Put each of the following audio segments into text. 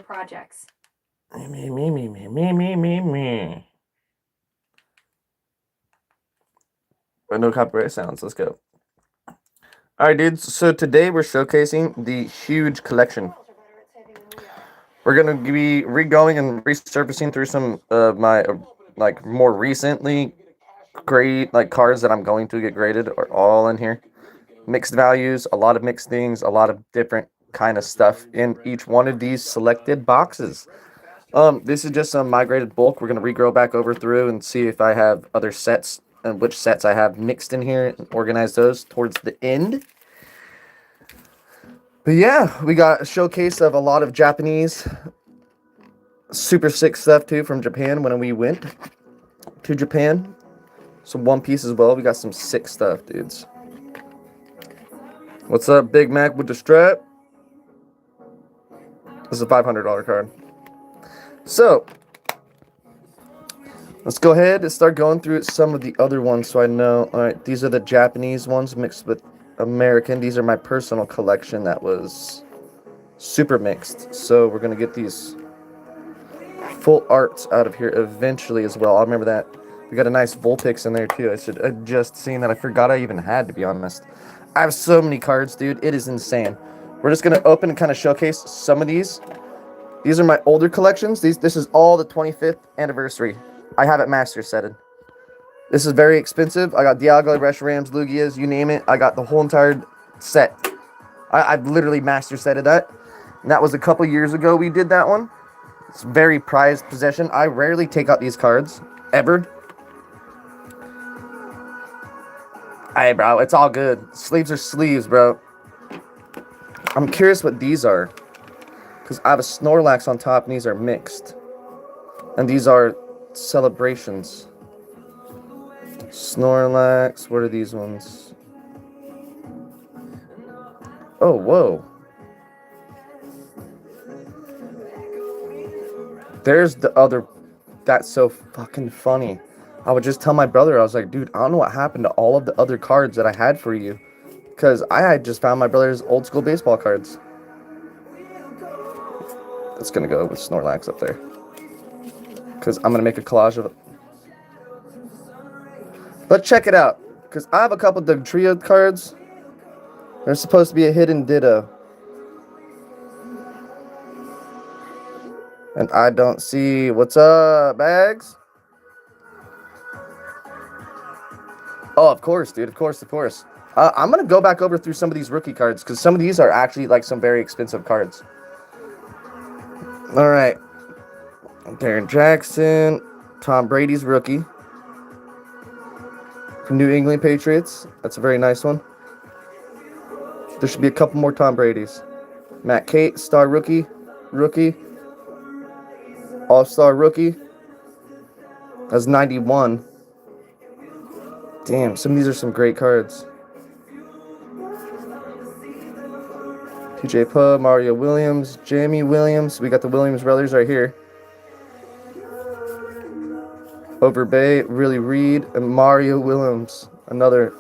projects. Me. But no copyright sounds. Let's go. All right, dudes. So today we're showcasing the huge collection. We're gonna be re-going and resurfacing through some of my like more recently grade like cards that I'm going to get graded are all in here. Mixed values, a lot of mixed things, a lot of different kind of stuff in each one of these selected boxes. This is just some migrated bulk. We're gonna regrow back over through and see if I have other sets and which sets I have mixed in here and organize those towards the end. But yeah, we got a showcase of a lot of Japanese super sick stuff too from Japan when we went to Japan. Some One Piece as well. We got some sick stuff, dudes. What's up, Big Mac with the strap? This is a $500 card. So, let's go ahead and start going through some of the other ones so I know. Alright, these are the Japanese ones mixed with American. These are my personal collection that was super mixed. So, we're going to get these full arts out of here eventually as well. I'll remember that. We got a nice Vulpix in there too. I just seen that. I forgot I even had, to be honest. I have so many cards, dude. It is insane. We're just going to open and kind of showcase some of these. These are my older collections. This is all the 25th anniversary. I have it master setted. This is very expensive. I got Dialga, Reshiram's, Lugias, you name it. I got the whole entire set. I've literally master setted that. And that was a couple years ago we did that one. It's very prized possession. I rarely take out these cards. Ever. Hey, bro. It's all good. Sleeves are sleeves, bro. I'm curious what these are. Because I have a Snorlax on top, and these are mixed. And these are celebrations. Snorlax. What are these ones? Oh, whoa. There's the other. That's so fucking funny. I would just tell my brother, I was like, dude, I don't know what happened to all of the other cards that I had for you. Because I had just found my brother's old school baseball cards. It's going to go with Snorlax up there. Because I'm going to make a collage of it. Let's check it out. Because I have a couple of the trio cards. There's supposed to be a hidden Ditto. And I don't see... What's up, Bags? Oh, of course, dude. Of course. I'm going to go back over through some of these rookie cards. Because some of these are actually like some very expensive cards. All right. Darren Jackson. Tom Brady's rookie. From New England Patriots. That's a very nice one. There should be a couple more Tom Brady's. Matt Kate, star rookie. All-star rookie. That's 91. Damn, some of these are some great cards. TJ Pub, Mario Williams, Jamie Williams. We got the Williams brothers right here. Over Bay, Really Reed, and Mario Williams. Another.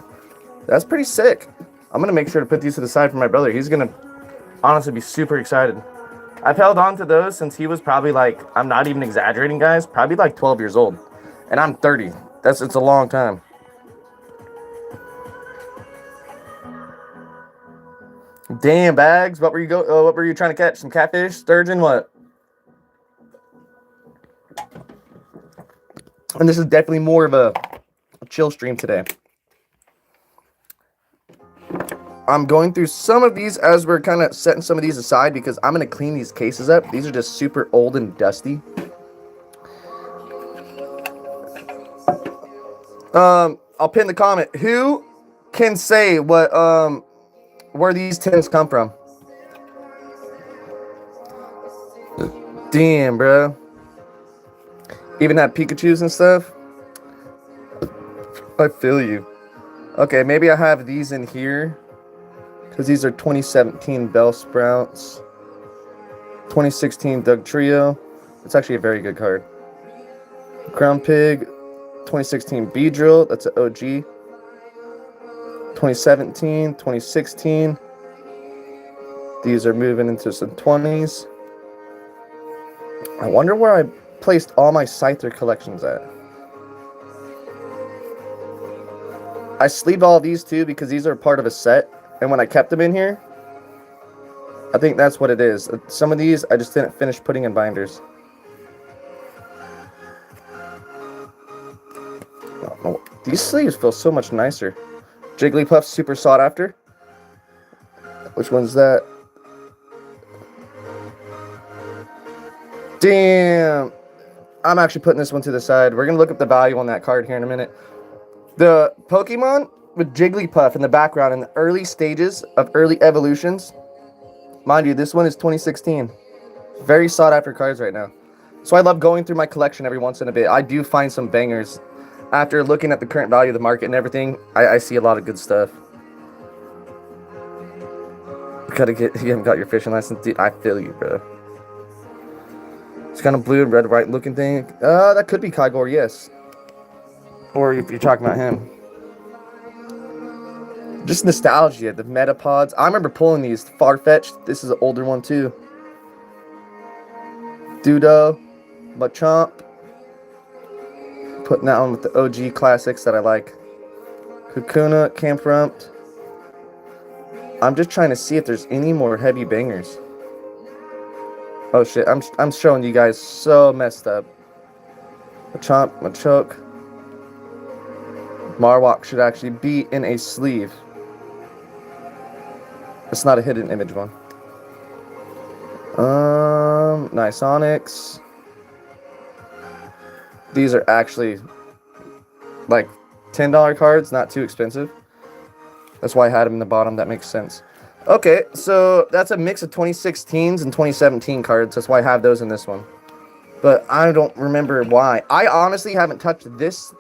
That's pretty sick. I'm going to make sure to put these to the side for my brother. He's going to honestly be super excited. I've held on to those since he was probably like, I'm not even exaggerating, guys, probably like 12 years old. And I'm 30. It's a long time. Damn, Bags. What were you trying to catch? Some catfish? Sturgeon? What? And this is definitely more of a chill stream today. I'm going through some of these as we're kind of setting some of these aside because I'm going to clean these cases up. These are just super old and dusty. I'll pin the comment. Who can say what where these tins come from? Damn, bro. Even have Pikachus and stuff. I feel you. Okay, maybe I have these in here. Because these are 2017 Bellsprouts. 2016 Doug Trio. It's actually a very good card. Crown Pig. 2016 Beedrill. That's an OG. 2017, 2016. These are moving into some 20s. I wonder where I placed all my Scyther collections at. I sleeved all these too because these are part of a set. And when I kept them in here, I think that's what it is. Some of these I just didn't finish putting in binders. Oh, these sleeves feel so much nicer. Jigglypuff super sought after. Which one's that? Damn. I'm actually putting this one to the side. We're going to look up the value on that card here in a minute. The Pokemon with Jigglypuff in the background in the early stages of early evolutions. Mind you, this one is 2016. Very sought after cards right now. So I love going through my collection every once in a bit. I do find some bangers. After looking at the current value of the market and everything, I see a lot of good stuff. You haven't got your fishing license, dude. I feel you, bro. It's kind of blue and red, white looking thing. That could be Kygor, yes. Or if you're talking about him. Just nostalgia, the Metapods. I remember pulling these. Farfetch'd. This is an older one too. Dudo, Machamp. Putting that one with the OG classics that I like. Kakuna, Camprupt. I'm just trying to see if there's any more heavy bangers. Oh shit, I'm showing you guys so messed up. Machamp, Machoke. Marowak should actually be in a sleeve. It's not a hidden image one. Nice Onyx. These are actually like $10 cards, not too expensive. That's why I had them in the bottom. That makes sense. Okay, so that's a mix of 2016s and 2017 cards. That's why I have those in this one. But I don't remember why. I honestly haven't touched this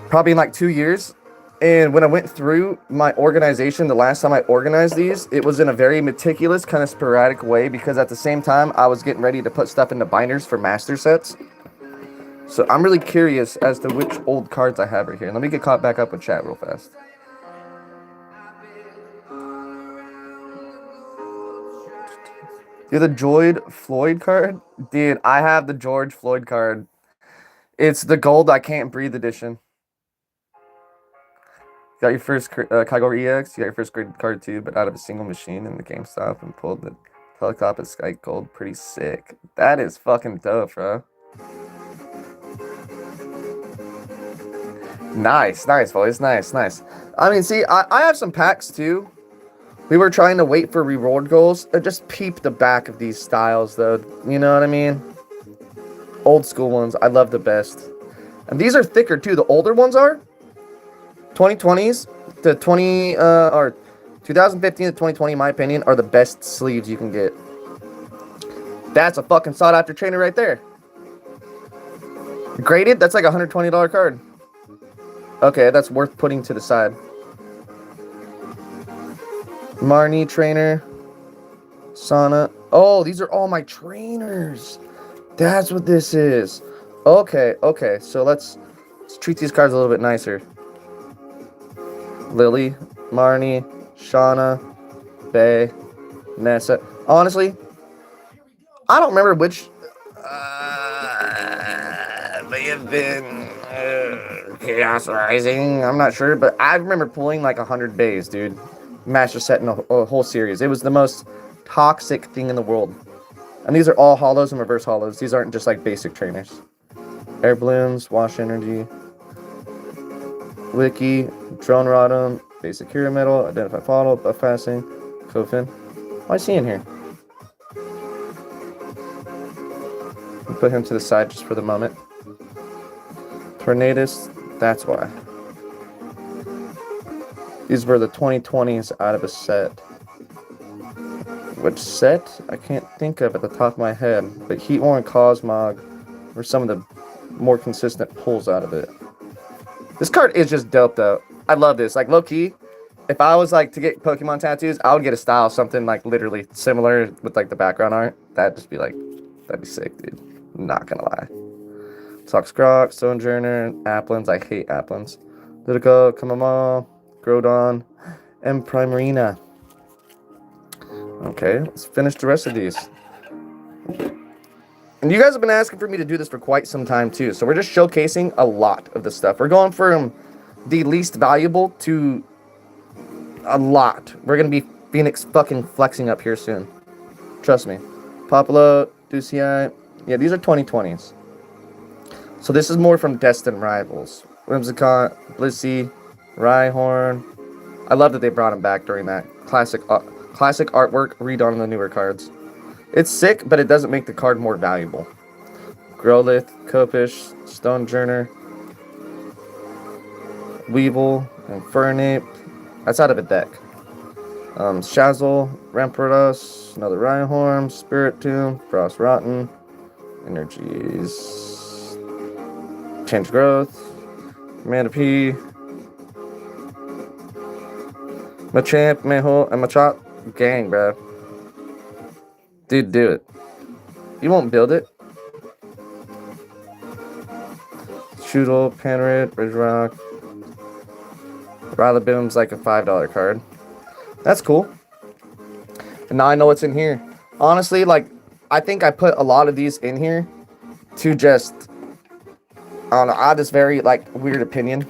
probably in like 2 years. And when I went through my organization, the last time I organized these, it was in a very meticulous, kind of sporadic way. Because at the same time, I was getting ready to put stuff into binders for master sets. So I'm really curious as to which old cards I have right here. Let me get caught back up with chat real fast. You're the George Floyd card? Dude, I have the George Floyd card. It's the gold I can't breathe edition. You got your first Kygor EX, you got your first graded card too, but out of a single machine in the GameStop and pulled the Telecop at Sky Gold. Pretty sick. That is fucking dope, bro. Nice, boys. Nice. I mean, see, I have some packs too. We were trying to wait for reward goals. Just peep the back of these styles, though. You know what I mean? Old school ones, I love the best. And these are thicker too. The older ones are 2020s to 2015 to 2020, in my opinion, are the best sleeves you can get. That's a fucking sought after trainer right there. Graded, that's like a $120 card. Okay, that's worth putting to the side. Marnie trainer. Sana. Oh, these are all my trainers. That's what this is. Okay. So let's treat these cards a little bit nicer. Lily, Marnie, Shauna, Bay, Nessa. Honestly, I don't remember which may have been Chaos Rising. I'm not sure, but I remember pulling like 100 bays, dude. Master set in a whole series. It was the most toxic thing in the world. And these are all hollows and reverse hollows. These aren't just like basic trainers. Air Blooms, Wash Energy, Wiki, Drone Rodham, Basic Hero Metal, Identify Follow, Buff Passing, Kofin. What I see in here? I'll put him to the side just for the moment. Tornadus, that's why. These were the 2020s out of a set. Which set? I can't think of at the top of my head. But Heatmore and Cosmog were some of the more consistent pulls out of it. This card is just dope, though. I love this. Like, low-key, if I was, like, to get Pokemon tattoos, I would get a style, something, like, literally similar with, like, the background art. That'd just be, like, that'd be sick, dude. I'm not gonna lie. Toxcroc, Sojourner, Applins. I hate Applins. Litico, Kamama, Groudon, and Primarina. Okay, let's finish the rest of these. And you guys have been asking for me to do this for quite some time too. So we're just showcasing a lot of the stuff. We're going from the least valuable to a lot. We're going to be Phoenix fucking flexing up here soon. Trust me. Popolo, Ducii. Yeah, these are 2020s. So this is more from Destined Rivals. Whimsicott, Blissey, Rhyhorn. I love that they brought him back during that classic artwork redone on the newer cards. It's sick, but it doesn't make the card more valuable. Growlithe, Copish, Stonejourner, Weevil, Infernape. That's out of a deck. Shazzle, Rampardos, another Rhyhorn, Spiritomb, Frost Rotten, Energies, Change Growth, Manaphy, Machamp, Mayho, and Machop. Gang, bro. Dude, do it. You won't build it. Shoodle, Panarid, Ridgerock. Rillaboom's like a $5 card. That's cool. And now I know what's in here. Honestly, like, I think I put a lot of these in here to just, I don't know, I have this very, like, weird opinion.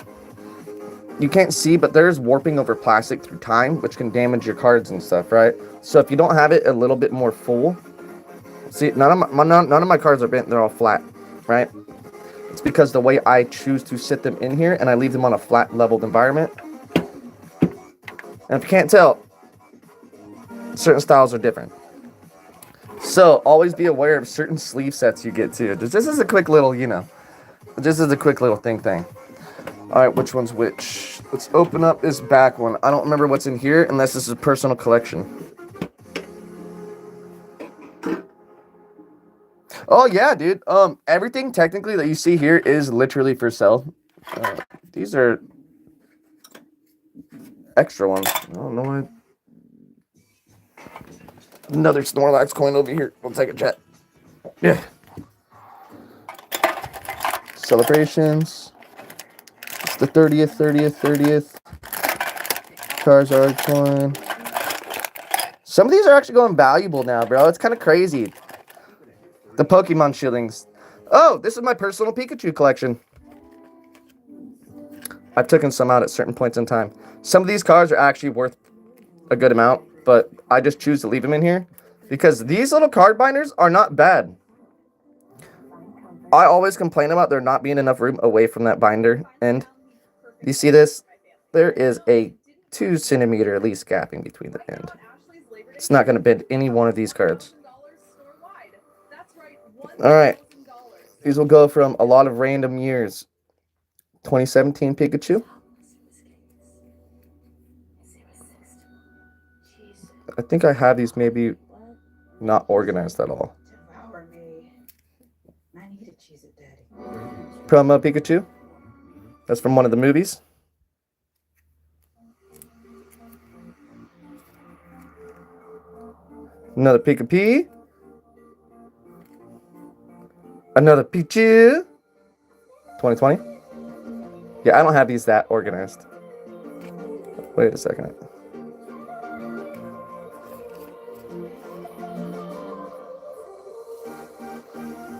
You can't see, but there's warping over plastic through time, which can damage your cards and stuff, right? So if you don't have it a little bit more full, see, none of my cards are bent, they're all flat, right? It's because the way I choose to sit them in here, and I leave them on a flat leveled environment. And if you can't tell, certain styles are different. So always be aware of certain sleeve sets you get too. This is a quick little, you know, this is a quick little thing. Alright, which one's which? Let's open up this back one. I don't remember what's in here unless this is a personal collection. Oh yeah, dude. Everything technically that you see here is literally for sale. These are extra ones. I don't know why. Another Snorlax coin over here. We'll take a chat. Yeah. Celebrations. It's the 30th. Charizard coin. Some of these are actually going valuable now, bro. It's kind of crazy. The Pokemon shillings. Oh, this is my personal Pikachu collection. I've taken some out at certain points in time. Some of these cards are actually worth a good amount, but I just choose to leave them in here because these little card binders are not bad. I always complain about there not being enough room away from that binder end. You see this? There is a 2 centimeter at least gap in between the end. It's not going to bend any one of these cards. Alright. These will go from a lot of random years. 2017 Pikachu. I think I have these maybe not organized at all. Promo Pikachu. That's from one of the movies. Another Pikachu. Another Pichu. 2020. Yeah, I don't have these that organized. Wait a second.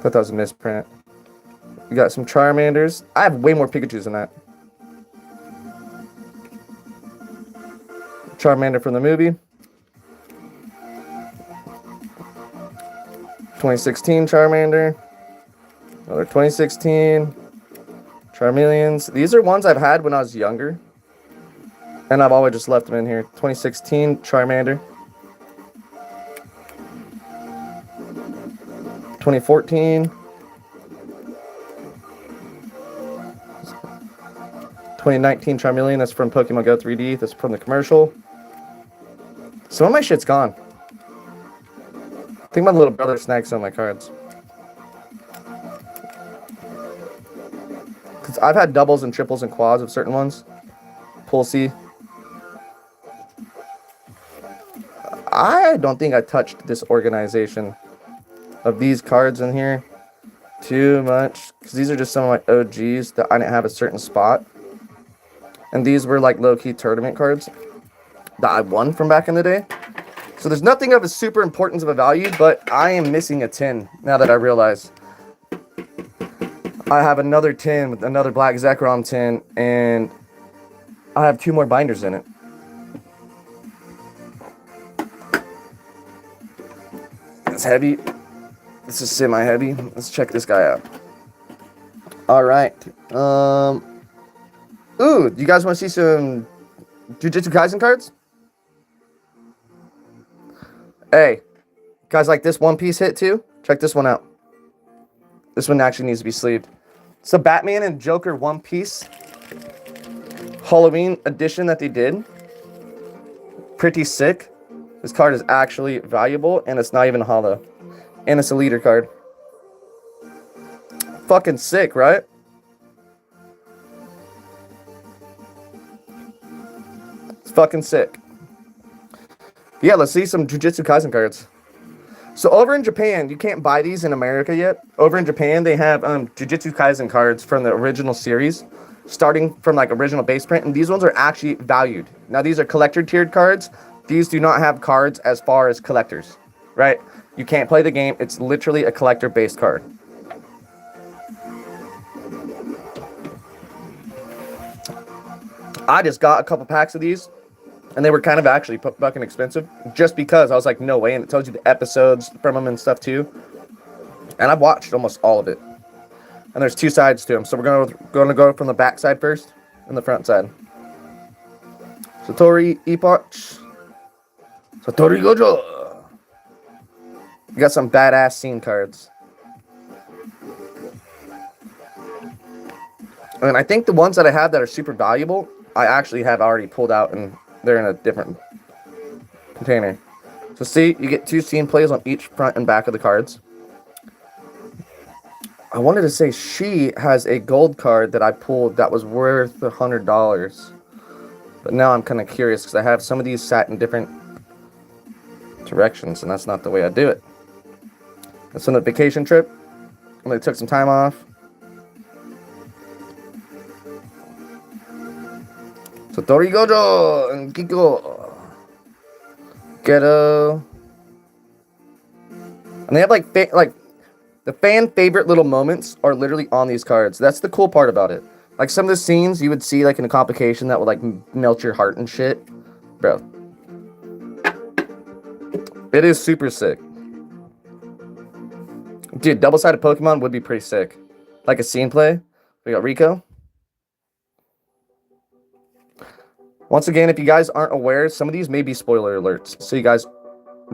Thought that was a misprint. We got some Charmanders. I have way more Pikachus than that. Charmander from the movie. 2016 Charmander. Another 2016 Charmeleons. These are ones I've had when I was younger. And I've always just left them in here. 2016 Charmander. 2014. 2019 Charmeleon. That's from Pokemon Go 3D. That's from the commercial. Some of my shit's gone. I think my little brother snags some of my cards. Because I've had doubles and triples and quads of certain ones. Pulsey. I don't think I touched this organization of these cards in here too much. Because these are just some of my OGs that I didn't have a certain spot. And these were like low-key tournament cards that I won from back in the day. So there's nothing of a super importance of a value, but I am missing a tin now that I realize. I have another tin with another black Zekrom tin, and I have 2 more binders in it. It's heavy. This is semi-heavy. Let's check this guy out. All right. Ooh, you guys want to see some Jujutsu Kaisen cards? Hey, guys like this One Piece hit too? Check this one out. This one actually needs to be sleeved. It's the Batman and Joker One Piece Halloween edition that they did. Pretty sick. This card is actually valuable, and it's not even hollow. And it's a leader card. Fucking sick, right? It's fucking sick. Yeah, let's see some Jujutsu Kaisen cards. So over in Japan, you can't buy these in America yet. Over in Japan, they have Jujutsu Kaisen cards from the original series, starting from like original base print, and these ones are actually valued. Now these are collector tiered cards. These do not have cards as far as collectors, right? You can't play the game. It's literally a collector based card. I just got a couple packs of these, and they were kind of actually fucking expensive, just because I was like, no way, and it tells you the episodes from them and stuff too. And I've watched almost all of it. And there's 2 sides to them, so we're going to go from the back side first and the front side. Satori Epoch, Satori Gojo. You got some badass scene cards. And I think the ones that I have that are super valuable, I actually have already pulled out, and they're in a different container. So see, you get 2 scene plays on each front and back of the cards. I wanted to say she has a gold card that I pulled that was worth $100. But now I'm kind of curious because I have some of these sat in different directions, and that's not the way I do it. That's on a vacation trip. I took some time off. Satori Gojo and Kiko. Ghetto. And they have like the fan favorite little moments are literally on these cards. That's the cool part about it. Like some of the scenes you would see like in a complication that would like melt your heart and shit. Bro. It is super sick. Dude, double-sided Pokemon would be pretty sick. Like a scene play. We got Rico. Once again, if you guys aren't aware, some of these may be spoiler alerts. So you guys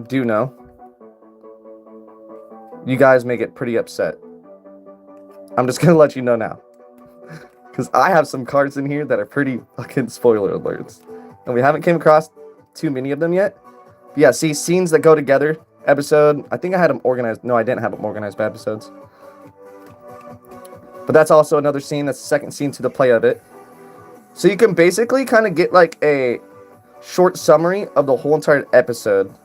do know. You guys may get pretty upset. I'm just going to let you know now. Because I have some cards in here that are pretty fucking spoiler alerts. And we haven't came across too many of them yet. But yeah, see, scenes that go together. Episode. I think I had them organized. No, I didn't have them organized by episodes. But that's also another scene. That's the second scene to the play of it. So you can basically kind of get like a short summary of the whole entire episode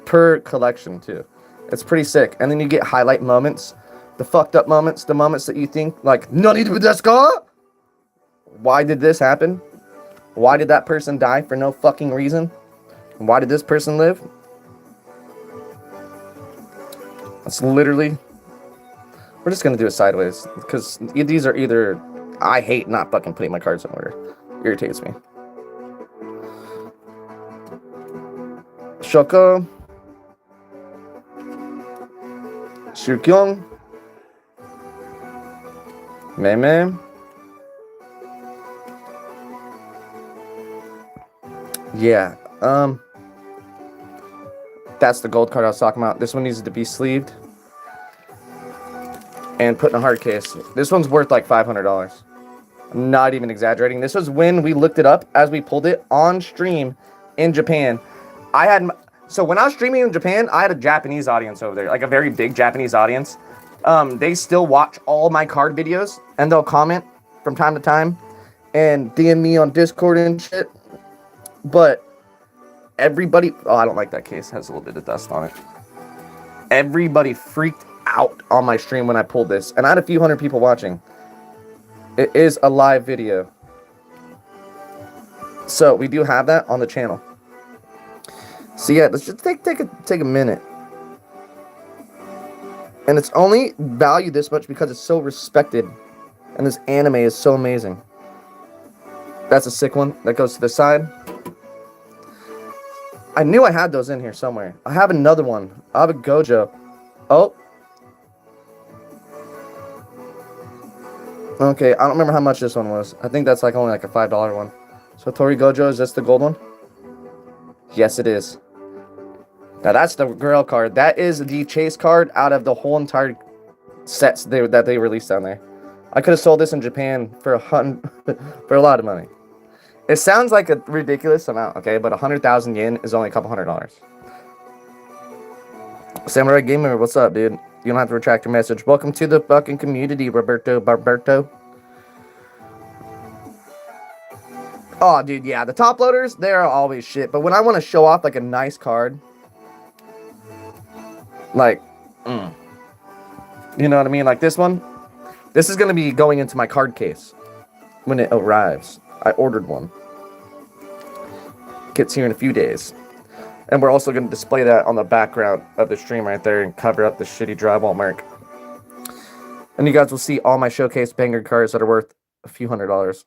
per collection too. It's pretty sick. And then you get highlight moments, the fucked up moments, the moments that you think like, Nani desu ka? Why did this happen? Why did that person die for no fucking reason? Why did this person live? That's literally... We're just going to do it sideways. Because these are either... I hate not fucking putting my cards in order. Irritates me. Shoko. Shukyong. Meme. Yeah. That's the gold card I was talking about. This one needs to be sleeved and put in a hard case. This one's worth like $500. I'm not even exaggerating. This was when we looked it up as we pulled it on stream in Japan. So when I was streaming in Japan, I had a Japanese audience over there, like a very big Japanese audience. They still watch all my card videos, and they'll comment from time to time and DM me on Discord and shit. But everybody... Oh, I don't like that case. It has a little bit of dust on it. Everybody freaked out on my stream when I pulled this. And I had a few hundred people watching. It is a live video. So we do have that on the channel. So yeah, let's just take a minute. And it's only valued this much because it's so respected. And this anime is so amazing. That's a sick one. That goes to the side. I knew I had those in here somewhere. I have another one. I have a Gojo. Oh. Okay, I don't remember how much this one was. I think that's like only like a $5 one. So Tori Gojo, is this the gold one? Yes, it is. Now that's the girl card. That is the chase card out of the whole entire sets that they released down there. I could have sold this in Japan for for a lot of money. It sounds like a ridiculous amount, okay? But 100,000 yen is only a couple $100. Samurai Gamer, what's up, dude? You don't have to retract your message. Welcome to the fucking community, Roberto Barberto. Oh, dude, yeah. The top loaders, they're always shit. But when I want to show off, like, a nice card, like, you know what I mean? Like this one, this is going to be going into my card case when it arrives. I ordered one. Gets here in a few days. And we're also going to display that on the background of the stream right there and cover up the shitty drywall mark. And you guys will see all my showcase banger cards that are worth a few $100s.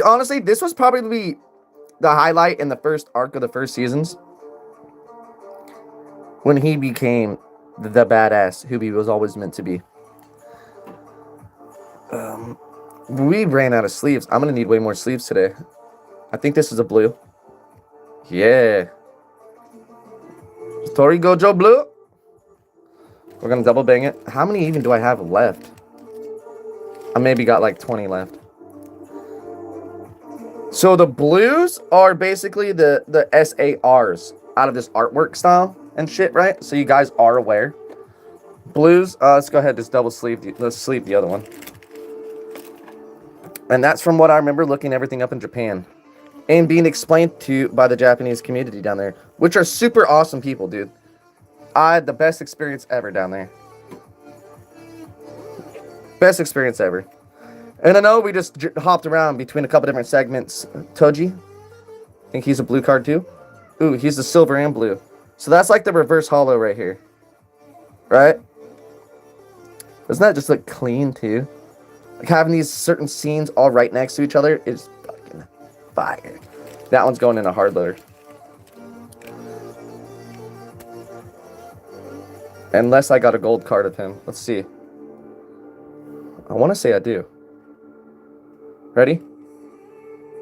Honestly, this was probably the highlight in the first arc of the first seasons. When he became the badass who he was always meant to be. We ran out of sleeves. I'm going to need way more sleeves today. I think this is a blue. Yeah. Tori Gojo blue. We're going to double bang it. How many even do I have left? I maybe got like 20 left. So the blues are basically the SARs out of this artwork style and shit, right? So you guys are aware. Blues, let's go ahead, just double sleeve. Let's sleeve the other one. And that's from what I remember looking everything up in Japan. And being explained to by the Japanese community down there. Which are super awesome people, dude. I had the best experience ever down there. Best experience ever. And I know we just hopped around between a couple different segments. Toji. I think he's a blue card too. Ooh, he's the silver and blue. So that's like the reverse holo right here. Right? Doesn't that just look clean too? Like having these certain scenes all right next to each other is fucking fire. That one's going in a hard loader. Unless I got a gold card of him. Let's see. I want to say I do. Ready?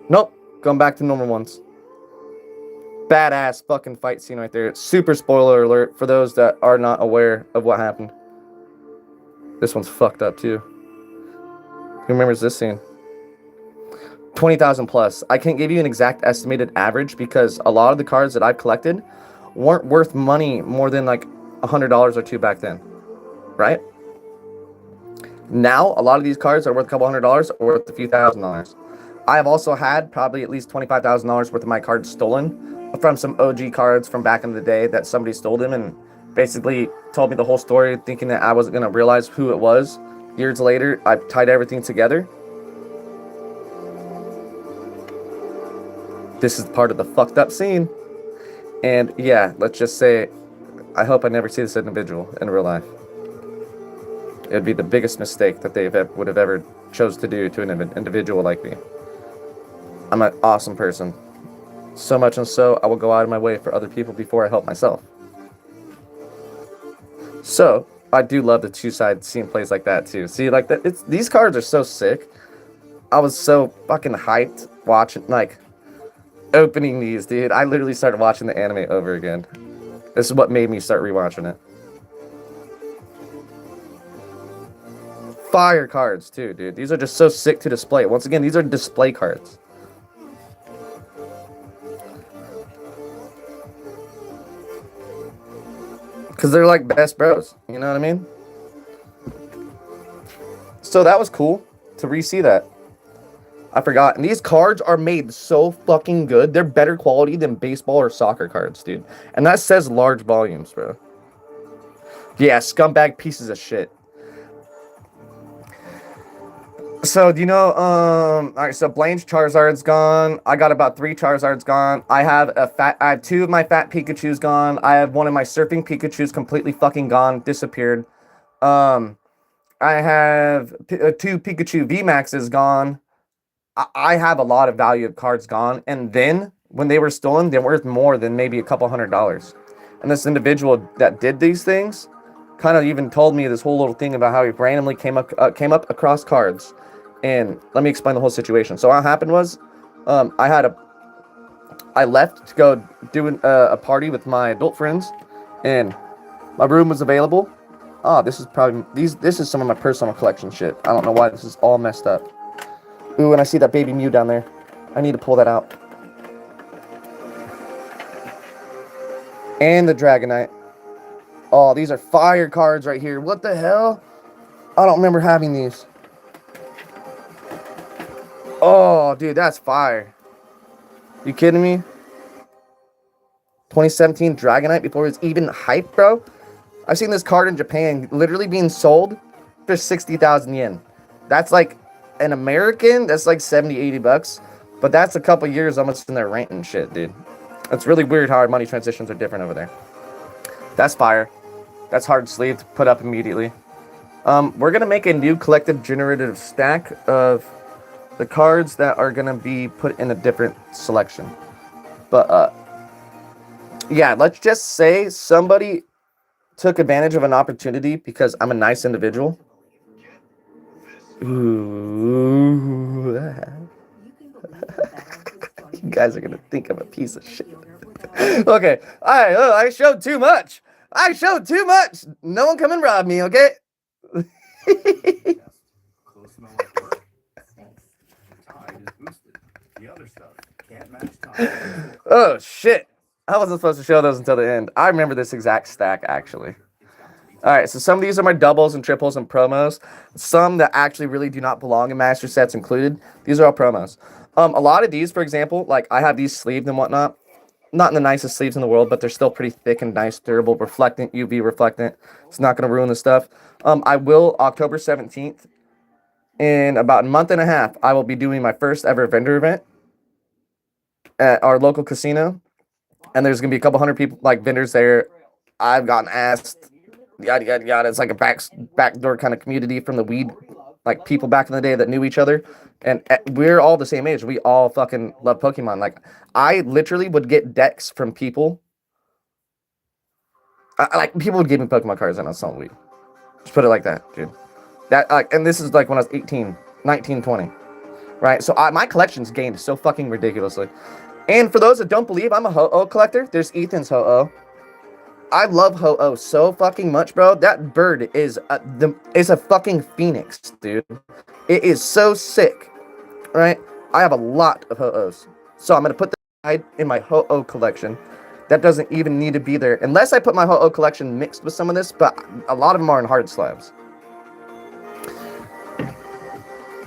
Nope. Going back to normal ones. Badass fucking fight scene right there. Super spoiler alert for those that are not aware of what happened. This one's fucked up too. Who remembers this scene? 20,000 plus. I can't give you an exact estimated average because a lot of the cards that I've collected weren't worth money more than like $100 or two back then. Right? Now, a lot of these cards are worth a couple $100 or worth a few $1,000s. I have also had probably at least $25,000 worth of my cards stolen from some OG cards from back in the day that somebody stole them and basically told me the whole story thinking that I wasn't going to realize who it was. Years later, I tied everything together. This is part of the fucked up scene. And yeah, let's just say, I hope I never see this individual in real life. It would be the biggest mistake that they would have ever chose to do to an individual like me. I'm an awesome person. So much and so, I will go out of my way for other people before I help myself. So, I do love the two-side scene plays like that too. See, like that, these cards are so sick. I was so fucking hyped watching, like, opening these, dude. I literally started watching the anime over again. This is what made me start rewatching it. Fire cards too, dude. These are just so sick to display. Once again, these are display cards. Because they're like best bros. You know what I mean? So that was cool to re-see that. I forgot. And these cards are made so fucking good. They're better quality than baseball or soccer cards, dude. And that says large volumes, bro. Yeah, scumbag pieces of shit. So do you know? All right. So Blaine's Charizard's gone. I got about 3 Charizards gone. I have 2 of my fat Pikachu's gone. I have one of my surfing Pikachu's completely fucking gone, disappeared. Um, I have 2 Pikachu VMAXs gone. I have a lot of value of cards gone, and then when they were stolen, they're worth more than maybe a couple $100. And this individual that did these things kind of even told me this whole little thing about how he randomly came up across cards. And let me explain the whole situation. So what happened was, um, I had a I left to go do a party with my adult friends, and my room was available. Ah, this is probably this is some of my personal collection shit. I don't know why this is all messed up. Ooh, and I see that baby Mew down there. I need to pull that out. And the Dragonite. Oh, these are fire cards right here. What the hell? I don't remember having these. Oh, dude, that's fire. You kidding me? 2017 Dragonite before it was even hype, bro. I've seen this card in Japan literally being sold for 60,000 yen. That's like an American, that's like 70, 80 bucks. But that's a couple years almost in their rent and shit, dude. It's really weird how our money transitions are different over there. That's fire. That's hard sleeve to put up immediately. We're going to make a new collective generative stack of the cards that are going to be put in a different selection. But, yeah, let's just say somebody took advantage of an opportunity because I'm a nice individual. Ooh. You guys are going to think I'm a piece of shit. Okay, I showed too much. I showed too much. No one come and rob me, okay? Oh, shit. I wasn't supposed to show those until the end. I remember this exact stack, actually. Alright, so some of these are my doubles and triples and promos. Some that actually really do not belong in master sets included. These are all promos. A lot of these, for example, like I have these sleeved and whatnot. Not in the nicest sleeves in the world, but they're still pretty thick and nice, durable, reflectant, UV reflectant. It's not going to ruin the stuff. I will, October 17th, in about a month and a half, I will be doing my first ever vendor event at our local casino. And there's going to be a couple hundred people, like vendors there. I've gotten asked, yada, yada, yada. It's like a backdoor kind of community from the weed, like people back in the day that knew each other. And we're all the same age. We all fucking love Pokemon. Like, I literally would get decks from people. Like, people would give me Pokemon cards and I was selling weed. Just put it like that, dude. And this is like when I was 18, 19, 20. Right? So my collection's gained so fucking ridiculously. And for those that don't believe I'm a Ho-Oh collector, there's Ethan's Ho-Oh. I love Ho-Oh so fucking much, bro. That bird is a fucking phoenix, dude. It is so sick. Right? I have a lot of Ho-Ohs. So I'm going to put that in my Ho-Oh collection. That doesn't even need to be there. Unless I put my Ho-Oh collection mixed with some of this. But a lot of them are in hard slabs.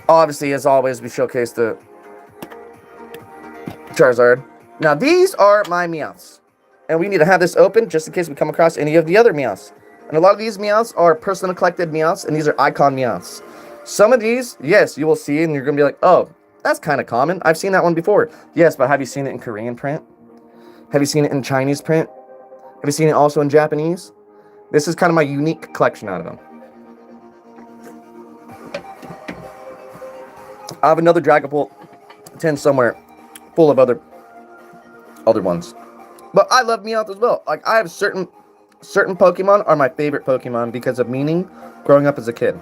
Obviously, as always, we showcase the Charizard. Now, these are my Meowths. And we need to have this open just in case we come across any of the other Meowths. And a lot of these Meowths are personal collected Meowths. And these are icon Meowths. Some of these, yes, you will see, and you're going to be like, oh, that's kind of common. I've seen that one before. Yes, but have you seen it in Korean print? Have you seen it in Chinese print? Have you seen it also in Japanese? This is kind of my unique collection out of them. I have another Dragapult 10 somewhere full of other ones. But I love Meowth as well. Like, I have certain Pokemon are my favorite Pokemon because of meaning growing up as a kid.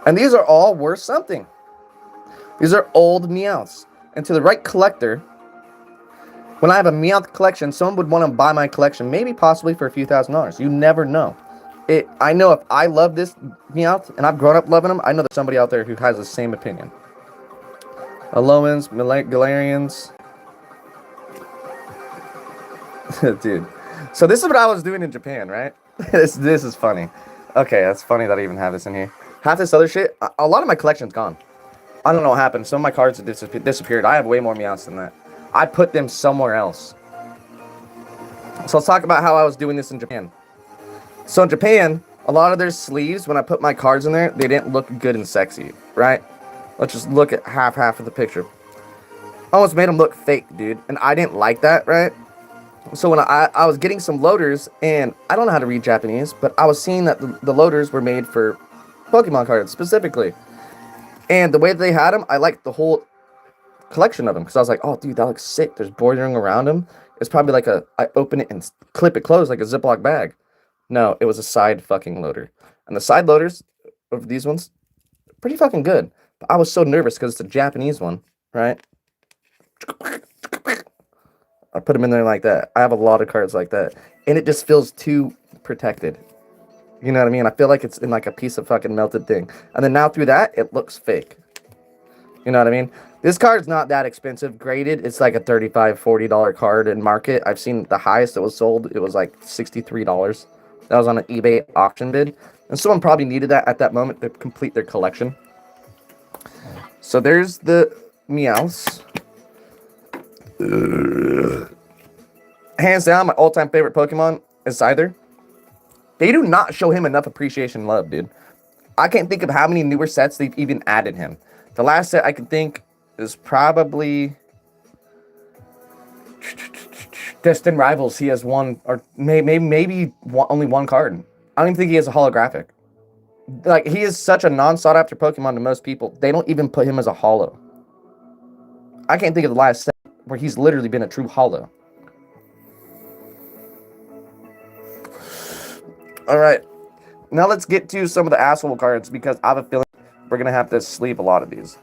And these are all worth something. These are old Meowths. And to the right collector, when I have a Meowth collection, someone would want to buy my collection, maybe possibly for a few $1,000s. You never know. I know if I love this Meowth, and I've grown up loving them, I know there's somebody out there who has the same opinion. Alomans, Galarians. Dude. So this is what I was doing in Japan, right? This is funny. Okay, that's funny that I even have this in here. Half this other shit, a lot of my collection's gone. I don't know what happened. Some of my cards have disappeared. I have way more Meowths than that. I put them somewhere else. So let's talk about how I was doing this in Japan. So in Japan, A lot of their sleeves, when I put my cards in there, they didn't look good and sexy, right? Let's just look at half of the picture. Almost made them look fake, dude. And I didn't like that, right? So when I was getting some loaders, and I don't know how to read Japanese, but I was seeing that the loaders were made for Pokemon cards specifically. And the way that they had them, I liked the whole collection of them. Because I was like, oh, dude, that looks sick. There's bordering around them. It's probably like I open it and clip it closed like a Ziploc bag. No, it was a side fucking loader. And the side loaders of these ones, pretty fucking good. But I was so nervous because it's a Japanese one, right? I put them in there like that. I have a lot of cards like that. And it just feels too protected. You know what I mean? I feel like it's in like a piece of fucking melted thing. And then now through that, it looks fake. You know what I mean? This card's not that expensive. Graded, it's like a $35, $40 card in market. I've seen the highest that was sold. It was like $63. That was on an eBay auction bid. And someone probably needed that at that moment to complete their collection. So there's the Meowth. Hands down, my all-time favorite Pokemon is Scyther. They do not show him enough appreciation and love, dude. I can't think of how many newer sets they've even added him. The last set I can think is probably Distant Rivals. He has one, or maybe only one card. I don't even think he has a holographic. Like, he is such a non-sought-after Pokemon to most people. They don't even put him as a holo. I can't think of the last set where he's literally been a true holo. Alright. Now let's get to some of the asshole cards, because I have a feeling we're going to have to sleeve a lot of these.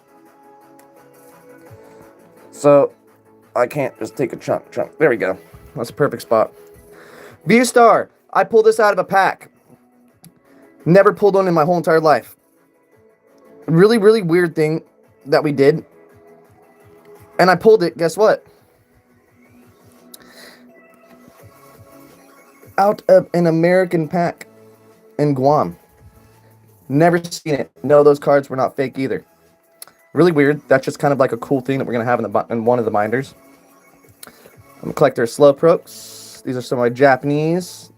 So, I can't just take a chunk. There we go. That's a perfect spot. V-Star. I pulled this out of a pack. Never pulled one in my whole entire life. Really, really weird thing that we did. And I pulled it, guess what? Out of an American pack in Guam. Never seen it. No, those cards were not fake either. Really weird. That's just kind of like a cool thing that we're going to have in one of the binders. I'm going to collect our Slowpokes. These are some of my Japanese.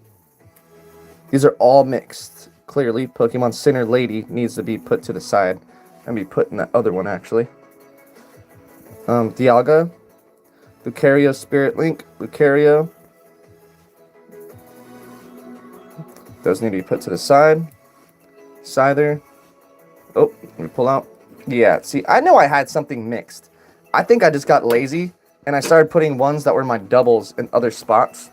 These are all mixed. Clearly, Pokemon Center Lady needs to be put to the side. And be put in that other one, actually. Dialga. Lucario Spirit Link. Lucario. Those need to be put to the side. Scyther. Oh, let me pull out. Yeah, see, I know I had something mixed. I think I just got lazy, and I started putting ones that were my doubles in other spots.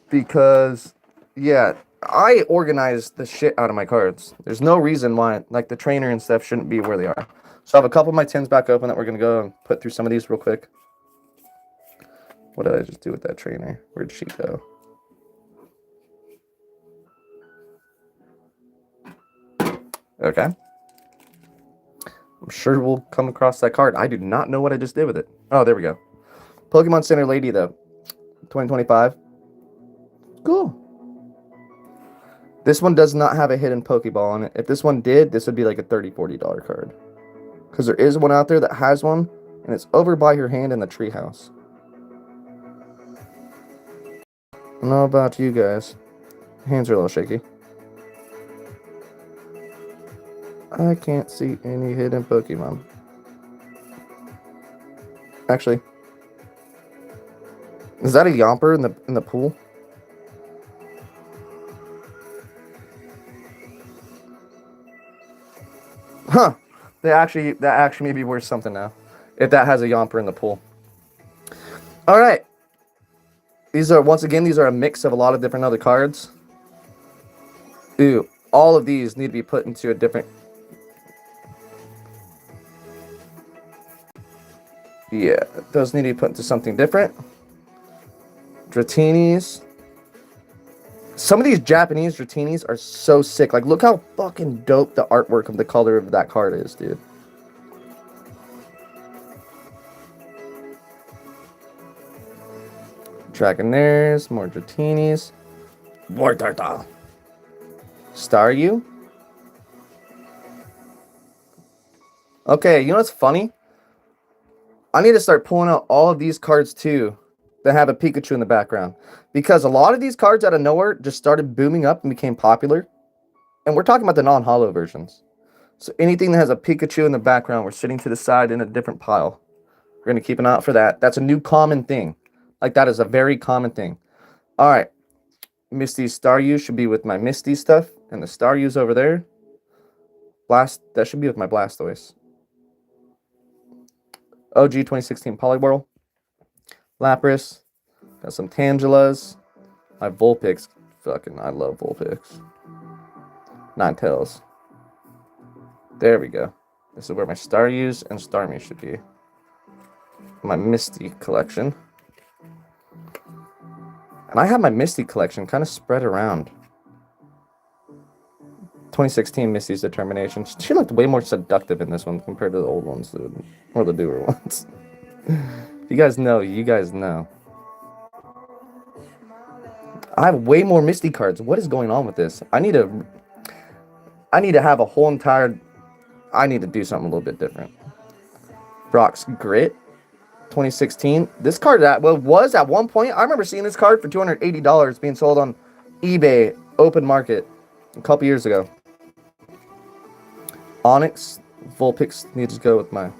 Because, yeah, I organized the shit out of my cards. There's no reason why, like, the trainer and stuff shouldn't be where they are. So I have a couple of my tins back open that we're going to go and put through some of these real quick. What did I just do with that trainer? Where'd she go? Okay. I'm sure we'll come across that card. I do not know what I just did with it. Oh, there we go. Pokemon Center Lady, though. 2025. Cool. This one does not have a hidden Pokeball on it. If this one did, this would be like a $30, $40 card. Because there is one out there that has one, and it's over by her hand in the treehouse. I don't know about you guys. Hands are a little shaky. I can't see any hidden Pokemon. Actually, is that a Yomper in the pool? Huh. That actually may be worth something now. If that has a Yomper in the pool. Alright. These are a mix of a lot of different other cards. Ew. All of these need to be put into a different... Yeah, those need to be put into something different. Dratinis. Some of these Japanese Dratinis are so sick. Like, look how fucking dope the artwork of the color of that card is, dude. Dragonaires, more Dratinis. Wartortle. Staryu. Okay, you know what's funny? I need to start pulling out all of these cards too that have a Pikachu in the background. Because a lot of these cards out of nowhere just started booming up and became popular. And we're talking about the non-holo versions. So anything that has a Pikachu in the background, we're sitting to the side in a different pile. We're going to keep an eye out for that. That's a new common thing. Like, that is a very common thing. All right. Misty Staryu should be with my Misty stuff. And the Staryu's over there. That should be with my Blastoise. OG 2016 Poliwhirl. Lapras. Got some Tangelas. My Vulpix. Fucking, I love Vulpix. Ninetales. There we go. This is where my Staryus and Starmie should be. My Misty collection. And I have my Misty collection kind of spread around. 2016 Misty's Determination. She looked way more seductive in this one compared to the old ones, dude. Or the newer ones. If you guys know, you guys know. I have way more Misty cards. What is going on with this? I need to have a whole entire... I need to do something a little bit different. Brock's Grit. 2016. This card was at one point. I remember seeing this card for $280 being sold on eBay open market a couple years ago. Onyx. Vulpix needs to go with my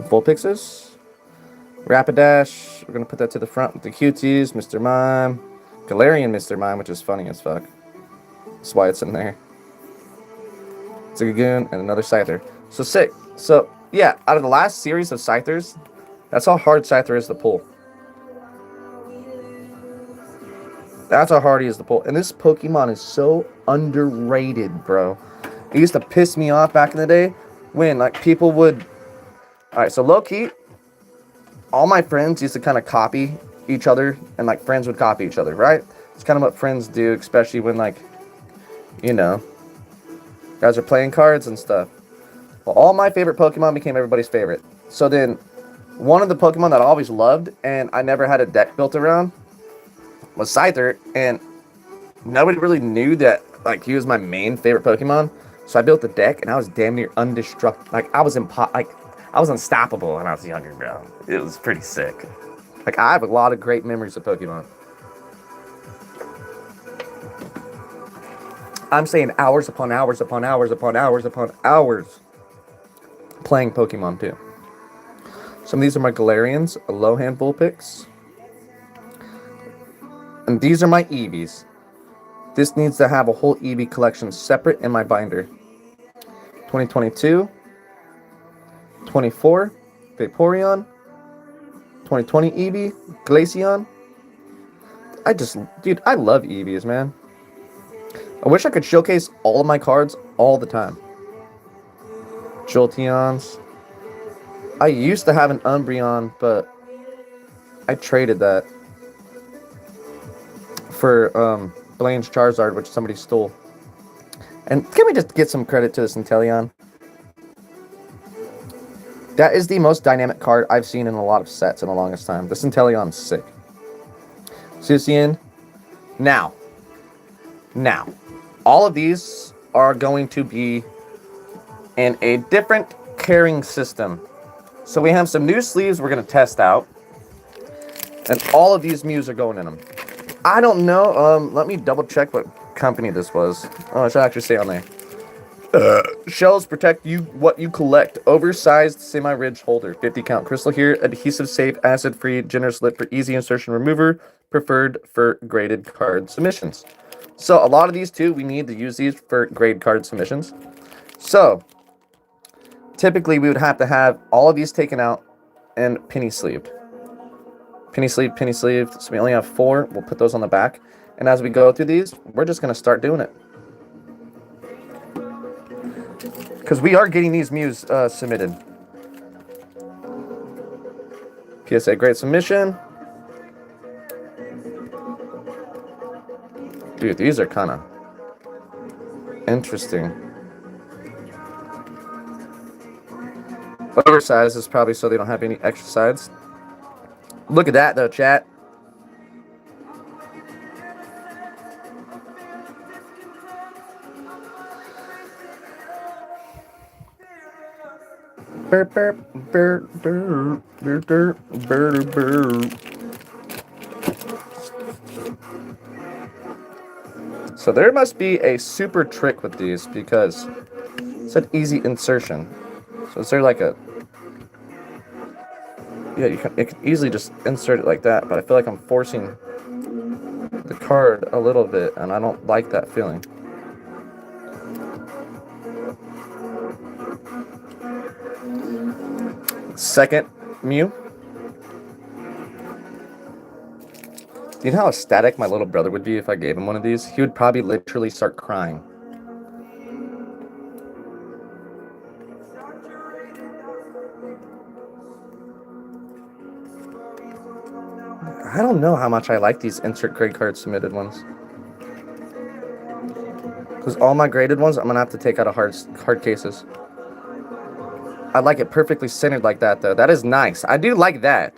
Vulpixes. Rapidash. We're going to put that to the front with the cuties. Mr. Mime. Galarian Mr. Mime, which is funny as fuck. That's why it's in there. Zigzagoon and another Scyther. So sick. So, yeah, out of the last series of Scythers, that's how hard Scyther is to pull. That's how hard he is to pull. And this Pokemon is so underrated, bro. It used to piss me off back in the day when, like, people would... Alright, so low-key, all my friends used to kind of copy each other, and, like, friends would copy each other, right? It's kind of what friends do, especially when, like, you know, guys are playing cards and stuff. Well, all my favorite Pokemon became everybody's favorite. So then, one of the Pokemon that I always loved, and I never had a deck built around, was Scyther, and nobody really knew that, like, he was my main favorite Pokemon. So I built the deck, and I was damn near undestructible. Like, I was unstoppable when I was younger, bro. It was pretty sick. Like, I have a lot of great memories of Pokemon. I'm saying hours upon hours upon hours upon hours upon hours playing Pokemon too. Some of these are my Galarians, a Lohan Vulpix. And these are my Eevees. This needs to have a whole Eevee collection separate in my binder. 2022, 24, Vaporeon, 2020 Eevee, Glaceon. Dude, I love Eevees, man. I wish I could showcase all of my cards all the time. Jolteons. I used to have an Umbreon, but I traded that for Blaine's Charizard, which somebody stole. And can we just get some credit to this Inteleon? That is the most dynamic card I've seen in a lot of sets in the longest time. This Inteleon's sick. Susian. Now, all of these are going to be in a different carrying system. So we have some new sleeves we're going to test out. And all of these Mews are going in them. I don't know. Let me double check what company this was. Oh, it should actually say on there. Shells protect what you collect. Oversized semi-ridged holder. 50 count crystal here. Adhesive safe, acid free, generous lip for easy insertion remover. Preferred for graded card submissions. So a lot of these too, we need to use these for grade card submissions. So typically we would have to have all of these taken out and penny sleeved. Penny sleeved. So we only have 4. We'll put those on the back. And as we go through these, we're just going to start doing it. Because we are getting these Mews submitted. PSA, great submission. Dude, these are kind of interesting. Oversized is probably so they don't have any extra sides. Look at that, though, chat. Burp, burp, burp, burp, burp, burp, burp, burp. So there must be a super trick with these because it's an easy insertion. So is there like a... Yeah, you can easily just insert it like that, but I feel like I'm forcing the card a little bit, and I don't like that feeling. Second Mew. Do you know how ecstatic my little brother would be if I gave him one of these? He would probably literally start crying. I don't know how much I like these insert grade card submitted ones. Because all my graded ones, I'm going to have to take out of hard cases. I like it perfectly centered like that, though. That is nice. I do like that.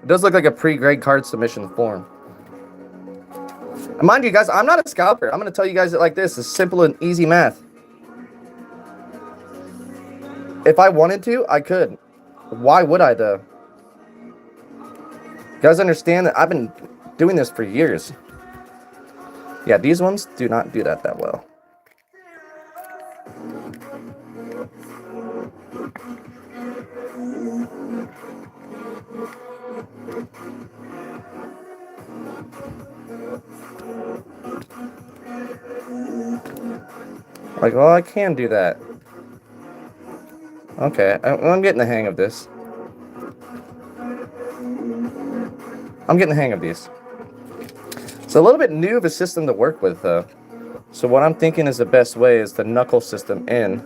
It does look like a pre-grade card submission form. And mind you, guys, I'm not a scalper. I'm going to tell you guys it like this. It's simple and easy math. If I wanted to, I could. Why would I, though? You guys understand that I've been doing this for years. Yeah, these ones do not do that well. Like, well, I can do that. Okay, I'm getting the hang of this. I'm getting the hang of these. It's a little bit new of a system to work with, though. So what I'm thinking is the best way is the knuckle system in.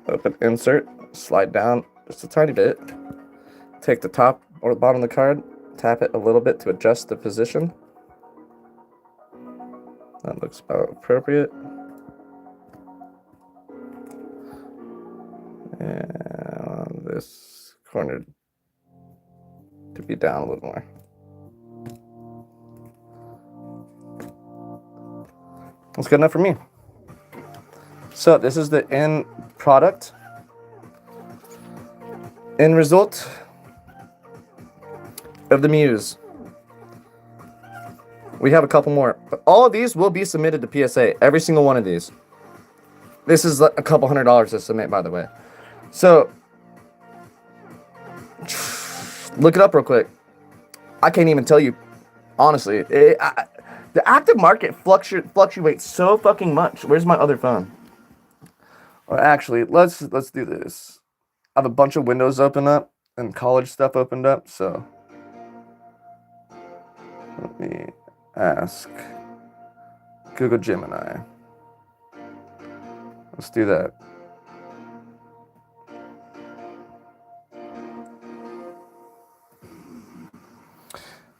Open insert, slide down just a tiny bit. Take the top or the bottom of the card, tap it a little bit to adjust the position. That looks about appropriate. And this corner to be down a little more. That's good enough for me. So this is the end product. End result of the Muse. We have a couple more, but all of these will be submitted to PSA. Every single one of these. This is a couple $100 to submit, by the way. So look it up real quick. I can't even tell you, honestly. The active market fluctuates so fucking much. Where's my other phone? Or actually, let's do this. I have a bunch of windows open up and college stuff opened up, so let me ask Google Gemini. Let's do that.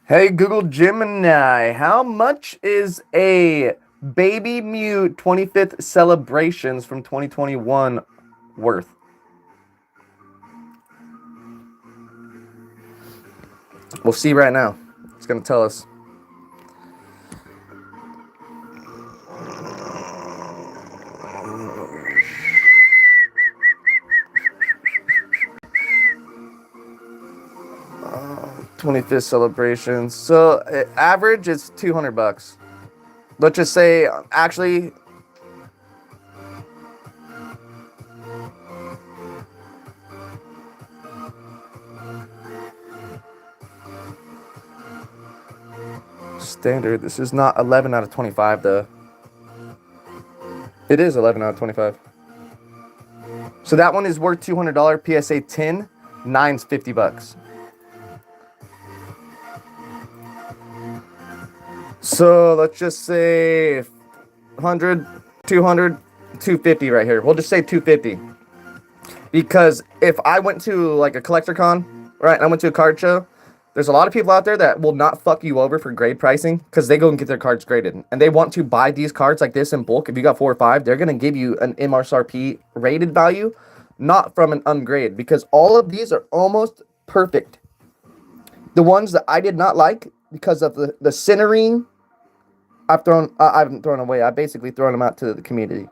Hey Google Gemini, how much is a Baby Mew 25th celebrations from 2021 worth? We'll see right now. It's going to tell us. Oh, 25th celebrations. So average is $200. Let's just say, actually, standard. This is not 11 out of 25, though. It is 11 out of 25. So that one is worth $200. PSA 10, 9's $50. So let's just say 100, 200, 250 right here. We'll just say 250. Because if I went to like a collector con, right, and I went to a card show, there's a lot of people out there that will not fuck you over for grade pricing because they go and get their cards graded. And they want to buy these cards like this in bulk. If you got 4 or 5, they're going to give you an MSRP rated value, not from an ungrade. Because all of these are almost perfect. The ones that I did not like because of the centering I haven't thrown away. I basically thrown them out to the community.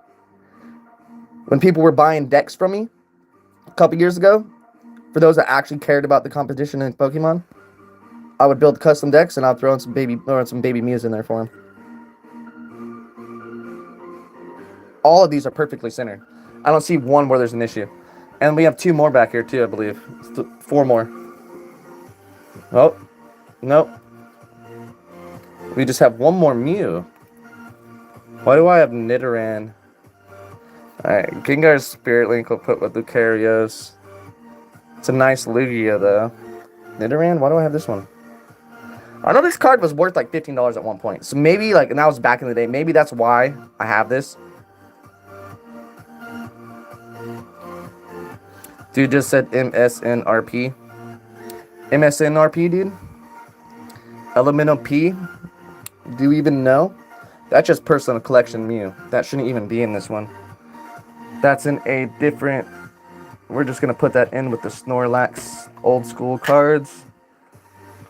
When people were buying decks from me a couple years ago, for those that actually cared about the competition in Pokemon, I would build custom decks and I'd throw in some baby Mews in there for them. All of these are perfectly centered. I don't see one where there's an issue. And we have 2 more back here too, I believe. 4 more. Oh, nope. We just have 1 more Mew. Why do I have Nidoran? Alright, Gengar's Spirit Link will put with Lucarios. It's a nice Lugia though. Nidoran? Why do I have this one? I know this card was worth like $15 at one point. So maybe, like, and that was back in the day. Maybe that's why I have this. Dude just said MSNRP. MSNRP, dude? Elemental P? Do you even know? That's just personal collection Mew. That shouldn't even be in this one. That's in a different... We're just going to put that in with the Snorlax old school cards.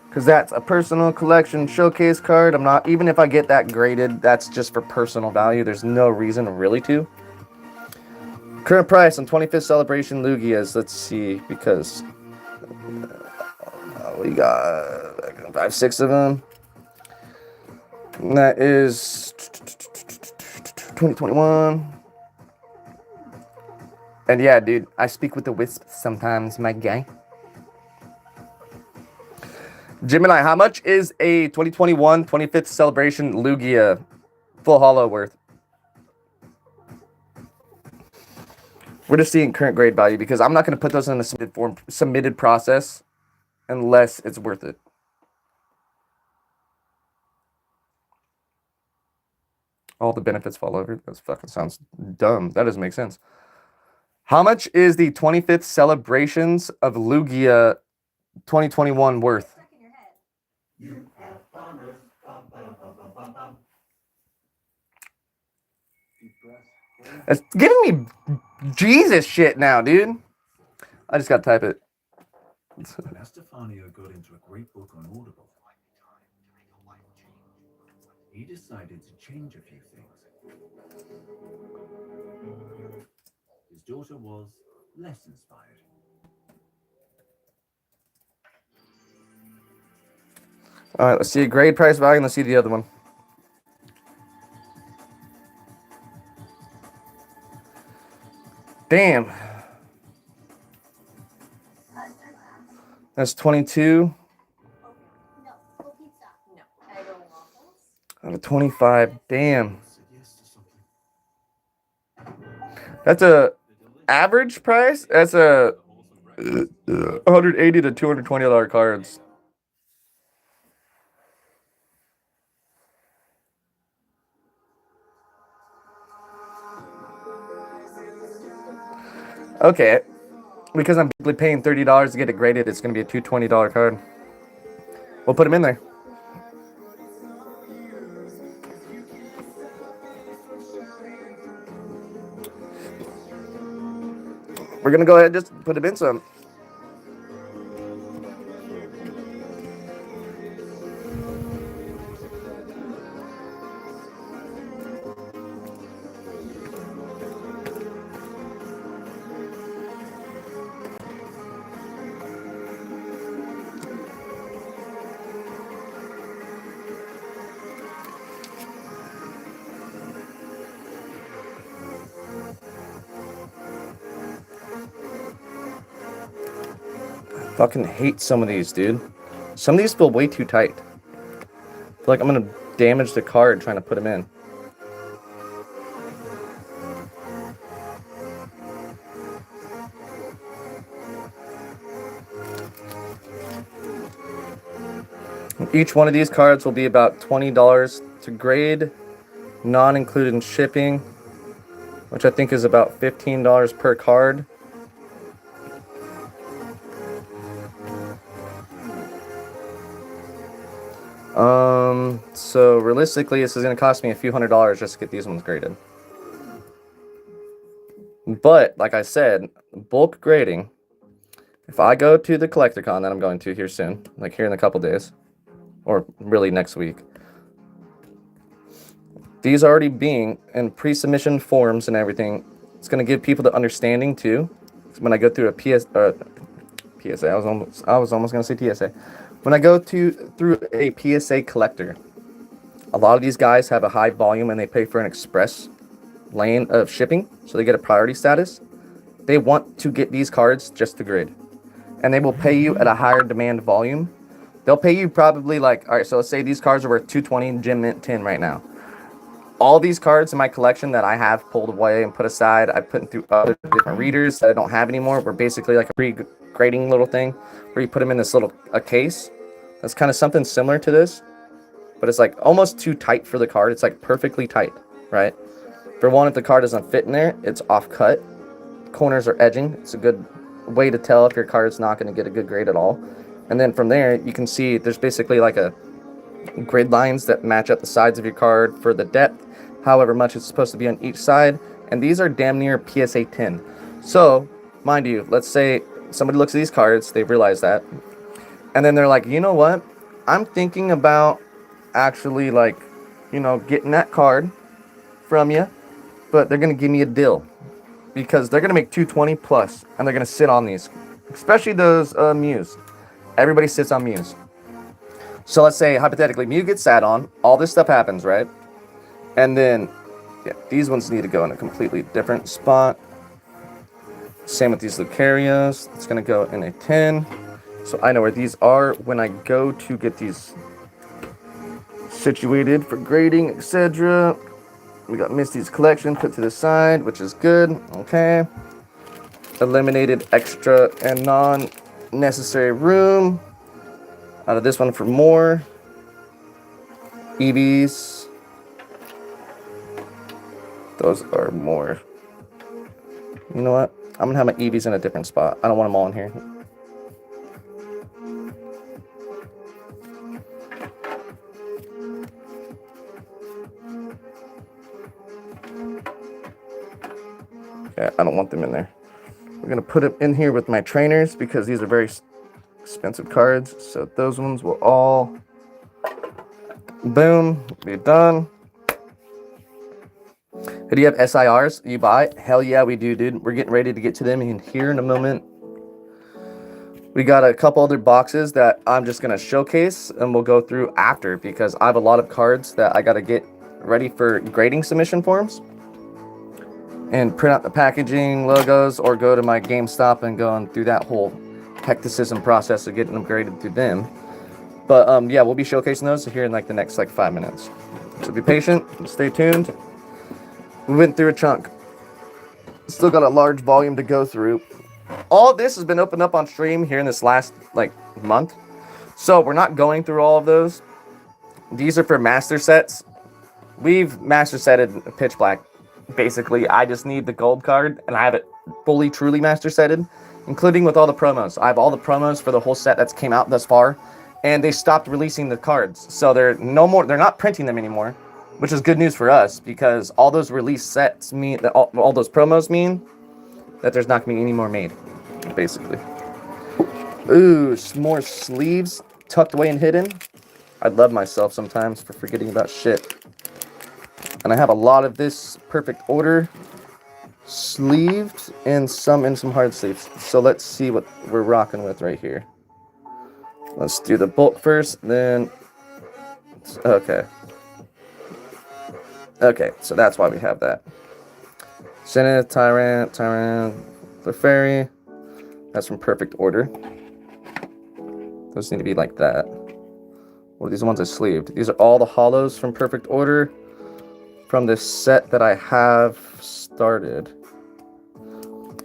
Because that's a personal collection showcase card. I'm not... Even if I get that graded, that's just for personal value. There's no reason really to. Current price on 25th Celebration Lugias. Let's see. Because... we got 5, 6 of them. And that is 2021. And yeah, dude, I speak with the wisp sometimes, my guy. Gemini, how much is a 2021 25th Celebration Lugia full holo worth? We're just seeing current grade value because I'm not going to put those in a submitted process unless it's worth it. All the benefits fall over. That fucking sounds dumb. That doesn't make sense. How much is the 25th Celebrations of Lugia 2021 worth? It's giving me Jesus shit now, dude. I just gotta type it. As Stefano got into a great book on Audible, he decided to change a few things. His daughter was less inspired. Alright, let's see grade, price, value, and let's see the other one. Damn. That's 22. Out of 25. Damn. That's a average price? That's a $180 to $220 cards. Okay. Because I'm paying $30 to get it graded, it's going to be a $220 card. We'll put them in there. We're going to go ahead and just put them in some. Fucking hate some of these, dude. Some of these feel way too tight. I feel like I'm gonna damage the card trying to put them in. Each one of these cards will be about $20 to grade, non-included in shipping, which I think is about $15 per card. So realistically, this is going to cost me a few $100s just to get these ones graded. But, like I said, bulk grading, if I go to the CollectorCon that I'm going to here soon, like here in a couple days, or really next week, these already being in pre-submission forms and everything, it's going to give people the understanding too. When I go through a PSA, I was almost going to say TSA. When I go through a PSA collector, a lot of these guys have a high volume and they pay for an express lane of shipping, so they get a priority status. They want to get these cards just to grade, and they will pay you at a higher demand volume. They'll pay you probably like, all right, so let's say these cards are worth 220 Gem Mint 10 right now. All these cards in my collection that I have pulled away and put aside, I put through other different readers that I don't have anymore. Were basically like a pre-grading little thing where you put them in this little case. That's kind of something similar to this, but it's like almost too tight for the card. It's like perfectly tight, right? For one, if the card doesn't fit in there, it's off cut. Corners are edging. It's a good way to tell if your card's not going to get a good grade at all. And then from there, you can see there's basically like a grid lines that match up the sides of your card for the depth, however much it's supposed to be on each side. And these are damn near PSA 10. So, mind you, let's say somebody looks at these cards, they realize that, and then they're like, you know what? I'm thinking about actually, like, you know, getting that card from you, but they're going to give me a deal because they're going to make 220 plus, and they're going to sit on these, especially those Mews. Everybody sits on Mews. So let's say, hypothetically, Mew gets sat on, all this stuff happens, right? And then, yeah, these ones need to go in a completely different spot. Same with these Lucarios. It's going to go in a 10. So I know where these are when I go to get these situated for grading, etc. We got Misty's collection put to the side, which is good. Okay. Eliminated extra and non-necessary room. Out of this one for more. EVs. Those are more. You know what? I'm going to have my EVs in a different spot. I don't want them all in here. Okay, I don't want them in there. We're going to put it in here with my trainers because these are very expensive cards. So those ones will all, boom, be done. Do you have SIRs you buy? Hell yeah, we do, dude. We're getting ready to get to them in here in a moment. We got a couple other boxes that I'm just going to showcase and we'll go through after because I have a lot of cards that I got to get ready for grading submission forms and print out the packaging, logos, or go to my GameStop and go and do that whole hecticism process of getting them graded through them. But yeah, we'll be showcasing those here in like the next like 5 minutes. So be patient, stay tuned. We went through a chunk. Still got a large volume to go through. All this has been opened up on stream here in this last like month. So we're not going through all of those. These are for master sets. We've master setted Pitch Black. Basically, I just need the gold card and I have it fully truly master setted, including with all the promos. I have all the promos for the whole set that's came out thus far, and they stopped releasing the cards. So they're not printing them anymore. Which is good news for us because all those release sets mean that all those promos mean that there's not going to be any more made, basically. Ooh, more sleeves tucked away and hidden. I love myself sometimes for forgetting about shit. And I have a lot of this perfect order sleeved and some hard sleeves. So let's see what we're rocking with right here. Let's do the bulk first, then okay. Okay, so that's why we have that. Zenith, Tyrant, Clefairy. That's from Perfect Order. Those need to be like that. Well, these are ones I sleeved. These are all the hollows from Perfect Order from this set that I have started.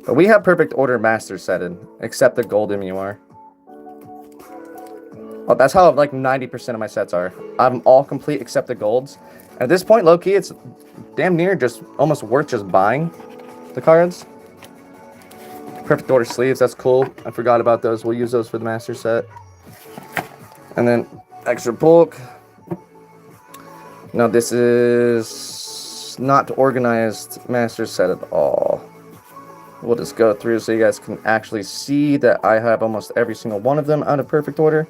But we have Perfect Order master setted, except the gold MUR. Oh, that's how like 90% of my sets are. I'm all complete except the golds. At this point, low-key, it's damn near just almost worth just buying the cards. Perfect Order sleeves, that's cool. I forgot about those. We'll use those for the master set. And then extra bulk. Now this is not organized master set at all. We'll just go through so you guys can actually see that I have almost every single one of them out of Perfect Order.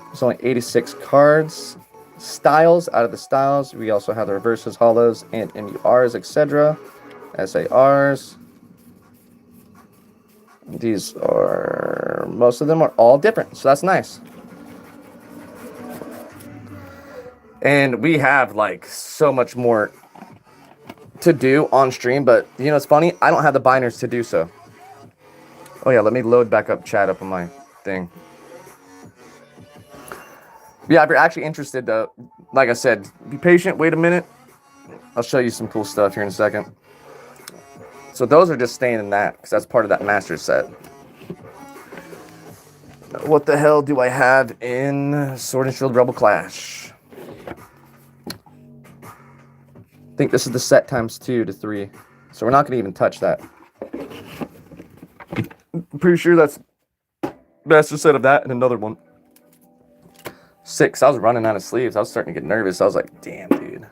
There's only 86 cards. styles. Out of the styles, we also have the reverses, hollows, and MURs, etc. SARs. These are, most of them are all different, so that's nice. And we have like so much more to do on stream, but you know it's funny, I don't have the binders to do so. Oh yeah, let me load back up chat up on my thing. Yeah, if you're actually interested though, like I said, be patient, wait a minute. I'll show you some cool stuff here in a second. So those are just staying in that, because that's part of that master set. What the hell do I have in Sword and Shield Rebel Clash? I think this is the set times 2 to 3. So we're not going to even touch that. I'm pretty sure that's master set of that and another one. 6. I was running out of sleeves. I was starting to get nervous. I was like, damn, dude.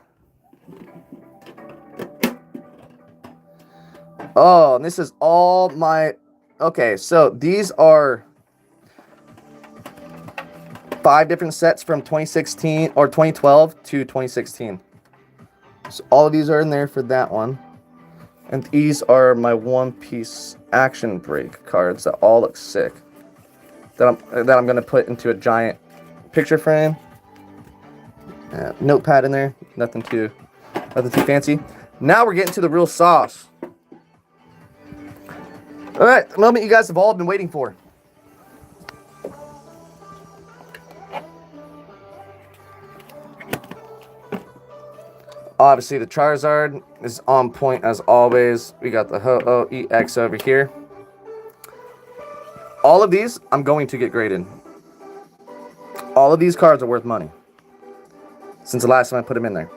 Oh, and this is all my... Okay, so these are 5 different sets from 2016 or 2012 to 2016. So all of these are in there for that one. And these are my One Piece Action Break cards that all look sick. That I'm going to put into a giant picture frame. Notepad in there. Nothing too fancy. Now we're getting to the real sauce. Alright, the moment you guys have all been waiting for. Obviously, the Charizard is on point as always. We got the Ho-Oh EX over here. All of these, I'm going to get graded. All of these cards are worth money. Since the last time I put them in there.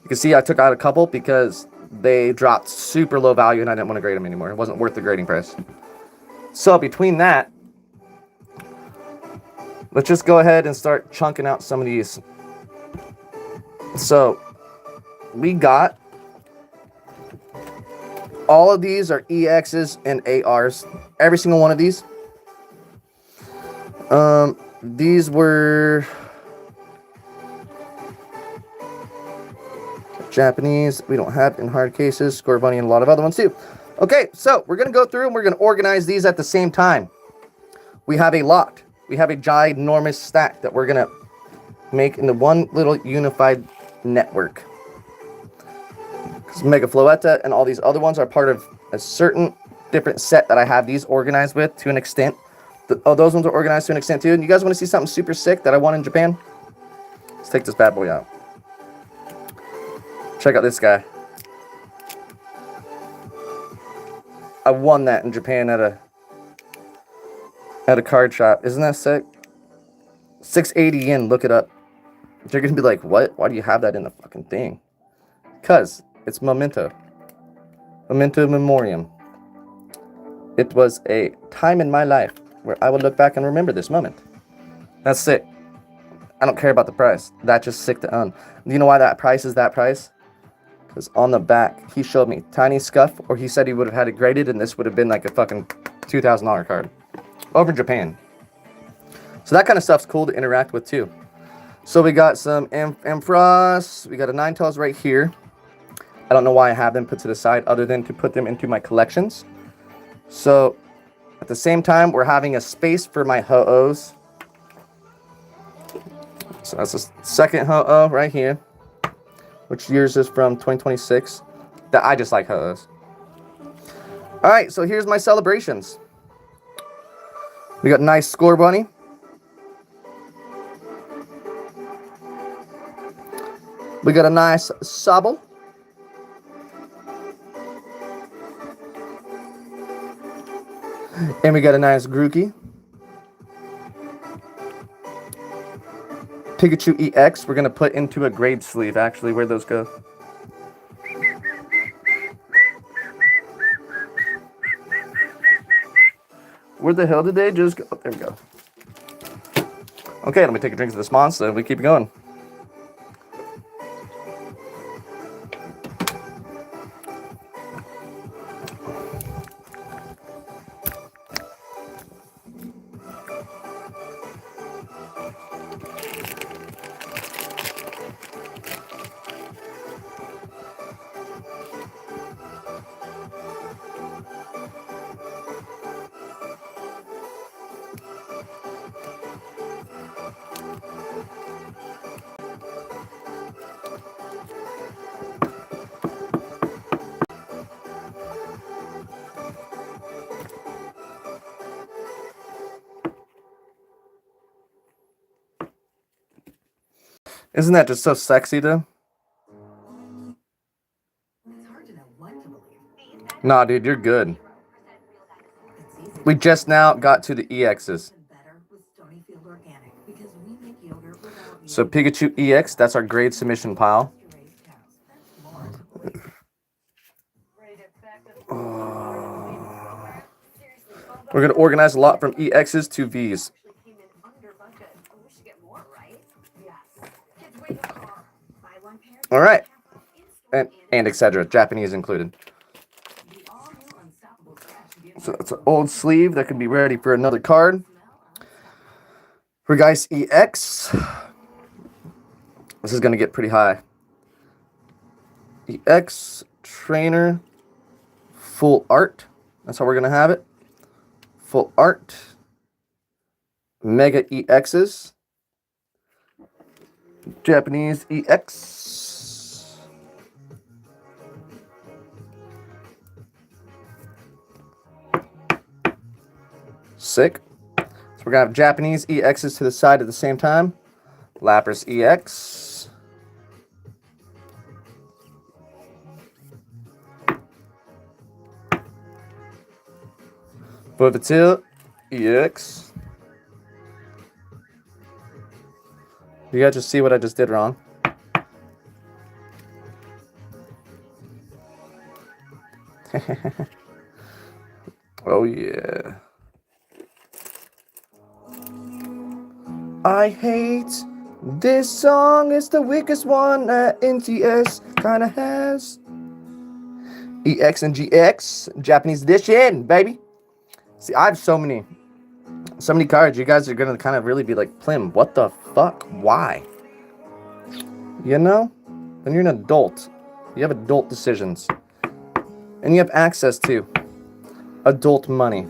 You can see I took out a couple because they dropped super low value and I didn't want to grade them anymore. It wasn't worth the grading price. So between that, let's just go ahead and start chunking out some of these. So we got all of these are EXs and ARs. Every single one of these. These were Japanese. We don't have in hard cases. Score Bunny and a lot of other ones too. Okay, so we're going to go through and we're going to organize these at the same time. We have a lot. We have a ginormous stack that we're going to make into one little unified network. Mega Floetta and all these other ones are part of a certain different set that I have these organized with to an extent. Those ones are organized to an extent too. And you guys want to see something super sick that I won in Japan? Let's take this bad boy out. Check out this guy. I won that in Japan at a card shop. Isn't that sick? 680 yen. Look it up. You're gonna be like, what? Why do you have that in the fucking thing? Because it's memento. Memento memoriam. It was a time in my life where I will look back and remember this moment. That's sick. I don't care about the price. That's just sick to own. Do you know why that price is that price? Because on the back, he showed me tiny scuff, or he said he would have had it graded, and this would have been like a fucking $2,000 card. Over in Japan. So that kind of stuff's cool to interact with too. So we got some Ampharos. We got a Ninetales right here. I don't know why I have them put to the side other than to put them into my collections. So at the same time, we're having a space for my Ho-Ohs. So that's the second Ho-Oh right here. Which yours is from 2026. That I just like Ho-Ohs. Alright, so here's my celebrations. We got nice Score Bunny. We got a nice Sobble. And we got a nice Grookey. Pikachu EX, we're going to put into a grade sleeve, actually. Where'd those go? Where the hell did they just go? Oh, there we go. Okay, let me take a drink of this monster and we keep going. Isn't that just so sexy, though? It's hard to know what to believe. Nah, dude, you're good. It's easy We just now got to the EXs. better with Stonyfield Organic because we make yogurt without So Pikachu EX, that's our grade submission pile. raised cows. That's more to believe. We're going to organize a lot from EXs to Vs. All right. And etc. Japanese included. So that's an old sleeve that could be ready for another card. For guys EX, this is going to get pretty high. EX trainer, full art. That's how we're going to have it. Full art. Mega EXs. Japanese EX. Sick. So we're going to have Japanese EXs to the side at the same time. Lapras EX. Bovatil EX. You guys just see what I just did wrong? Oh yeah. I hate this song. It's the weakest one that NTS kinda has. EX and GX, Japanese edition, baby. See, I have so many cards. You guys are gonna kind of really be like, Plim, what the fuck? Why? You know? When you're an adult, you have adult decisions. And you have access to adult money.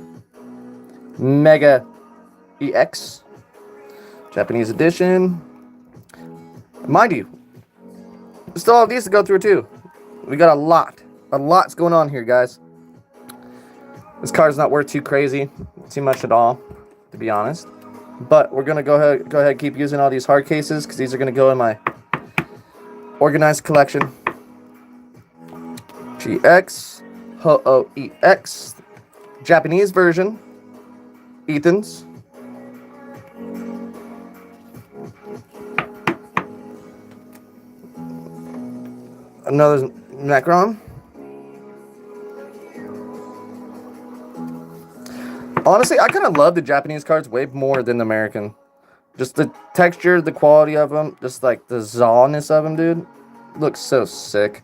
Mega EX, Japanese edition. Mind you, we still have these to go through too. We got a lot. A lot's going on here, guys. This card's not worth too much at all, to be honest. But we're gonna go ahead and keep using all these hard cases because these are gonna go in my organized collection. GX, Ho-Oh EX, Japanese version, Ethan's. Another Necron. Honestly, I kind of love the Japanese cards way more than the American. Just the texture, the quality of them, just like the zawness of them, dude. Looks so sick.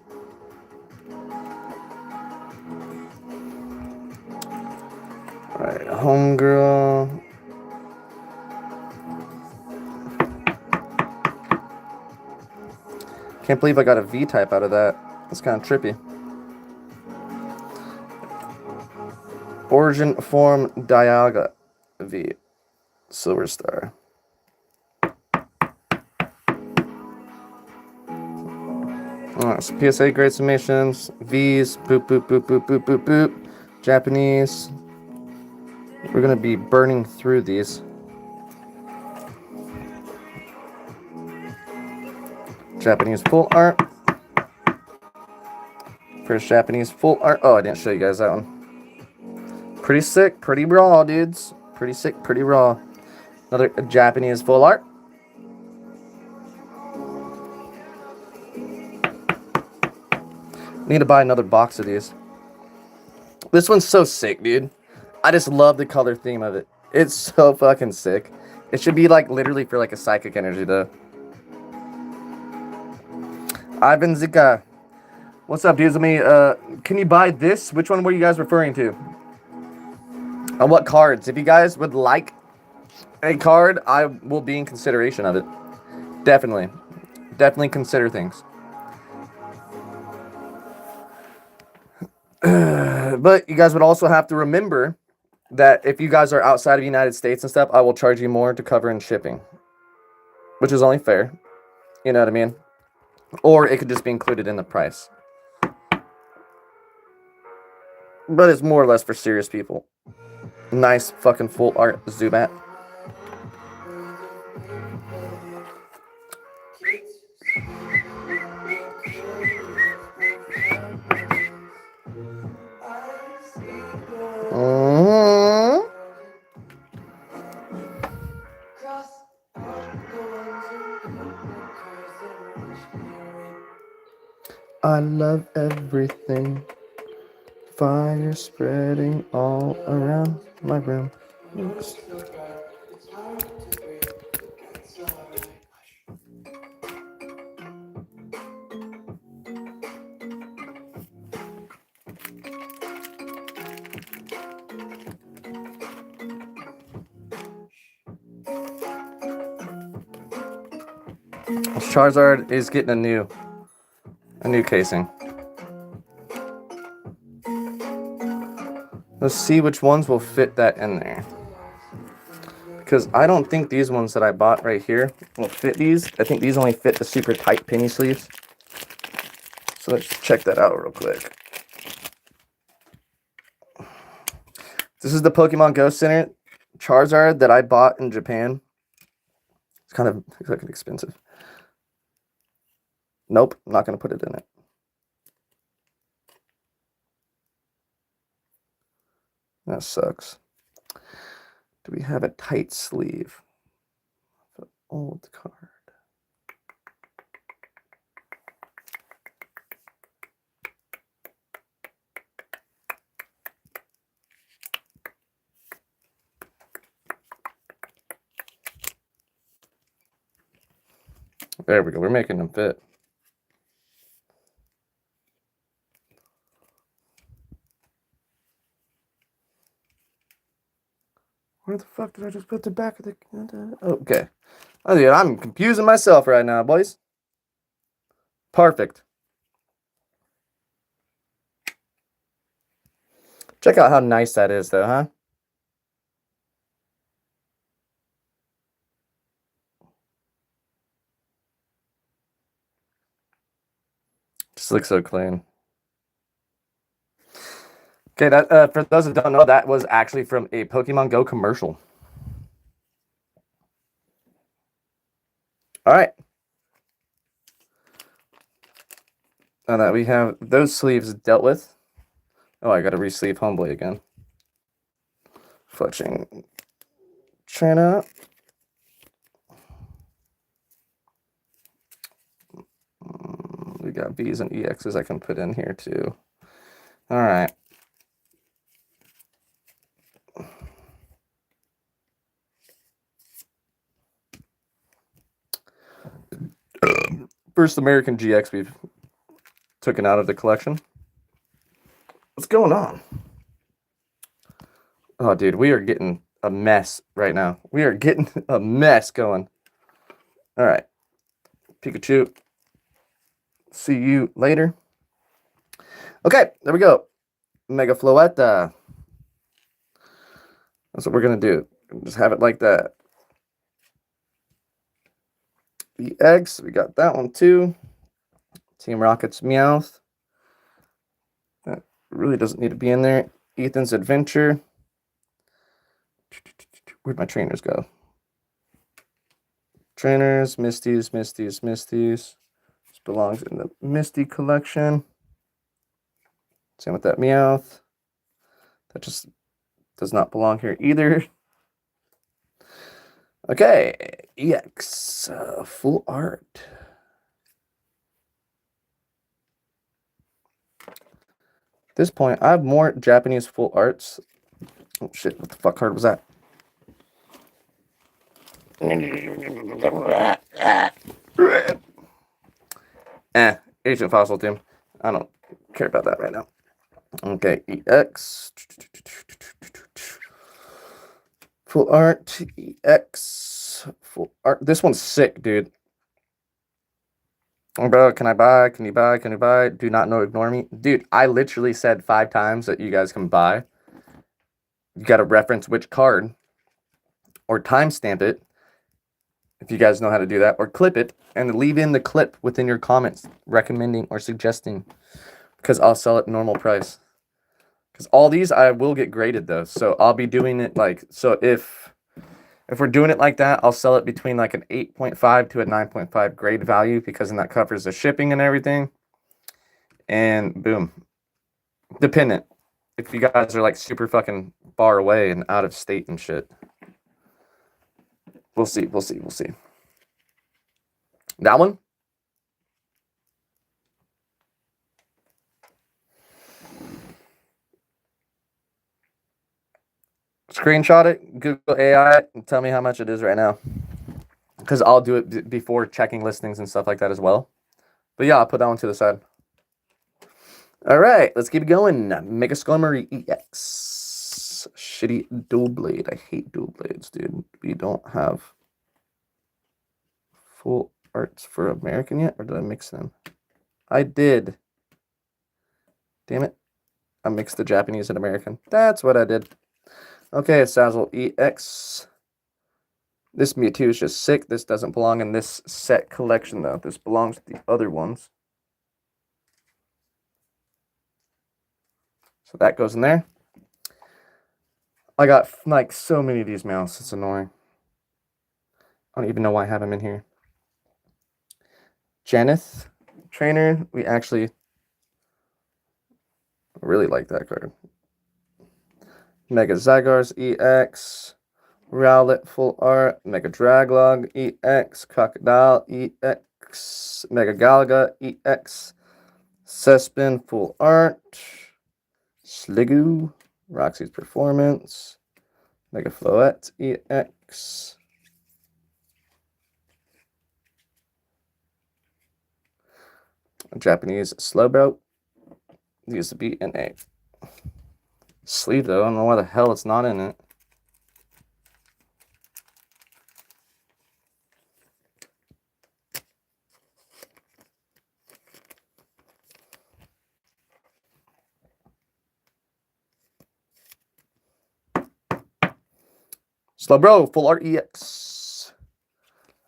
Alright, Homegirl. Can't believe I got a V-type out of that. That's kind of trippy. Origin Form Dialga V. Silver Star. Alright, so PSA grade submissions. V's. Boop, boop, boop, boop, boop, boop, boop. Japanese. We're going to be burning through these. Japanese full art. First Japanese full art. Oh, I didn't show you guys that one. Pretty sick, pretty raw, dudes. Pretty sick, pretty raw. Another Japanese full art. Need to buy another box of these. This one's so sick, dude. I just love the color theme of it. It's so fucking sick. It should be like literally for like a psychic energy though. Ivan Zika. What's up, dudes? Can you buy this? Which one were you guys referring to? On what cards? If you guys would like a card, I will be in consideration of it. Definitely. Definitely consider things. But you guys would also have to remember that if you guys are outside of the United States and stuff, I will charge you more to cover in shipping. Which is only fair. You know what I mean? Or it could just be included in the price. But it's more or less for serious people. Nice fucking full art Zubat. Treats. I love everything. Fire spreading all around my room. Oops. Charizard is getting a new casing. Let's see which ones will fit that in there. Because I don't think these ones that I bought right here will fit these. I think these only fit the super tight penny sleeves. So let's check that out real quick. This is the Pokemon Go Center Charizard that I bought in Japan. It's kind of fucking expensive. Nope, I'm not going to put it in it. That sucks. Do we have a tight sleeve? The old card. There we go. We're making them fit. Where the fuck did I just put the back of the... Okay. Oh, dude, I'm confusing myself right now, boys. Perfect. Check out how nice that is, though, huh? Just looks so clean. Okay, that for those that don't know, that was actually from a Pokemon Go commercial. All right. Now that we have those sleeves dealt with. Oh, I got to re-sleeve Homeboy again. Fletching Trina. We got V's and EXs I can put in here too. All right. First American GX we've taken out of the collection. What's going on? Oh, dude, we are getting a mess right now. We are getting a mess going. All right. Pikachu. See you later. Okay, there we go. Mega Floetta. That's what we're going to do. Just have it like that. The eggs, we got that one too. Team Rocket's Meowth. That really doesn't need to be in there. Ethan's Adventure. Where'd my trainers go? Trainers, Misties. This belongs in the Misty collection. Same with that Meowth. That just does not belong here either. Okay, EX, full art. At this point, I have more Japanese full arts. Oh shit, what the fuck card was that? Ancient Fossil Team. I don't care about that right now. Okay, EX. Full art, EX. Full art. This one's sick, dude. Oh, bro, can I buy? Can you buy? Can you buy? Do not know, ignore me. Dude, I literally said 5 times that you guys can buy. You got to reference which card or timestamp it if you guys know how to do that, or clip it and leave in the clip within your comments recommending or suggesting, because I'll sell it normal price. Because all these I will get graded though, so I'll be doing it like, so if we're doing it like that, I'll sell it between like an 8.5 to a 9.5 grade value, because then that covers the shipping and everything. And boom, dependent. If you guys are like super fucking far away and out of state and shit. We'll see. That one? Screenshot it, Google AI, and tell me how much it is right now. Because I'll do it before checking listings and stuff like that as well. But yeah, I'll put that one to the side. All right, let's keep it going. Mega Skarmory EX. Shitty dual blade. I hate dual blades, dude. We don't have full arts for American yet, or did I mix them? I did. Damn it. I mixed the Japanese and American. That's what I did. Okay, Sazzle EX. This Mewtwo is just sick. This doesn't belong in this set collection, though. This belongs to the other ones. So that goes in there. I got like so many of these mounts. It's annoying. I don't even know why I have them in here. Janeth trainer. We actually really like that card. Mega Zygars EX. Rowlet full art. Mega Draglog EX. Crocodile EX. Mega Galaga EX. Cespin full art. Sliggoo. Roxy's Performance. Mega Floette EX. Japanese Slowbro. Used to be in a sleeve though. I don't know why the hell it's not in it. Slowbro, full art EX.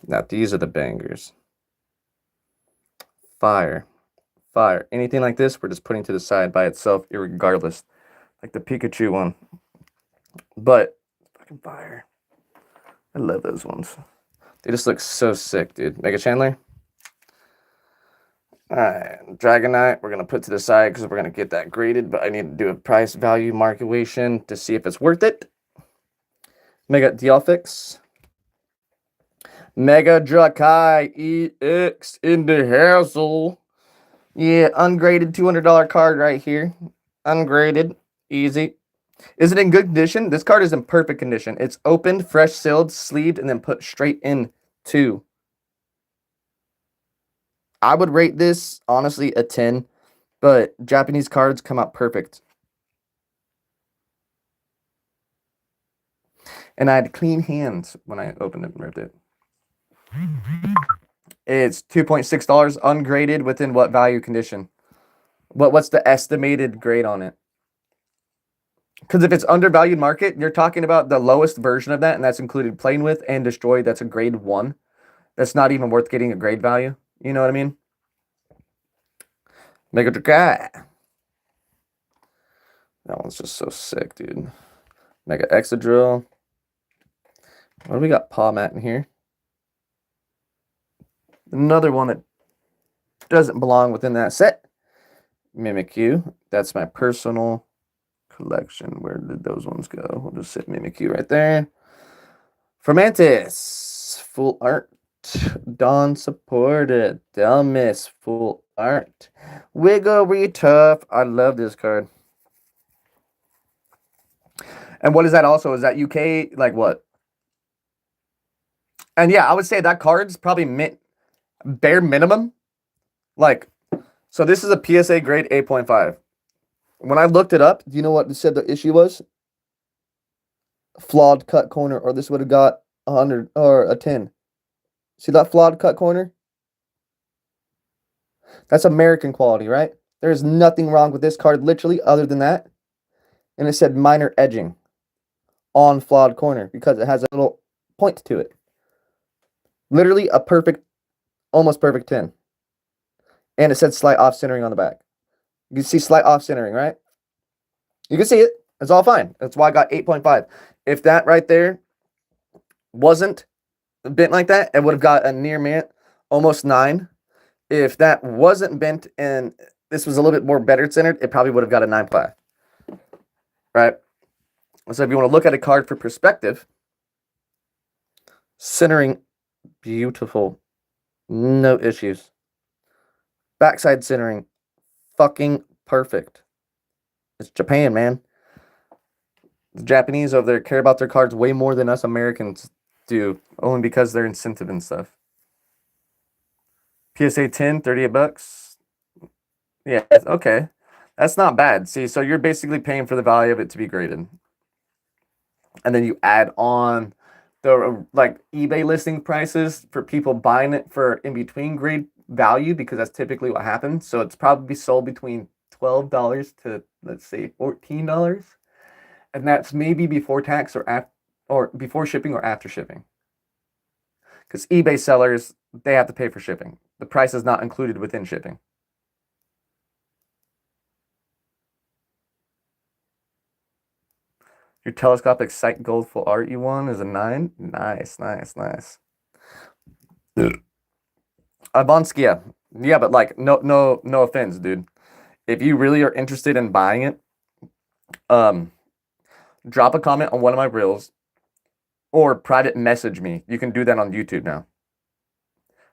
Now these are the bangers. Fire. Fire. Anything like this, we're just putting to the side by itself, irregardless. Like the Pikachu one. But, fucking fire. I love those ones. They just look so sick, dude. Mega Chandler. Alright, Dragonite, we're going to put to the side because we're going to get that graded, but I need to do a price value markation to see if it's worth it. Mega Dialfix. Mega Drakai EX in the hassle. Yeah, ungraded $200 card right here. Ungraded. Easy. Is it in good condition? This card is in perfect condition. It's opened, fresh sealed, sleeved, and then put straight into. I would rate this, honestly, a 10. But Japanese cards come out perfect. And I had clean hands when I opened it and ripped it. It's $2.6 ungraded within what value condition? What's the estimated grade on it? Because if it's undervalued market, you're talking about the lowest version of that, and that's included playing with and destroyed. That's a grade 1. That's not even worth getting a grade value. You know what I mean? Mega Drakai. That one's just so sick, dude. Mega Exadrill. What do we got? Paw Mat in here. Another one that doesn't belong within that set. Mimikyu. That's my personal collection. Where did those ones go? We'll just sit Mimikyu right there. Fermentis. Full art. Dawn supported. Delmis. Full art. Wigglytuff. I love this card. And what is that also? Is that UK? Like what? And yeah, I would say that card's probably bare minimum. Like, so this is a PSA grade 8.5. When I looked it up, do you know what it said the issue was? Flawed cut corner, or this would have got 100 or a 10. See that flawed cut corner? That's American quality, right? There's nothing wrong with this card, literally, other than that. And it said minor edging on flawed corner because it has a little point to it. Literally a perfect, almost perfect 10. And it said slight off centering on the back. You can see slight off centering, right? You can see it. It's all fine. That's why I got 8.5. If that right there wasn't bent like that, it would have got a near mint, almost 9. If that wasn't bent and this was a little bit more better centered, it probably would have got a 9.5. Right? So if you want to look at a card for perspective, centering, beautiful. No issues. Backside centering, fucking perfect. It's Japan, man. The Japanese over there care about their cards way more than us Americans do, only because they're incentive and stuff. PSA 10, $38. Yeah, okay. That's not bad. See, so you're basically paying for the value of it to be graded. And then you add on the like eBay listing prices for people buying it for in between grade value, because that's typically what happens. So it's probably sold between $12 to, let's say, $14. And that's maybe before tax or before shipping or after shipping. Because eBay sellers, they have to pay for shipping. The price is not included within shipping. Your telescopic sight gold full art you won is a 9. Nice. Avonskia. Yeah, but like no offense, dude. If you really are interested in buying it, drop a comment on one of my reels or private message me. You can do that on YouTube now.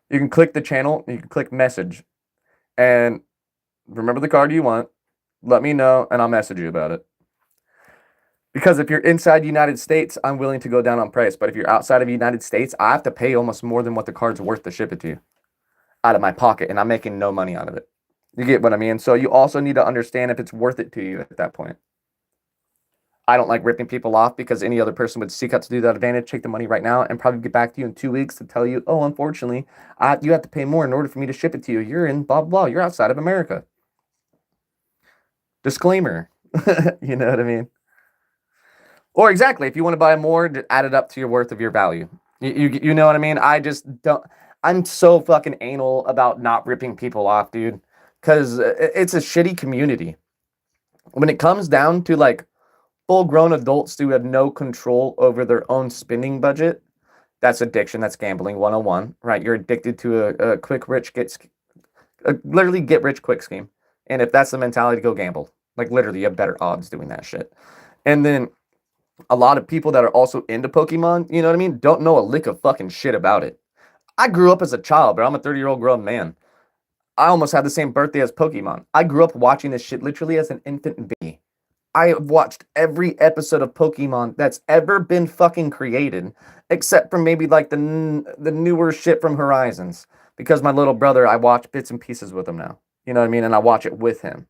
You can click the channel, you can click message, and remember the card you want. Let me know, and I'll message you about it. Because if you're inside the United States, I'm willing to go down on price. But if you're outside of the United States, I have to pay almost more than what the card's worth to ship it to you out of my pocket, and I'm making no money out of it. You get what I mean? So you also need to understand if it's worth it to you at that point. I don't like ripping people off, because any other person would seek out to do that advantage, take the money right now, and probably get back to you in 2 weeks to tell you, oh, unfortunately, you have to pay more in order for me to ship it to you. You're in blah, blah, you're outside of America. Disclaimer. You know what I mean? Or exactly, if you want to buy more, just add it up to your worth of your value. You know what I mean? I just don't. I'm so fucking anal about not ripping people off, dude, because it's a shitty community. When it comes down to like full-grown adults who have no control over their own spending budget, that's addiction. That's gambling 101, right? You're addicted to a quick rich literally get rich quick scheme. And if that's the mentality, go gamble. Like literally, you have better odds doing that shit. And then a lot of people that are also into Pokemon, you know what I mean, don't know a lick of fucking shit about it. I grew up as a child, bro. I'm a 30-year-old grown man. I almost had the same birthday as Pokemon. I grew up watching this shit literally as an infant baby. I have watched every episode of Pokemon that's ever been fucking created, except for maybe like the newer shit from Horizons. Because my little brother, I watch bits and pieces with him now. You know what I mean? And I watch it with him.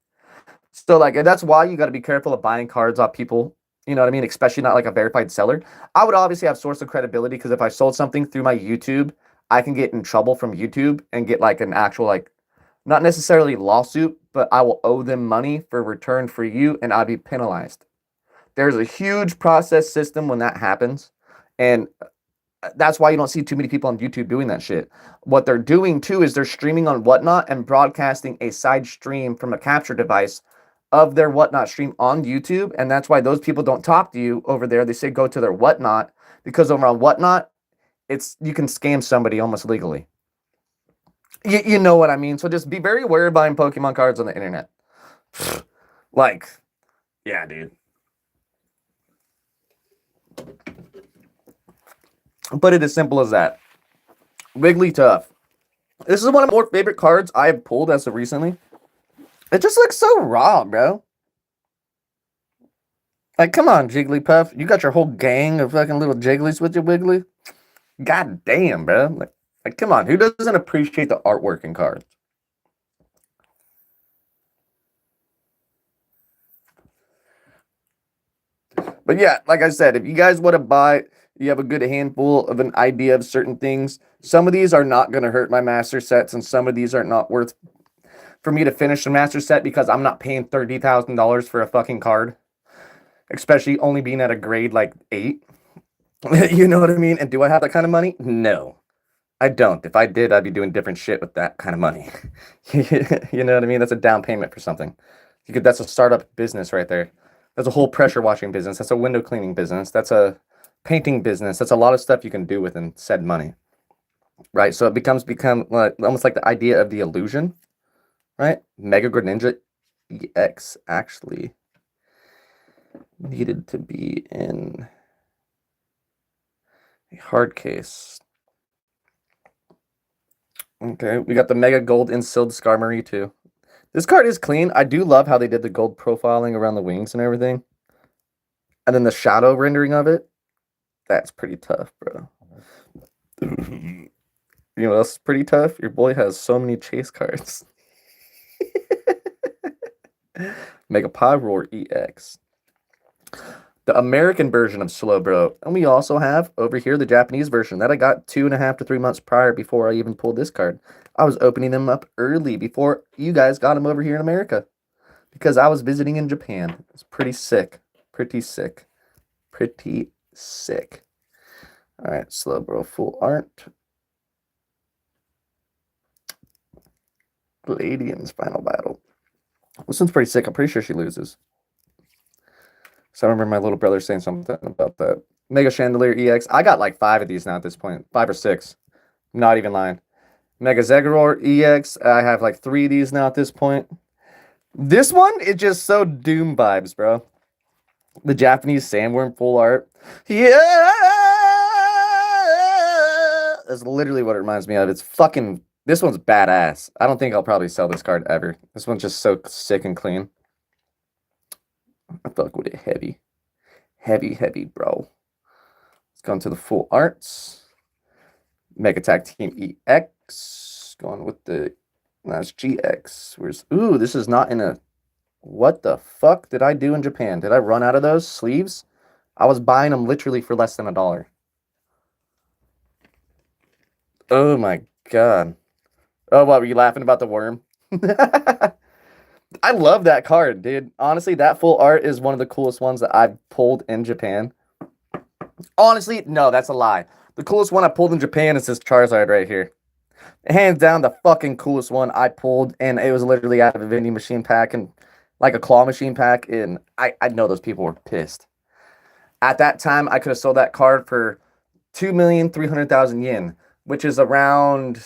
So like that's why you got to be careful of buying cards off people. You know what I mean? Especially not like a verified seller. I would obviously have source of credibility, because if I sold something through my YouTube, I can get in trouble from YouTube and get like an actual like, not necessarily lawsuit, but I will owe them money for return for you, and I'll be penalized. There's a huge process system when that happens, and that's why you don't see too many people on YouTube doing that shit. What they're doing too is they're streaming on Whatnot and broadcasting a side stream from a capture device of their Whatnot stream on YouTube, and that's why those people don't talk to you over there. They say go to their Whatnot, because over on Whatnot, you can scam somebody almost legally. You know what I mean? So just be very aware of buying Pokemon cards on the internet. Like, yeah, dude. Put it as simple as that. Wigglytuff. This is one of my more favorite cards I have pulled as of recently. It just looks so raw, bro. Like, come on, Jigglypuff. You got your whole gang of fucking little Jigglies with your Wiggly? God damn, bro. Like, come on. Who doesn't appreciate the artwork in cards? But yeah, like I said, if you guys want to buy, you have a good handful of an idea of certain things. Some of these are not going to hurt my master sets, and some of these are not worth for me to finish the master set, because I'm not paying $30,000 for a fucking card, especially only being at a grade like 8. You know what I mean? And do I have that kind of money? No, I don't. If I did, I'd be doing different shit with that kind of money. You know what I mean? That's a down payment for something. That's a startup business right there. That's a whole pressure washing business. That's a window cleaning business. That's a painting business. That's a lot of stuff you can do within said money, right? So it becomes almost like the idea of the illusion, right? Mega Greninja EX actually needed to be in a hard case. Okay, we got the Mega Gold Instilled Skarmory too. This card is clean. I do love how they did the gold profiling around the wings and everything. And then the shadow rendering of it, that's pretty tough, bro. You know what else is pretty tough? Your boy has so many chase cards. Mega Pyroar EX. The American version of Slowbro. And we also have over here the Japanese version that I got 2.5 to 3 months prior before I even pulled this card. I was opening them up early before you guys got them over here in America because I was visiting in Japan. It's pretty sick. Pretty sick. Pretty sick. All right, Slowbro full art. Gladian's final battle. This one's pretty sick. I'm pretty sure she loses. So I remember my little brother saying something about that. Mega Chandelier EX. I got like 5 of these now at this point. 5 or 6. Not even lying. Mega Zegoroar EX. I have like 3 of these now at this point. This one is just so Doom vibes, bro. The Japanese Sandworm full art. Yeah! That's literally what it reminds me of. It's fucking... This one's badass. I don't think I'll probably sell this card ever. This one's just so sick and clean. I fuck with it heavy. Heavy, heavy, bro. Let's go into the full arts. Mega Attack Team EX. Going with the... That's GX. Where's... Ooh, this is not in a... What the fuck did I do in Japan? Did I run out of those sleeves? I was buying them literally for less than $1. Oh my god. Oh, what, were you laughing about the worm? I love that card, dude. Honestly, that full art is one of the coolest ones that I've pulled in Japan. Honestly, no, that's a lie. The coolest one I pulled in Japan is this Charizard right here. Hands down, the fucking coolest one I pulled, and it was literally out of a vending machine pack and like a claw machine pack, and I know those people were pissed. At that time, I could have sold that card for 2,300,000 yen, which is around...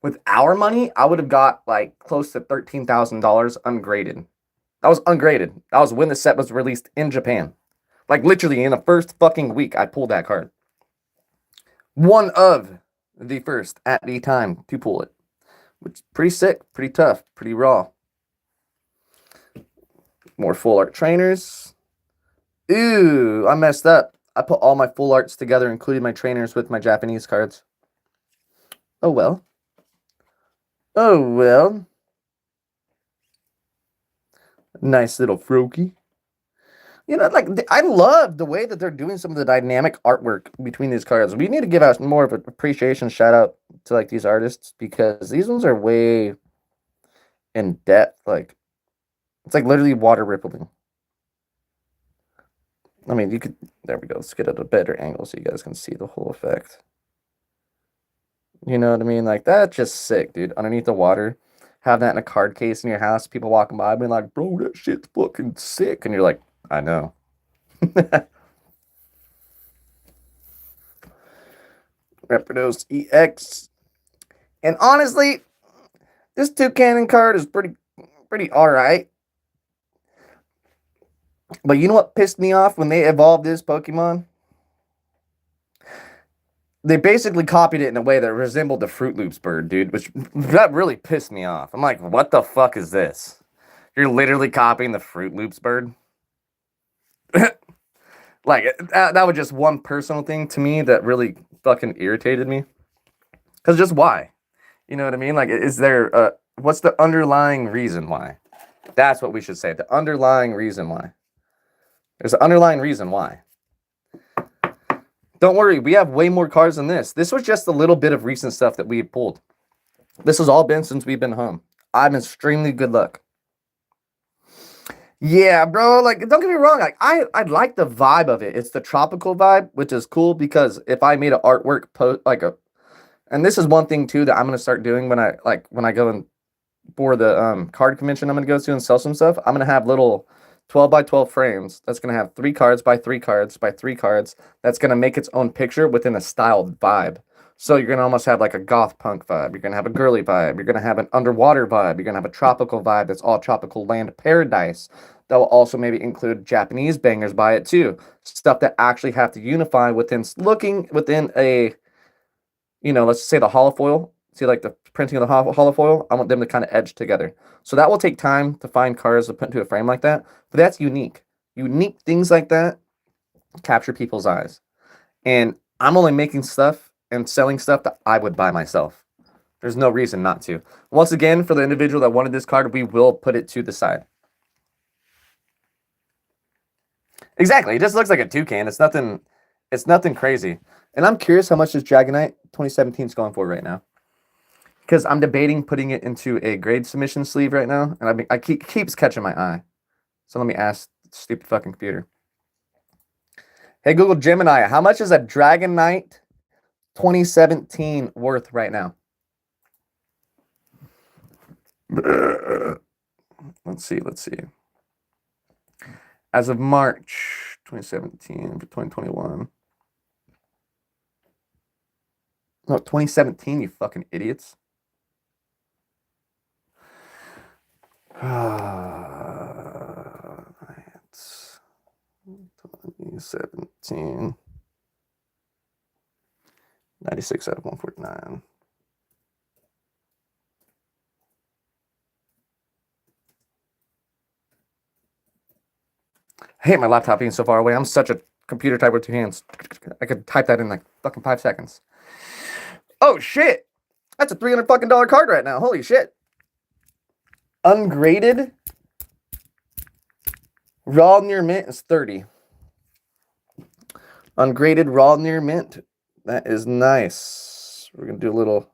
With our money, I would have got like close to $13,000 ungraded. That was ungraded. That was when the set was released in Japan. Like literally in the first fucking week, I pulled that card. One of the first at the time to pull it. Which is pretty sick, pretty tough, pretty raw. More full art trainers. Ooh, I messed up. I put all my full arts together, including my trainers with my Japanese cards. Oh well. Oh, well. Nice little Froakie. You know, like, I love the way that they're doing some of the dynamic artwork between these cards. We need to give out more of an appreciation shout out to, like, these artists because these ones are way in depth. Like, it's like literally water rippling. I mean, you could, there we go. Let's get at a better angle so you guys can see the whole effect. You know what I mean? Like, that's just sick, dude. Underneath the water, have that in a card case in your house, people walking by being like, bro, that shit's fucking sick. And you're like, I know. Reptidos EX. And honestly, this Toucannon card is pretty alright. But you know what pissed me off when they evolved this Pokemon? They basically copied it in a way that resembled the Fruit Loops bird, dude, which that really pissed me off. I'm like, what the fuck is this? You're literally copying the Fruit Loops bird? Like, that was just one personal thing to me that really fucking irritated me. Because just why? You know what I mean? Like, is there, what's the underlying reason why? That's what we should say. The underlying reason why. There's an underlying reason why. Don't worry, we have way more cards than this. This was just a little bit of recent stuff that we pulled. This has all been since we've been home. I'm extremely good luck. Yeah, bro, like, don't get me wrong. Like, I like the vibe of it. It's the tropical vibe, which is cool because if I made an artwork post, and this is one thing too that I'm gonna start doing when I go and for the card convention I'm gonna go to and sell some stuff. I'm gonna have little 12 by 12 frames. That's going to have 3 cards by 3 cards by 3 cards. That's going to make its own picture within a styled vibe. So you're going to almost have like a goth punk vibe. You're going to have a girly vibe. You're going to have an underwater vibe. You're going to have a tropical vibe that's all tropical land paradise. That will also maybe include Japanese bangers by it too. Stuff that actually have to unify within a, you know, let's say the holofoil. See, like the printing of the holofoil, I want them to kind of edge together. So that will take time to find cards to put into a frame like that. But that's unique. Unique things like that capture people's eyes. And I'm only making stuff and selling stuff that I would buy myself. There's no reason not to. Once again, for the individual that wanted this card, we will put it to the side. Exactly. It just looks like a toucan. It's nothing crazy. And I'm curious how much this Dragonite 2017 is going for right now. Because I'm debating putting it into a grade submission sleeve right now. And keeps catching my eye. So let me ask the stupid fucking computer. Hey, Google Gemini, how much is a Dragonite 2017 worth right now? Let's see. As of March 2017 to 2021. No, 2017, you fucking idiots. It's 2017. 96 out of 149. I hate my laptop being so far away. I'm such a computer typer with two hands. I could type that in like fucking 5 seconds. Oh shit! That's a $300 fucking card right now. Holy shit! Ungraded raw near mint is 30. Ungraded raw near mint. That is nice. We're gonna do a little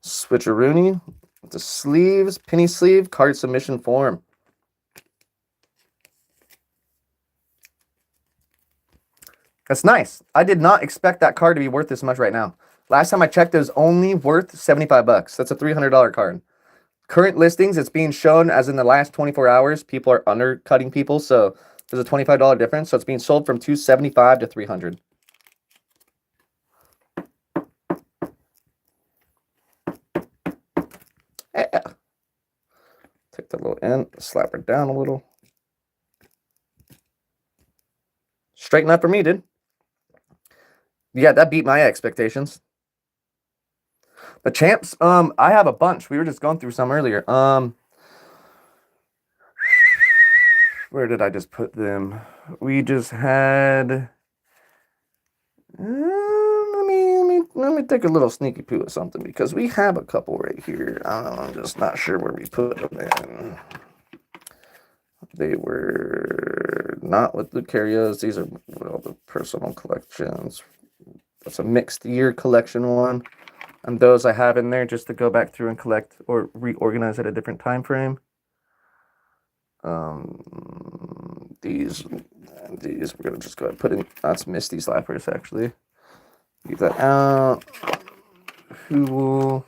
switcheroony with the sleeves, penny sleeve, card submission form. That's nice. I did not expect that card to be worth this much right now. Last time I checked, it was only worth 75 bucks. That's a $300 card. Current listings, it's being shown as in the last 24 hours, people are undercutting people. So there's a $25 difference. So it's being sold from $275 to $300. Yeah. Take that little end, slap her down a little. Straighten up for me, dude. Yeah, that beat my expectations. The champs, I have a bunch. We were just going through some earlier. Where did I just put them? We just had. Let me take a little sneaky poo at something because we have a couple right here. I'm just not sure where we put them in. They were not with Lucarios. These are all the personal collections. That's a mixed year collection one. And those I have in there just to go back through and collect or reorganize at a different time frame. These we're gonna just go ahead and put in. That's Misty Slappers actually. Leave that out. Who will?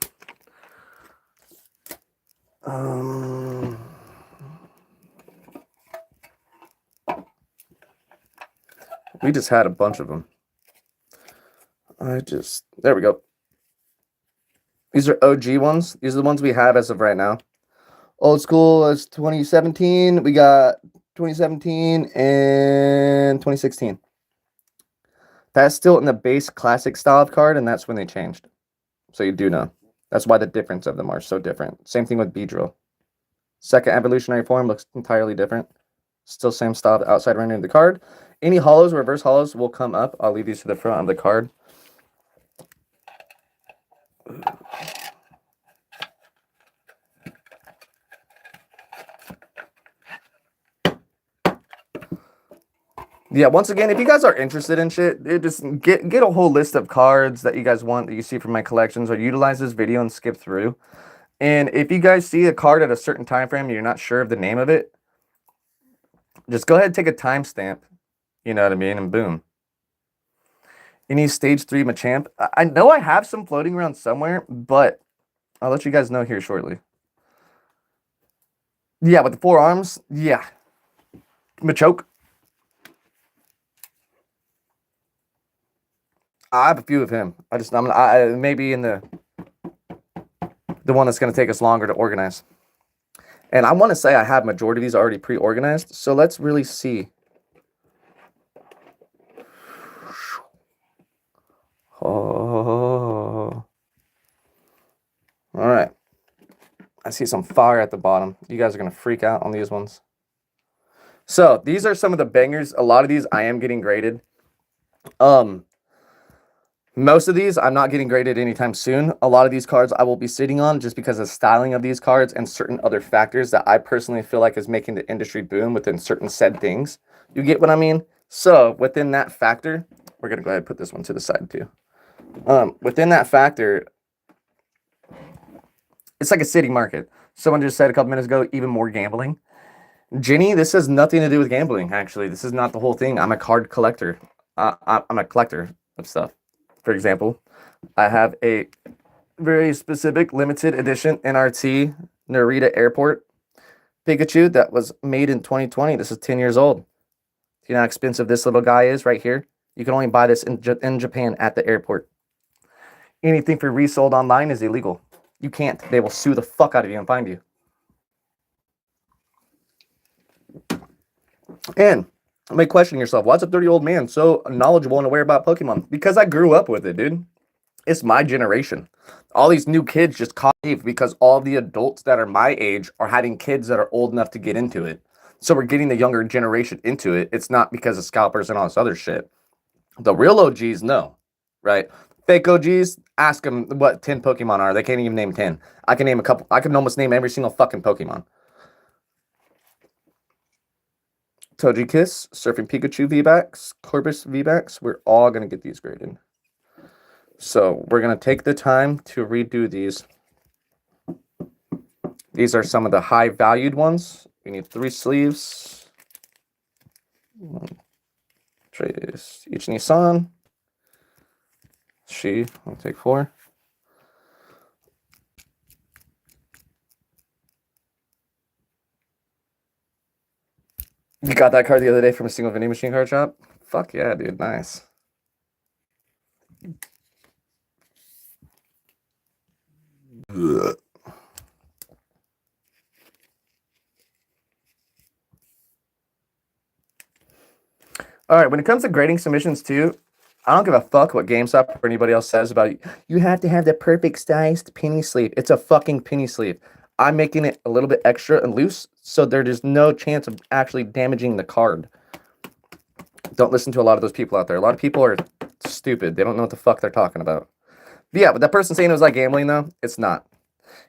We just had a bunch of them. There we go. These are OG ones. These are the ones we have as of right now. Old school is 2017. We got 2017 and 2016. That's still in the base classic style of card, and that's when they changed. So you do know. That's why the difference of them are so different. Same thing with Beedrill. Second evolutionary form looks entirely different. Still same style of outside rendering of the card. Any hollows, reverse hollows will come up. I'll leave these to the front of the card. Yeah, once again, if you guys are interested in shit, just get a whole list of cards that you guys want that you see from my collections, or utilize this video and skip through. And if you guys see a card at a certain time frame and you're not sure of the name of it, just go ahead and take a timestamp. You know what I mean? And boom. Any stage 3 Machamp. I know I have some floating around somewhere, but I'll let you guys know here shortly. Yeah, with the 4 arms, yeah. Machoke. I have a few of him. I'm maybe in the one that's going to take us longer to organize. And I want to say I have majority of these already pre-organized. So let's really see. Oh. All right. I see some fire at the bottom. You guys are going to freak out on these ones. So these are some of the bangers. A lot of these I am getting graded. Most of these I'm not getting graded anytime soon. A lot of these cards I will be sitting on just because of the styling of these cards and certain other factors that I personally feel like is making the industry boom within certain said things. You get what I mean? So within that factor, we're gonna go ahead and put this one to the side too. Within that factor, it's like a city market. Someone just said a couple minutes ago, even more gambling. Jenny, this has nothing to do with gambling, actually. This is not the whole thing. I'm a card collector. I'm a collector of stuff. For example, I have a very specific limited edition NRT Narita Airport Pikachu that was made in 2020. This is 10 years old. You know how expensive this little guy is right here? You can only buy this in Japan at the airport. Anything for resold online is illegal. You can't. They will sue the fuck out of you and find you. And you may question yourself, why's a 30-year-old man so knowledgeable and aware about Pokemon? Because I grew up with it, dude. It's my generation. All these new kids just caught because all the adults that are my age are having kids that are old enough to get into it. So we're getting the younger generation into it. It's not because of scalpers and all this other shit. The real OGs know, right? Fake OGs, ask them what 10 Pokemon are. They can't even name 10. I can name a couple. I can almost name every single fucking Pokemon. Togekiss, Surfing Pikachu VBAX, Corpus VBAX. We're all going to get these graded. So we're going to take the time to redo these. These are some of the high valued ones. We need 3 sleeves. Trace each Nissan. I'll take 4. You got that card the other day from a single vending machine card shop? Fuck yeah, dude. Nice. Ugh. All right, when it comes to grading submissions too, I don't give a fuck what GameStop or anybody else says about it. You have to have the perfect sized penny sleeve. It's a fucking penny sleeve. I'm making it a little bit extra and loose, so there is no chance of actually damaging the card. Don't listen to a lot of those people out there. A lot of people are stupid. They don't know what the fuck they're talking about. But yeah, but that person saying it was like gambling, though, it's not.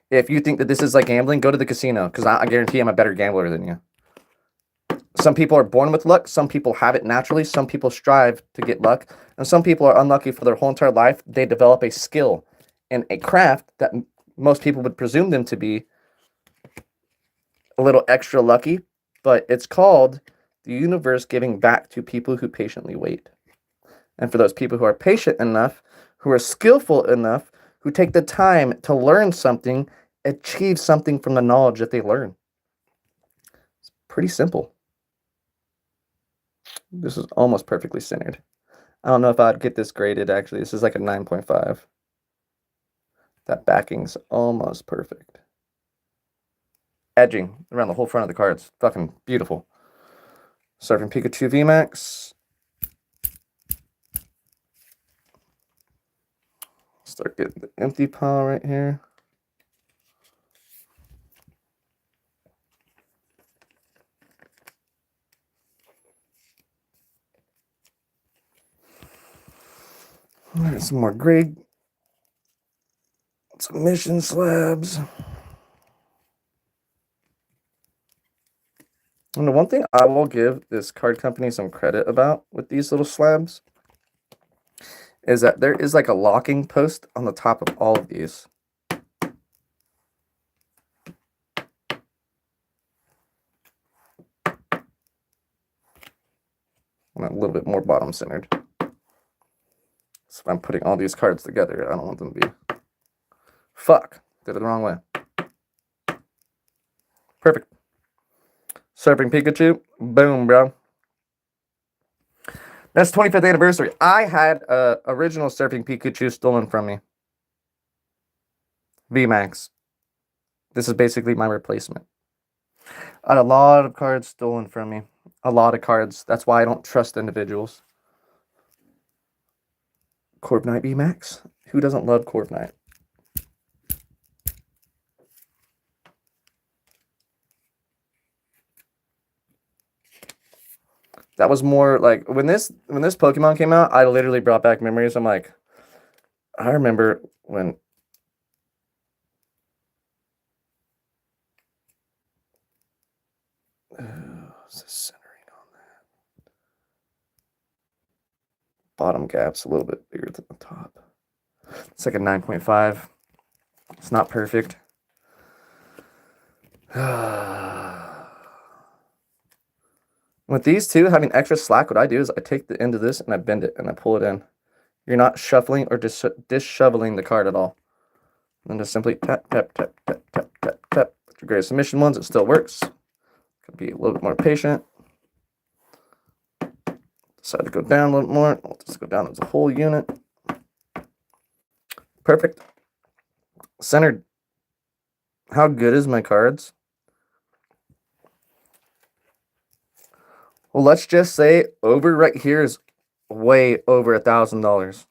If you think that this is like gambling, go to the casino, because I guarantee I'm a better gambler than you. Some people are born with luck. Some people have it naturally. Some people strive to get luck. And some people are unlucky for their whole entire life. They develop a skill and a craft that most people would presume them to be a little extra lucky. But it's called the universe giving back to people who patiently wait. And for those people who are patient enough, who are skillful enough, who take the time to learn something, achieve something from the knowledge that they learn. It's pretty simple. This is almost perfectly centered. I don't know if I'd get this graded, actually. This is like a 9.5. That backing's almost perfect. Edging around the whole front of the cards. Fucking beautiful. Surfing Pikachu VMAX. Start getting the empty pile right here. All right, some more grade submission slabs. And the one thing I will give this card company some credit about with these little slabs is that there is like a locking post on the top of all of these. And a little bit more bottom centered. So if I'm putting all these cards together, I don't want them to be... Fuck. Did it the wrong way. Perfect. Surfing Pikachu. Boom, bro. That's 25th anniversary. I had original Surfing Pikachu stolen from me. VMAX. This is basically my replacement. I had a lot of cards stolen from me. A lot of cards. That's why I don't trust individuals. Corviknight VMAX. Who doesn't love Corviknight? That was more like when this Pokemon came out, I literally brought back memories. I'm like, I remember when what's the centering on that? Bottom gap's a little bit bigger than the top. It's like a 9.5. It's not perfect. With these two having extra slack, what I do is I take the end of this and I bend it and I pull it in. You're not shuffling or disheveling the card at all. And just simply tap, tap, tap, tap, tap, tap, tap. With your greatest submission ones, it still works. Could be a little bit more patient. Decide to go down a little more. I'll just go down as a whole unit. Perfect. Centered. How good is my cards? Well, let's just say over right here is way over $1,000.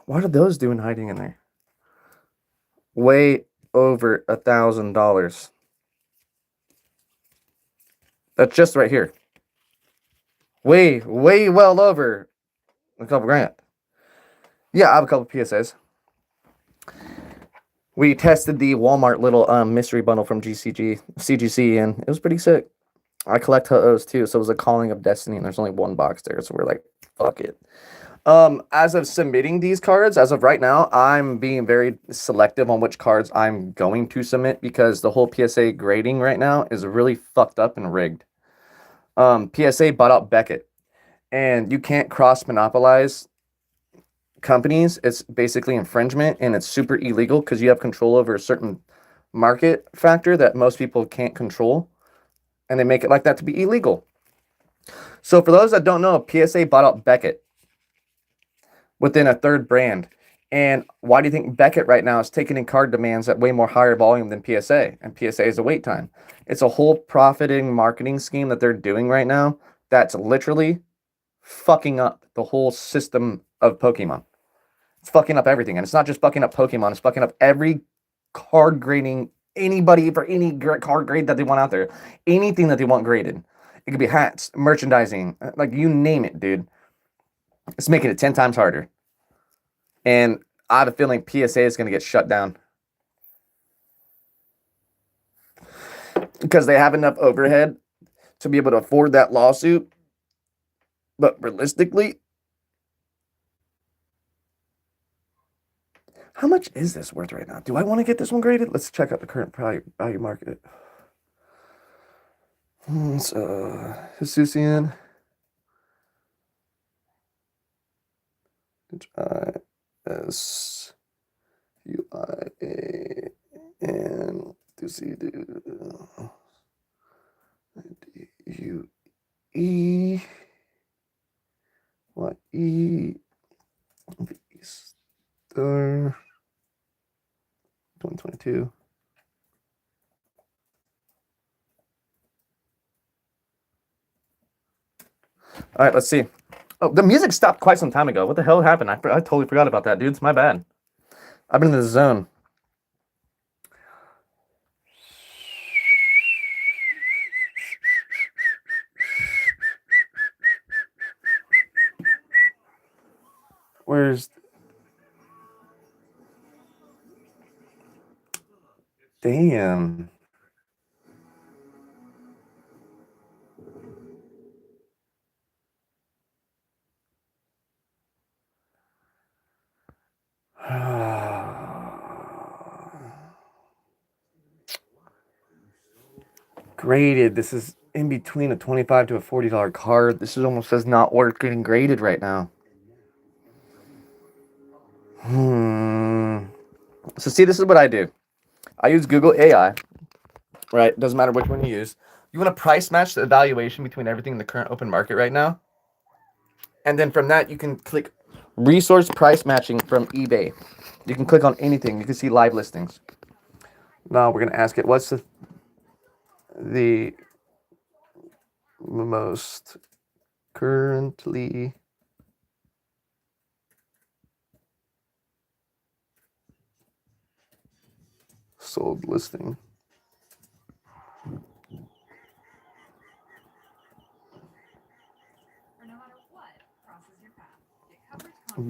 What are those doing hiding in there? Way over $1,000. That's just right here. Way well over a couple grand. Yeah, I have a couple PSAs. We tested the Walmart little mystery bundle from CGC, and it was pretty sick. I collect Ho-Ohs too, so it was a calling of destiny, and there's only one box there, so we're like, fuck it. As of submitting these cards, as of right now, I'm being very selective on which cards I'm going to submit because the whole PSA grading right now is really fucked up and rigged. PSA bought out Beckett, and you can't cross-monopolize companies. It's basically infringement, and it's super illegal because you have control over a certain market factor that most people can't control, and they make it like that to be illegal. So for those that don't know, PSA bought out Beckett within a third brand. And why do you think Beckett right now is taking in card demands at way more higher volume than PSA? And PSA is a wait time. It's a whole profiting marketing scheme that they're doing right now that's literally fucking up the whole system of Pokemon. It's fucking up everything. And it's not just fucking up Pokemon. It's fucking up every card grading, anybody for any card grade that they want out there. Anything that they want graded. It could be hats, merchandising, like you name it, dude. It's making it 10 times harder. And I have a feeling PSA is going to get shut down. Because they have enough overhead to be able to afford that lawsuit. But realistically, how much is this worth right now? Do I want to get this one graded? Let's check out the current value market. So, Hisuian. H-I-S-U-I-A-N D-U-E-Y-E Star 2022. All right, let's see. Oh, the music stopped quite some time ago. What the hell happened? I totally forgot about that, dude. It's my bad. I've been in the zone. Where's... Damn. Graded. This is in between a $25 to a $40 card. This is almost as not worth getting graded right now. So see, this is what I do. I use Google AI. Right? Doesn't matter which one you use. You want to price match the evaluation between everything in the current open market right now. And then from that, you can click resource price matching from eBay. You can click on anything. You can see live listings. Now we're going to ask it, what's the most currently sold listing?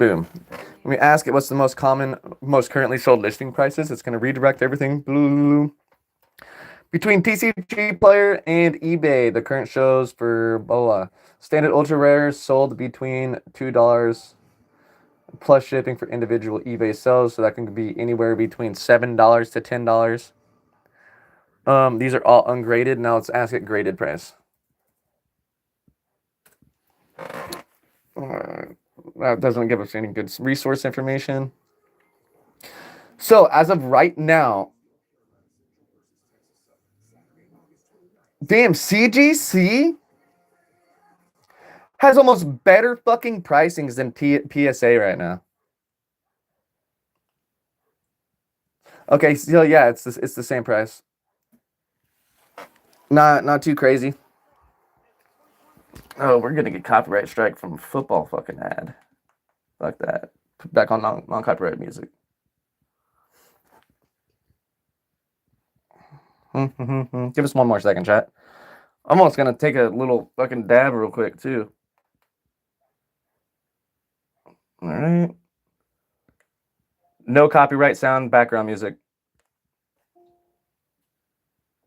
Boom. When we ask it what's the most currently sold listing prices, it's going to redirect everything. Blue. Between TCG Player and eBay, the current shows for blah, blah. Standard ultra rares sold between $2 plus shipping for individual eBay sales, so that can be anywhere between $7 to $10. These are all ungraded. Now let's ask it graded price. That doesn't give us any good resource information. So as of right now, damn, CGC has almost better fucking pricings than PSA right now. Okay, so yeah, it's the same price. Not too crazy. Oh, we're gonna get copyright strike from football fucking ad. Fuck that. Put back on non-copyright music. Give us one more second, chat. I'm almost gonna take a little fucking dab real quick too. All right. No copyright sound, background music.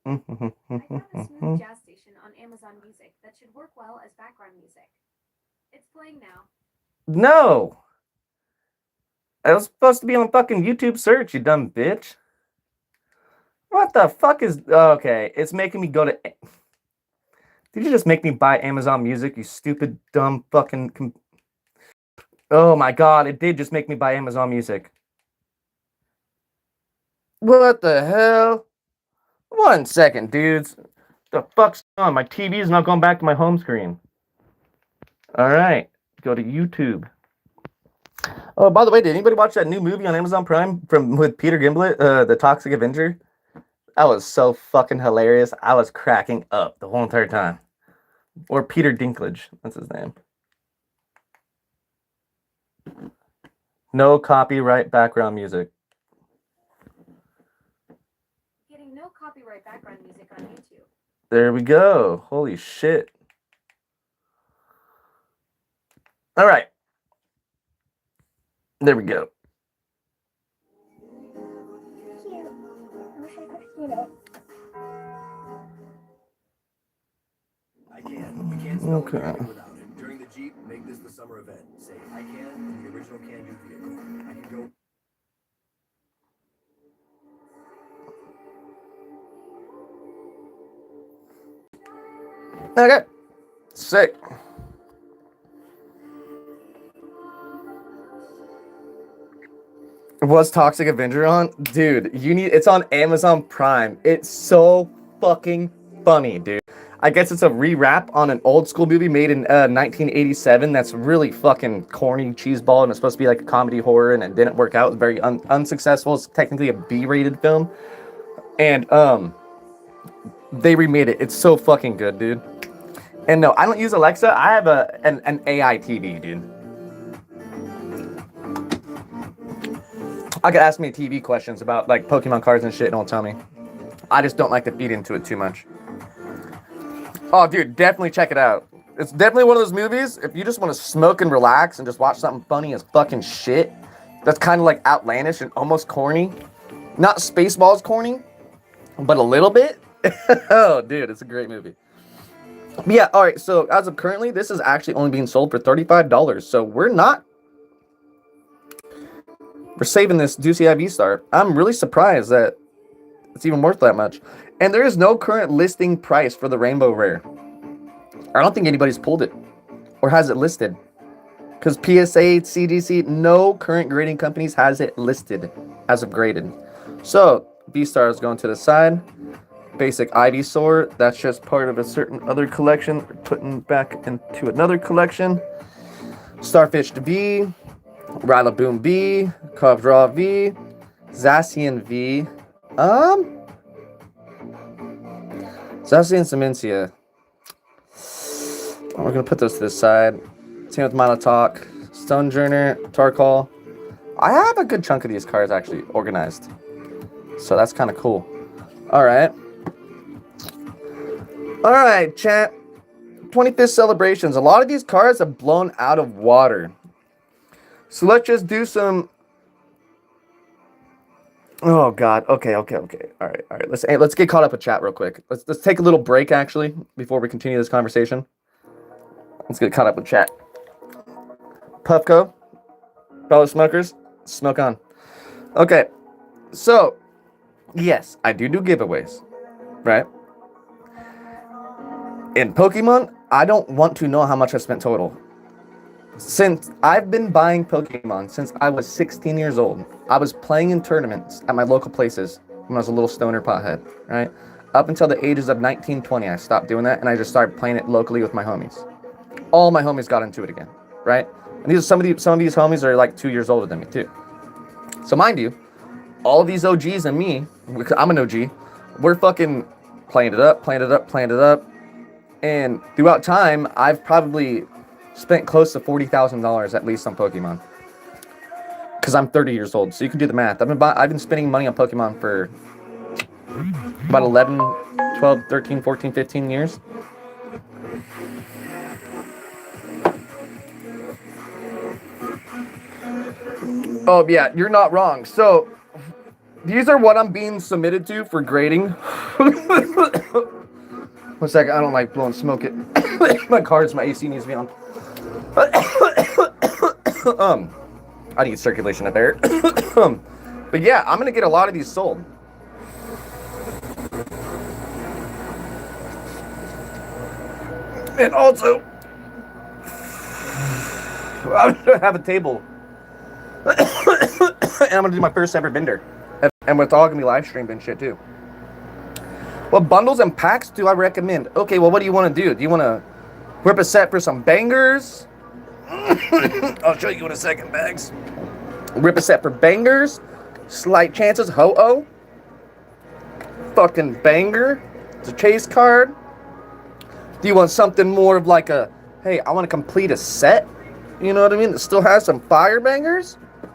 I found a smooth jazz station on Amazon Music that should work well as background music. It's playing now. No. It was supposed to be on fucking YouTube search, you dumb bitch. What the fuck is... Okay, it's making me go to... Did you just make me buy Amazon Music, you stupid, dumb fucking... Oh my god, it did just make me buy Amazon Music. What the hell? 1 second, dudes. The fuck's on? My TV is not going back to my home screen. Alright, go to YouTube. Oh, by the way, did anybody watch that new movie on Amazon Prime with Peter Gimlet, The Toxic Avenger? That was so fucking hilarious. I was cracking up the whole entire time. Or Peter Dinklage, that's his name. No copyright background music. Getting no copyright background music on YouTube. There we go. Holy shit. All right. There we go. We can't spell Okay. American without it. During the Jeep, make this the summer event. Say I can in the original can-do vehicle. I can go. Okay. Sick. Was Toxic Avenger on? Dude, it's on Amazon Prime. It's so fucking funny, dude. I guess it's a rewrap on an old school movie made in 1987 that's really fucking corny cheeseball, and it's supposed to be like a comedy horror, and it didn't work out. It was very unsuccessful. It's technically a B-rated film. And they remade it. It's so fucking good, dude. And no, I don't use Alexa. I have an AI TV, dude. I could ask me TV questions about like Pokemon cards and shit, and it'll tell me. I just don't like to feed into it too much. Oh, dude, definitely check it out. It's definitely one of those movies, if you just want to smoke and relax and just watch something funny as fucking shit, that's kind of like outlandish and almost corny. Not Spaceballs corny, but a little bit. Oh, dude, it's a great movie. But yeah, all right, so as of currently, this is actually only being sold for $35. So we're saving this Ducey IV Star. I'm really surprised that it's even worth that much. And there is no current listing price for the Rainbow Rare. I don't think anybody's pulled it or has it listed. Because PSA, CGC, no current grading companies has it listed as of graded. So, V-Star is going to the side. Basic Ivysaur, that's just part of a certain other collection. We're putting back into another collection. Starfish V, Rillaboom V, Kovdra V, Zacian V, Zacian Semencia. We're going to put those to the side. Same with Milotalk, Stonejourner, Tarkal. I have a good chunk of these cards actually organized. So that's kind of cool. Alright. Alright, chat. 25th celebrations. A lot of these cards have blown out of water. So let's just do some. Oh God. Okay. All right. Let's get caught up with chat real quick. Let's take a little break actually before we continue this conversation. Let's get caught up with chat. Puffco, fellow smokers, smoke on. Okay. So, yes, I do giveaways, right? In Pokemon, I don't want to know how much I spent total. Since I've been buying Pokemon since I was 16 years old, I was playing in tournaments at my local places when I was a little stoner pothead, right? Up until the ages of 19, 20, I stopped doing that and I just started playing it locally with my homies. All my homies got into it again, right? And these are some of these homies are like 2 years older than me too. So mind you, all of these OGs and me, I'm an OG, we're fucking playing it up. And throughout time, I've probably spent close to $40,000 at least on Pokemon. Because I'm 30 years old, so you can do the math. I've been spending money on Pokemon for about 11, 12, 13, 14, 15 years. Oh yeah, you're not wrong. So these are what I'm being submitted to for grading. 1 second, I don't like blowing smoke it. My cards, my AC needs to be on. I need circulation up there. But yeah, I'm gonna get a lot of these sold. And also, I'm gonna have a table. And I'm gonna do my first ever bender. And it's all gonna be live streamed and shit too. What bundles and packs do I recommend? Okay, well, what do you want to do? Do you want to rip a set for some bangers? I'll show you in a second, bags. Rip a set for bangers, slight chances, ho-oh. Fucking banger. It's a chase card. Do you want something more of like a, hey, I want to complete a set? You know what I mean? That still has some fire bangers? Do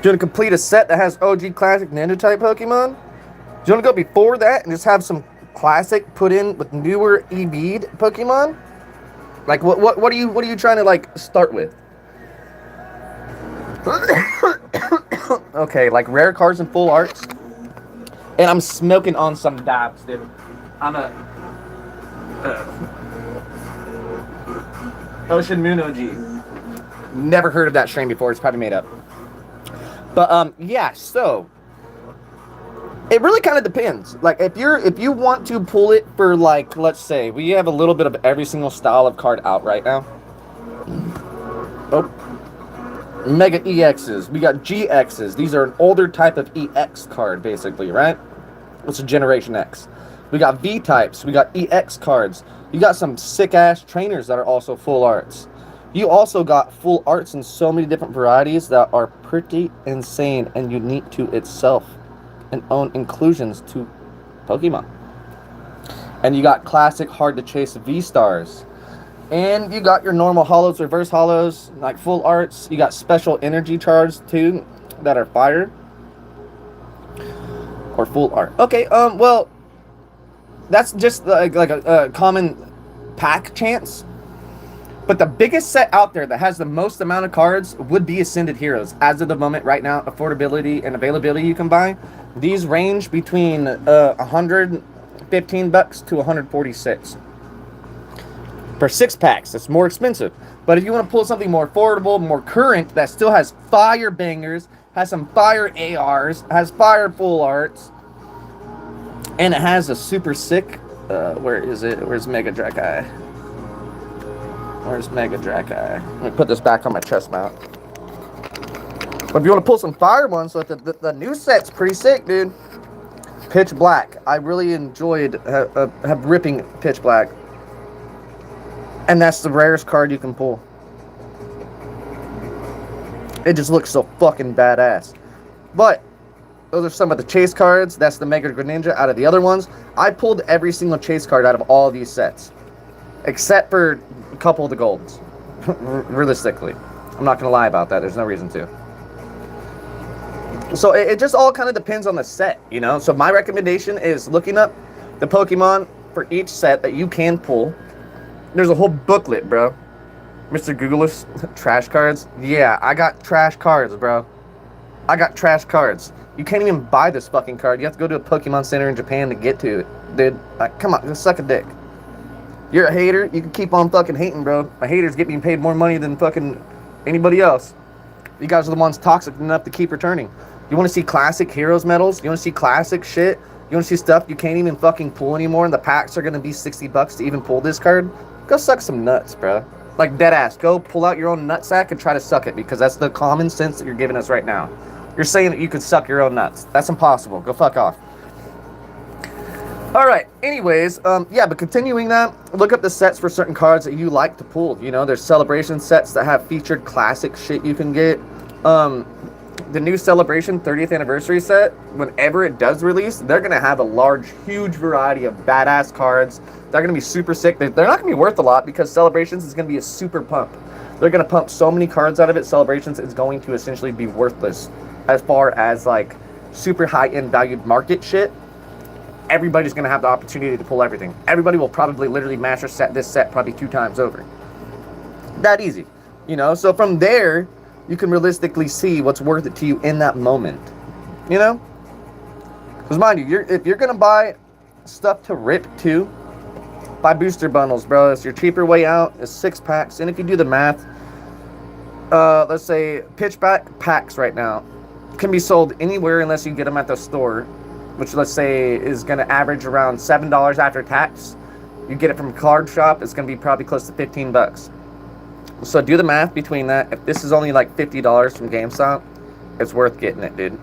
you want to complete a set that has OG classic ninja type Pokemon? Do you want to go before that and just have some classic put in with newer EV'd Pokemon? Like what are you trying to like start with? Okay, like rare cards and full arts. And I'm smoking on some dabs, dude. I'm a Ocean Moon OG. Never heard of that strain before. It's probably made up. But yeah, so it really kind of depends. Like if you want to pull it for like, let's say we have a little bit of every single style of card out right now. Oh, Mega EXs. We got GXs. These are an older type of EX card, basically, right? It's a Generation X. We got V types. We got EX cards. You got some sick ass trainers that are also full arts. You also got full arts in so many different varieties that are pretty insane and unique to itself and own inclusions to Pokemon. And you got classic hard to chase V-Stars. And you got your normal holos, reverse holos, like full arts. You got special energy charges too that are fire. Or full art. Okay, well, that's just like a common pack chance. But the biggest set out there that has the most amount of cards would be Ascended Heroes. As of the moment, right now, affordability and availability you can buy. These range between $115 to $146. For 6 packs, it's more expensive. But if you want to pull something more affordable, more current, that still has fire bangers, has some fire ARs, has fire full arts, and it has a super sick, where is it? Where's Mega Drakai? Where's Mega Drakai? Let me put this back on my chest mount. But if you want to pull some fire ones, so the new set's pretty sick, dude. Pitch Black. I really enjoyed have ripping Pitch Black. And that's the rarest card you can pull. It just looks so fucking badass. But those are some of the chase cards. That's the Mega Greninja out of the other ones. I pulled every single chase card out of all of these sets. Except for a couple of the golds. Realistically. I'm not going to lie about that. There's no reason to. So it just all kind of depends on the set, you know? So my recommendation is looking up the Pokemon for each set that you can pull. There's a whole booklet, bro. Mr. Google's trash cards. Yeah, I got trash cards, bro. I got trash cards. You can't even buy this fucking card. You have to go to a Pokemon Center in Japan to get to it, dude. Like, come on, just suck a dick. You're a hater. You can keep on fucking hating, bro. My haters get me paid more money than fucking anybody else. You guys are the ones toxic enough to keep returning. You want to see classic heroes medals? You want to see classic shit? You want to see stuff you can't even fucking pull anymore, and the packs are gonna be $60 to even pull this card? Go suck some nuts, bro. Like, dead ass. Go pull out your own nutsack and try to suck it, because that's the common sense that you're giving us right now. You're saying that you could suck your own nuts. That's impossible. Go fuck off. Alright, anyways, yeah, but continuing that, look up the sets for certain cards that you like to pull. You know, there's celebration sets that have featured classic shit you can get. The new Celebration 30th anniversary set, whenever it does release, they're going to have a large, huge variety of badass cards. They're going to be super sick. They're not going to be worth a lot because Celebrations is going to be a super pump. They're going to pump so many cards out of it, Celebrations is going to essentially be worthless as far as, like, super high-end valued market shit. Everybody's going to have the opportunity to pull everything. Everybody will probably literally master set this set probably 2 times over. That easy. You know, so from there, you can realistically see what's worth it to you in that moment. You know? Because mind you, if you're going to buy stuff to rip too, buy booster bundles, bro. It's your cheaper way out. It's 6 packs. And if you do the math, let's say pitchback packs right now can be sold anywhere unless you get them at the store, which let's say is going to average around $7 after tax. You get it from a card shop, it's going to be probably close to $15. So do the math between that. If this is only like $50 from GameStop, it's worth getting it, dude.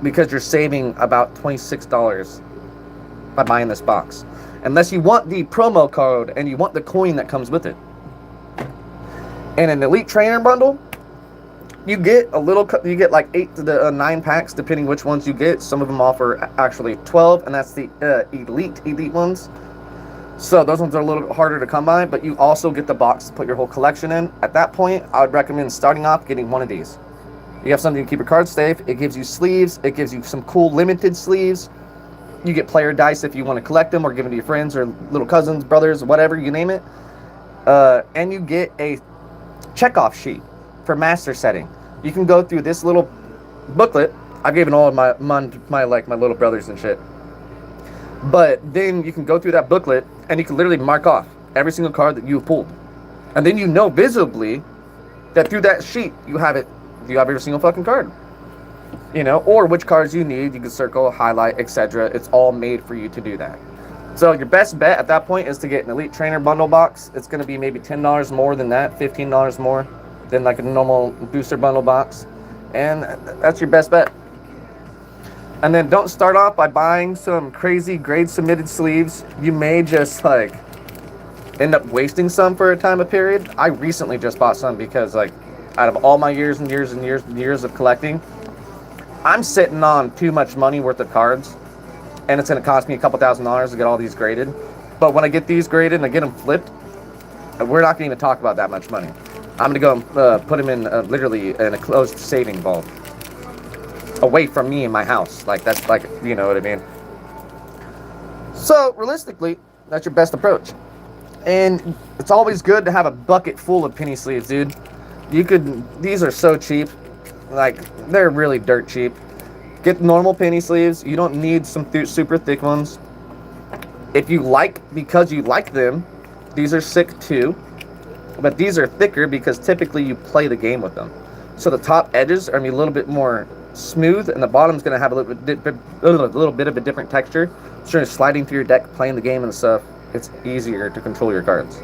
Because you're saving about $26 by buying this box. Unless you want the promo code and you want the coin that comes with it. And an Elite Trainer bundle, you get you get like 8 to 9 packs depending which ones you get. Some of them offer actually 12, and that's the elite ones. So those ones are a little bit harder to come by, but you also get the box to put your whole collection in. At that point, I would recommend starting off getting one of these. You have something to keep your cards safe. It gives you sleeves. It gives you some cool limited sleeves. You get player dice if you want to collect them or give them to your friends or little cousins, brothers, whatever, you name it. And you get a checkoff sheet for master setting. You can go through this little booklet. I've given all of my little brothers and shit. But then you can go through that booklet and you can literally mark off every single card that you've pulled. And then you know visibly that through that sheet you have every single fucking card. You know, or which cards you need, you can circle, highlight, etc. It's all made for you to do that. So your best bet at that point is to get an Elite Trainer bundle box. It's going to be maybe $10 more than that, $15 more than like a normal booster bundle box. And that's your best bet. And then don't start off by buying some crazy grade submitted sleeves. You may just like end up wasting some for a time of period. I recently just bought some because like out of all my years and years and years and years of collecting, I'm sitting on too much money worth of cards, and it's going to cost me a couple $1,000s to get all these graded. But when I get these graded and I get them flipped, we're not going to even talk about that much money. I'm going to go and put them in literally in a closed saving vault away from me in my house. Like, that's like, you know what I mean? So, realistically, that's your best approach. And it's always good to have a bucket full of penny sleeves, dude. These are so cheap. Like, they're really dirt cheap. Get normal penny sleeves. You don't need some super thick ones. If you because you like them, these are sick too. But these are thicker because typically you play the game with them. So the top edges are going to be a little bit more smooth, and the bottom's going to have a little bit of a different texture. So you're sliding through your deck, playing the game and stuff, it's easier to control your cards.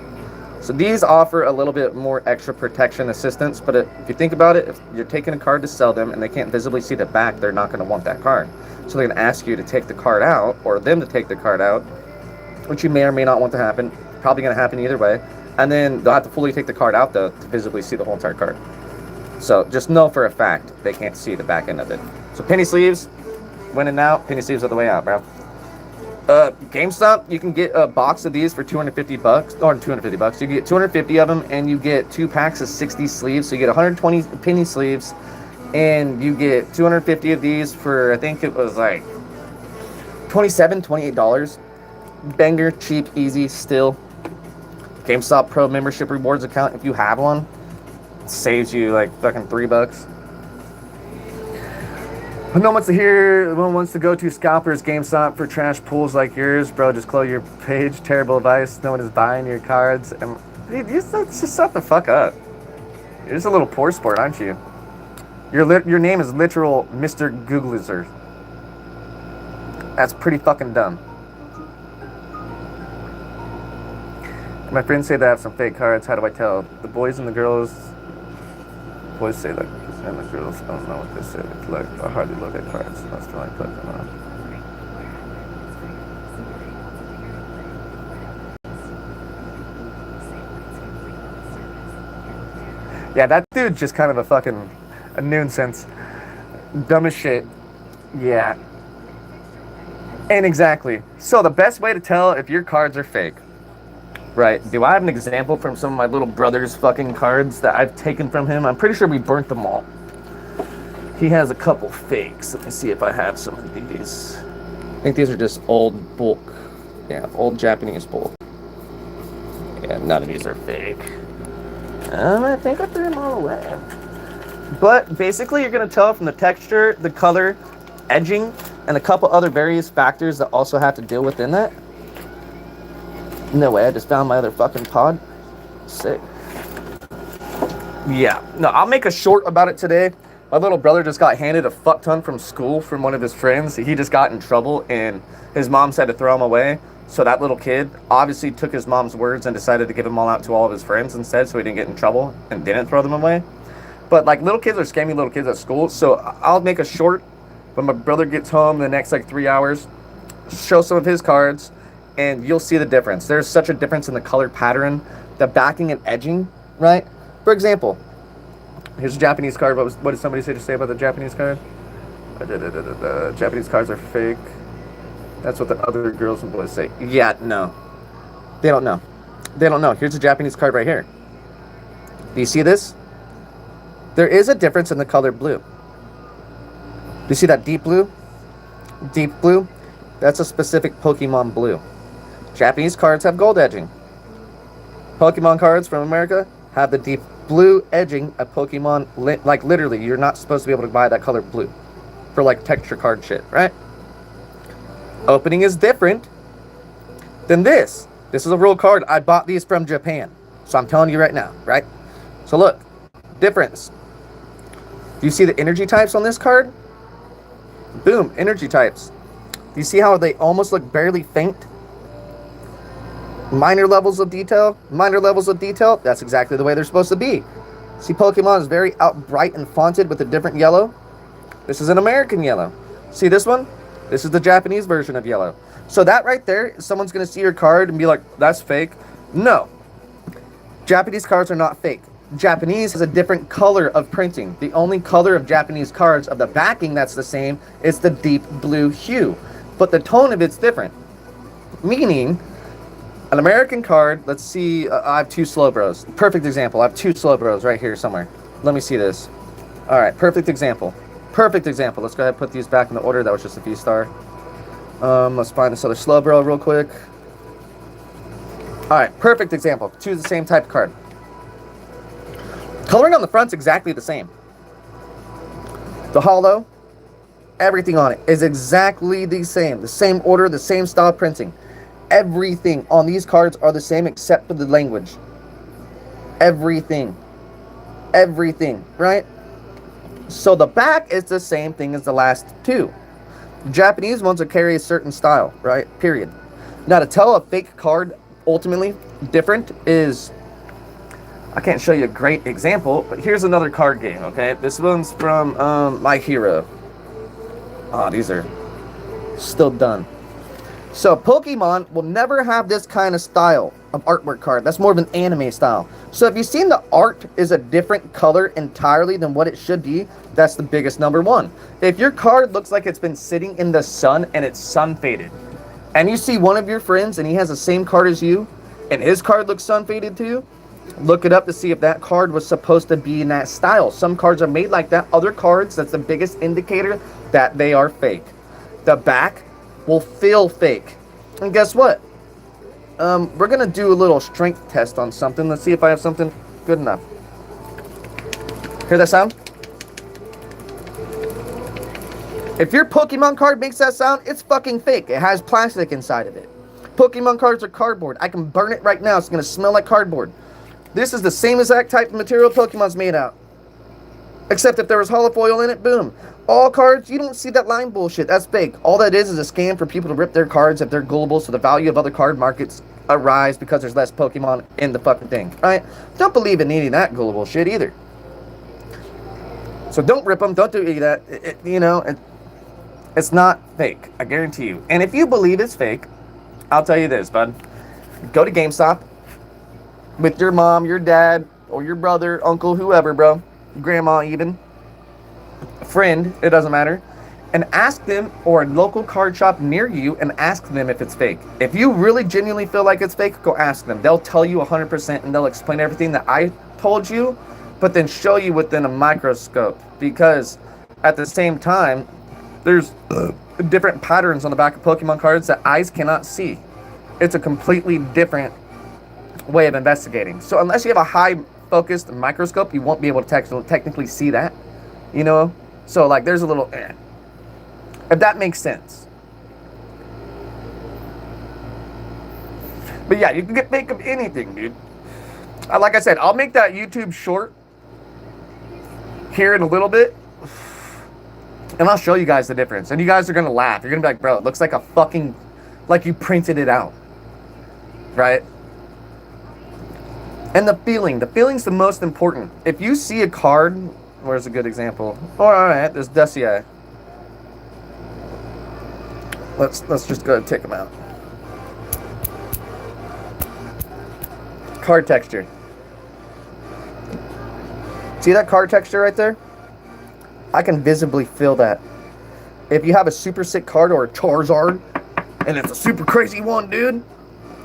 So these offer a little bit more extra protection assistance, but if you think about it, if you're taking a card to sell them and they can't visibly see the back, they're not going to want that card. So they're going to ask you to take the card out, or them to take the card out, which you may or may not want to happen. Probably going to happen either way. And then they'll have to fully take the card out, though, to visibly see the whole entire card. So just know for a fact they can't see the back end of it. So penny sleeves, when in doubt, penny sleeves are the way out, bro. GameStop, you can get a box of these for $250, or $250. You get 250 of them, and you get 2 packs of 60 sleeves. So you get 120 penny sleeves, and you get 250 of these for, I think it was like $27, $28. Banger, cheap, easy, still. GameStop Pro membership rewards account, if you have one, it saves you like fucking $3. No one wants to go to Scalpers GameStop for trash pools like yours, bro. Just close your page. Terrible advice. No one is buying your cards. And dude, you just shut the fuck up. You're just a little poor sport, aren't you? Your name is literal Mr. Googleizer. That's pretty fucking dumb. My friends say they have some fake cards. How do I tell? The boys and the girls. Boys say like, and the girls don't know what they say. Like, I hardly look at cards. That's why I put them on. Yeah, that dude's just kind of a nuisance. Dumb as shit. Yeah. And exactly. So the best way to tell if your cards are fake. Right. Do I have an example from some of my little brother's fucking cards that I've taken from him? I'm pretty sure we burnt them all. He has a couple fakes. Let me see if I have some of these. I think these are just old bulk. Yeah, old Japanese bulk. Yeah, none of these are fake. I think I threw them all away. But basically, you're going to tell from the texture, the color, edging, and a couple other various factors that also have to deal within that. No way, I just found my other fucking pod. Sick. Yeah, no, I'll make a short about it today. My little brother just got handed a fuck ton from school from one of his friends. He just got in trouble and his mom said to throw him away. So that little kid obviously took his mom's words and decided to give them all out to all of his friends instead so he didn't get in trouble and didn't throw them away. But like little kids are scammy little kids at school. So I'll make a short when my brother gets home the next like 3 hours, show some of his cards, and you'll see the difference. There's such a difference in the color pattern, the backing and edging, right? For example, here's a Japanese card. What did somebody say about the Japanese card? The Japanese cards are fake. That's what the other girls and boys say. Yeah, no. They don't know. They don't know. Here's a Japanese card right here. Do you see this? There is a difference in the color blue. Do you see that deep blue? Deep blue? That's a specific Pokemon blue. Japanese cards have gold edging. Pokemon cards from America have the deep blue edging of Pokemon. Like literally, you're not supposed to be able to buy that color blue for like texture card shit, right? Opening is different than this. This is a real card. I bought these from Japan. So I'm telling you right now, right? So look, difference. Do you see the energy types on this card? Boom, energy types. Do you see how they almost look barely faint? Minor levels of detail. Minor levels of detail. That's exactly the way they're supposed to be. See, Pokemon is very bright and fonted with a different yellow. This is an American yellow. See this one? This is the Japanese version of yellow. So that right there, someone's going to see your card and be like, that's fake. No. Japanese cards are not fake. Japanese has a different color of printing. The only color of Japanese cards of the backing that's the same is the deep blue hue. But the tone of it's different. Meaning, an American card, let's see, I have two slow bros. Perfect example. I have two slow bros right here somewhere. Let me see this. All right, perfect example. Perfect example. Let's go ahead and put these back in the order. That was just a V-star. Let's find this other slow bro real quick. All right, perfect example. Two of the same type of card. Coloring on the front's exactly the same. The holo, everything on it is exactly the same. The same order, the same style printing. Everything on these cards are the same except for the language. Everything. Everything, right? So the back is the same thing as the last two. The Japanese ones will carry a certain style, right? Period. Now to tell a fake card ultimately different is, I can't show you a great example, but here's another card game, okay? This one's from My Hero. Oh, these are still done. So Pokemon will never have this kind of style of artwork card. That's more of an anime style. So if you've seen the art is a different color entirely than what it should be, that's the biggest number one. If your card looks like it's been sitting in the sun and it's sun faded, and you see one of your friends and he has the same card as you, and his card looks sun faded too, look it up to see if that card was supposed to be in that style. Some cards are made like that. Other cards, that's the biggest indicator that they are fake. The back will feel fake. And guess what? We're gonna do a little strength test on something. Let's see if I have something good enough. Hear that sound? If your Pokemon card makes that sound, it's fucking fake. It has plastic inside of it. Pokemon cards are cardboard. I can burn it right now. It's gonna smell like cardboard. This is the same exact type of material Pokemon's made out. Except if there was holofoil in it, boom. All cards, you don't see that line bullshit. That's fake. All that is a scam for people to rip their cards if they're gullible, so the value of other card markets arise because there's less Pokemon in the fucking thing. Right? Don't believe in any of that gullible shit either. So don't rip them. Don't do any of that. It's not fake. I guarantee you. And if you believe it's fake, I'll tell you this, bud. Go to GameStop with your mom, your dad, or your brother, uncle, whoever, bro. Grandma even. Friend, it doesn't matter. And ask them, or a local card shop near you, and ask them if it's fake. If you really genuinely feel like it's fake, go ask them. They'll tell you 100% and they'll explain everything that I told you, but then show you within a microscope. Because at the same time, there's different patterns on the back of Pokemon cards that eyes cannot see. It's a completely different way of investigating. So unless you have a high focused microscope, you won't be able to technically see that. So like there's a little if that makes sense. But yeah, you can get fake of anything, dude. Like I said, I'll make that YouTube short here in a little bit, and I'll show you guys the difference. And you guys are gonna laugh. You're gonna be like, bro, it looks like like you printed it out, right? And the feeling's the most important. If you see a card, where's a good example? All right, there's Dusty Eye. Let's just go ahead and take them out. Card texture. See that card texture right there? I can visibly feel that. If you have a super sick card or a Charizard, and it's a super crazy one, dude,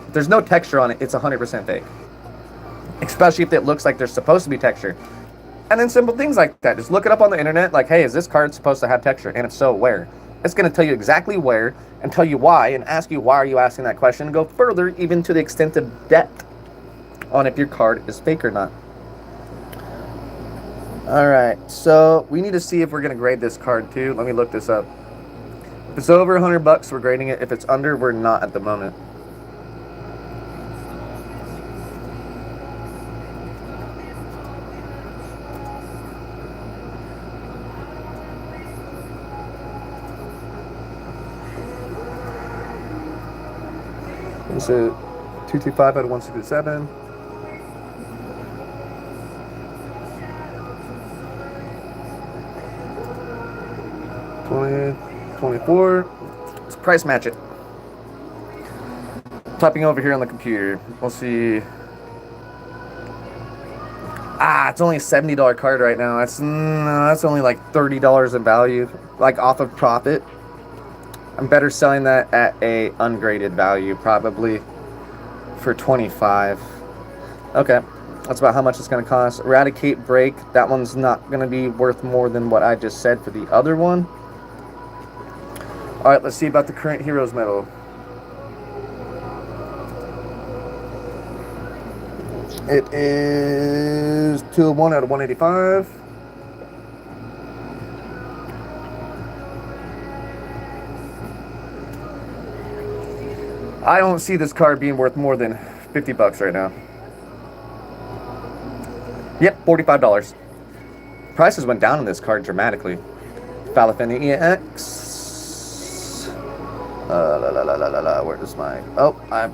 if there's no texture on it, it's 100% fake. Especially if it looks like there's supposed to be texture. And then simple things like that. Just look it up on the internet, like, hey, is this card supposed to have texture? And if so, where? It's going to tell you exactly where, and tell you why, and ask you why are you asking that question, and go further, even to the extent of depth, on if your card is fake or not. Alright, so we need to see if we're going to grade this card too. Let me look this up. If it's over $100, we're grading it. If it's under, we're not at the moment. It's a 225 out of 167. $24. Let's price match it. Typing over here on the computer. We'll see. It's only a $70 card right now. That's only like $30 in value, like off of profit. I'm better selling that at a ungraded value, probably for $25. Okay, that's about how much it's going to cost. Eradicate Break, that one's not going to be worth more than what I just said for the other one. Alright, let's see about the current Heroes Medal. It is 201 out of 185. I don't see this card being worth more than $50 right now. Yep, $45. Prices went down on this card dramatically. Falafin EX. Where's my... Oh, I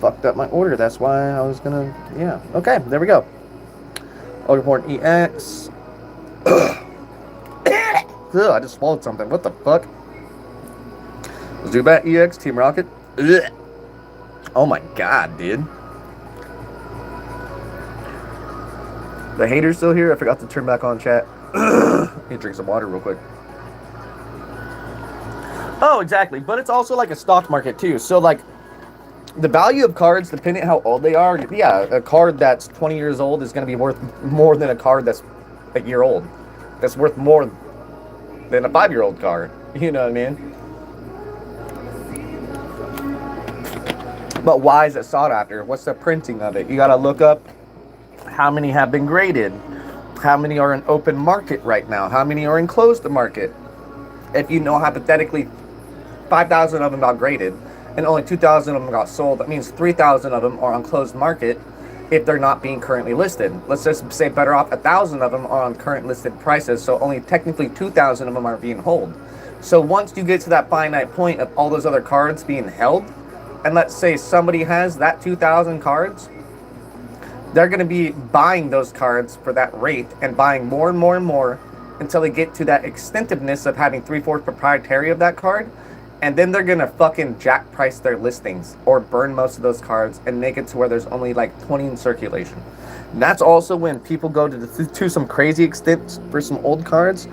fucked up my order. That's why I was gonna... Yeah. Okay, there we go. Overport EX. Ugh, I just swallowed something. What the fuck? Zubat EX, Team Rocket. Ugh. Oh my god, dude. The hater's still here. I forgot to turn back on chat. Let me drink some water real quick. Oh, exactly. But it's also like a stock market too. So like the value of cards, depending on how old they are, yeah, a card that's 20 years old is going to be worth more than a card that's a year old. That's worth more than a 5-year-old card. You know what I mean? But why is it sought after? What's the printing of it? You gotta look up how many have been graded, how many are in open market right now, how many are in closed market. If you know hypothetically 5,000 of them got graded and only 2,000 of them got sold, that means 3,000 of them are on closed market if they're not being currently listed. Let's just say better off 1,000 of them are on current listed prices, so only technically 2,000 of them are being held. So once you get to that finite point of all those other cards being held, and let's say somebody has that 2,000 cards, they're going to be buying those cards for that rate and buying more and more and more until they get to that extensiveness of having 3/4 proprietary of that card. And then they're going to fucking jack price their listings or burn most of those cards and make it to where there's only like 20 in circulation. And that's also when people go to some crazy extents for some old cards.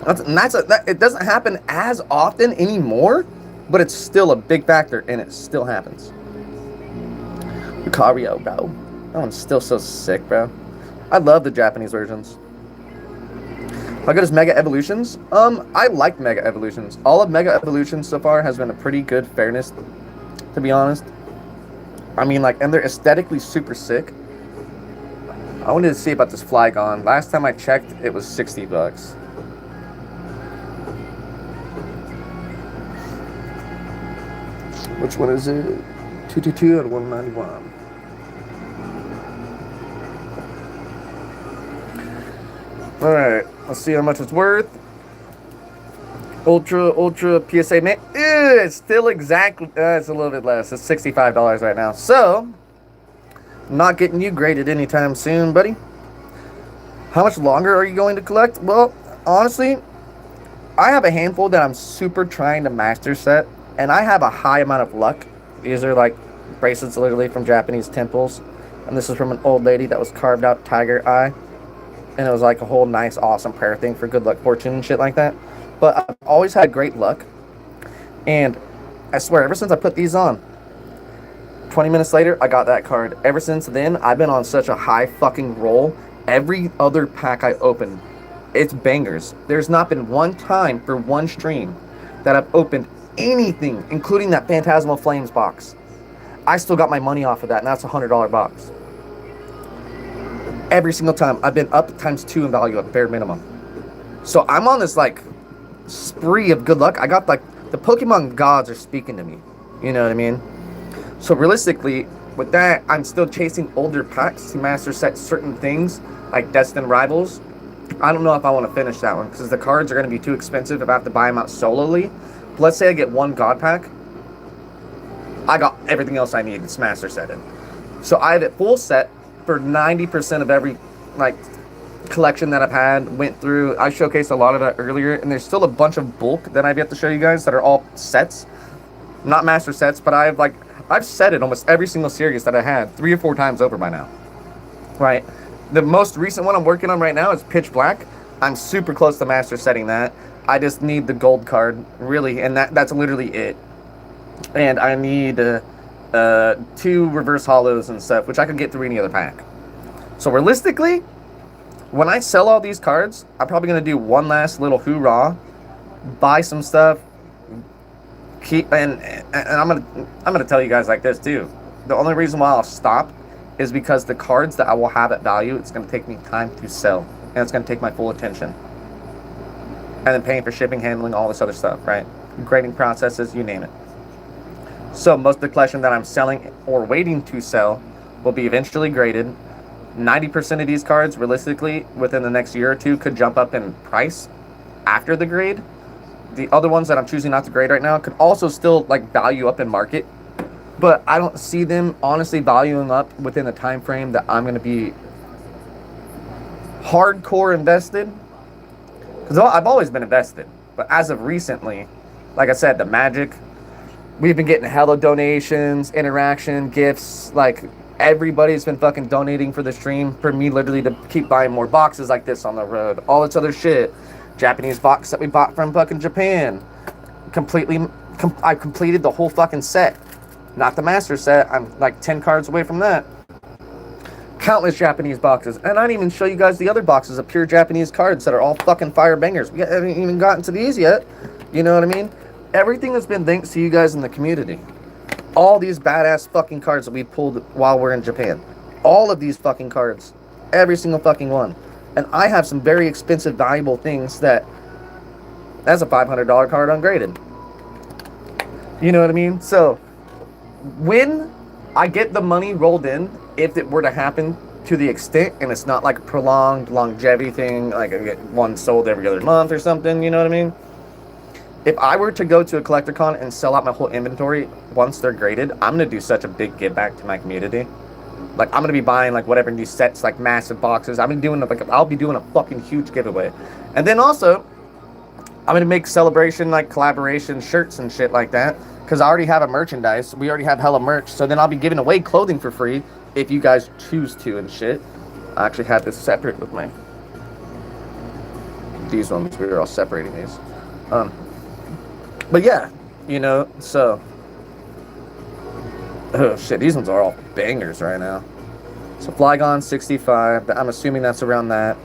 It doesn't happen as often anymore, but it's still a big factor and it still happens. Lucario, bro. That one's still so sick, bro. I love the Japanese versions. How good is Mega Evolutions? I like Mega Evolutions. All of Mega Evolutions so far has been a pretty good fairness, to be honest. I mean, like, and they're aesthetically super sick. I wanted to see about this Flygon. Last time I checked, it was $60. Which one is it? 222 and 191. Alright, let's see how much it's worth. Ultra PSA man. It's still exactly, it's a little bit less. It's $65 right now. So, not getting you graded anytime soon, buddy. How much longer are you going to collect? Well, honestly, I have a handful that I'm super trying to master set, and I have a high amount of luck. These are like bracelets literally from Japanese temples, and this is from an old lady that was carved out tiger eye. And it was like a whole nice, awesome prayer thing for good luck, fortune, and shit like that. But I've always had great luck. And I swear, ever since I put these on, 20 minutes later, I got that card. Ever since then, I've been on such a high fucking roll. Every other pack I open, it's bangers. There's not been one time for one stream that I've opened anything, including that Phantasmal Flames box. I still got my money off of that, and that's a $100 box. Every single time I've been up ×2 in value at bare minimum. So I'm on this like spree of good luck. I got like the Pokemon gods are speaking to me. You know what I mean? So realistically, with that, I'm still chasing older packs to master set certain things like Destined Rivals. I don't know if I want to finish that one because the cards are going to be too expensive if I have to buy them out solely. But let's say I get one god pack. I got everything else I need. It's master setted. So I have it full set for 90% of every like collection that I've had, went through. I showcased a lot of that earlier, and there's still a bunch of bulk that I've yet to show you guys that are all sets, not master sets, but I've set it almost every single series that I had 3 or 4 times over by now. Right, the most recent one I'm working on right now is Pitch Black. I'm super close to master setting that. I just need the gold card, really, and that's literally it. And I need 2 reverse hollows and stuff, which I could get through any other pack. So realistically, when I sell all these cards, I'm probably gonna do one last little hoorah, buy some stuff, and I'm gonna tell you guys like this too. The only reason why I'll stop is because the cards that I will have at value, it's gonna take me time to sell, and it's gonna take my full attention, and then paying for shipping, handling, all this other stuff, right? Grading processes, you name it. So most of the collection that I'm selling or waiting to sell will be eventually graded. 90% of these cards, realistically, within the next year or two, could jump up in price after the grade. The other ones that I'm choosing not to grade right now could also still like value up in market, but I don't see them honestly valuing up within the time frame that I'm going to be hardcore invested. Because I've always been invested, but as of recently, like I said, the Magic, we've been getting hella donations, interaction, gifts. Like, everybody's been fucking donating for the stream for me literally to keep buying more boxes like this on the road. All this other shit. Japanese box that we bought from fucking Japan. I completed the whole fucking set. Not the master set. I'm like 10 cards away from that. Countless Japanese boxes. And I didn't even show you guys the other boxes of pure Japanese cards that are all fucking fire bangers. We haven't even gotten to these yet. You know what I mean? Everything has been thanks to you guys in the community. all these badass fucking cards that we pulled while we're in Japan. All of these fucking cards. Every single fucking one. And I have some very expensive, valuable things that's a $500 card ungraded. You know what I mean? So, when I get the money rolled in, if it were to happen to the extent, and it's not like a prolonged longevity thing, like I get one sold every other month or something, you know what I mean? If I were to go to a collector con and sell out my whole inventory once they're graded, I'm going to do such a big give back to my community. Like, I'm going to be buying, like, whatever new sets, like, massive boxes. I'll be doing a fucking huge giveaway. And then also, I'm going to make celebration, like, collaboration shirts and shit like that. Because I already have a merchandise. We already have hella merch. So then I'll be giving away clothing for free if you guys choose to and shit. I actually have this separate with these ones. We were all separating these. But yeah, you know, so. Oh shit, these ones are all bangers right now. So Flygon 65, I'm assuming that's around that.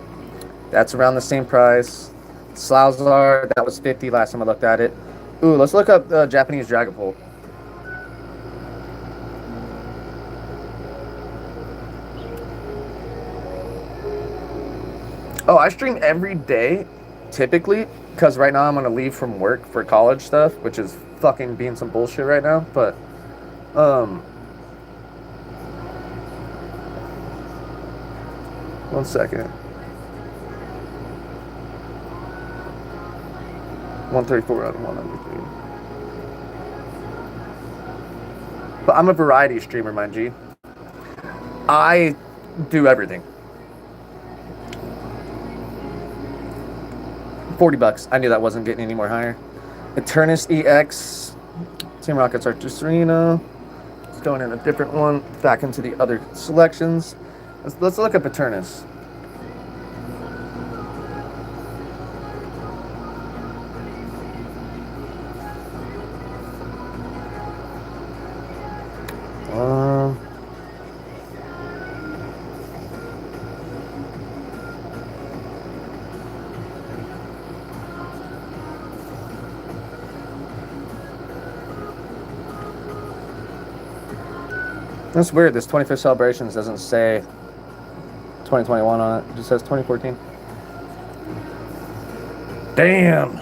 That's around the same price. Slauzar, that was 50 last time I looked at it. Ooh, let's look up Japanese Dragapult. Oh, I stream every day, typically, because right now I'm going to leave from work for college stuff, which is fucking being some bullshit right now, but, 1 second. 134 out of 193. But I'm a variety streamer, mind you. I do everything. $40. I knew that wasn't getting any more higher. Eternus EX. Team Rocket's Arctis Arena. It's going in a different one. Back into the other selections. Let's look up Eternus. That's weird. This 25th Celebrations doesn't say 2021 on it. It just says 2014. Damn.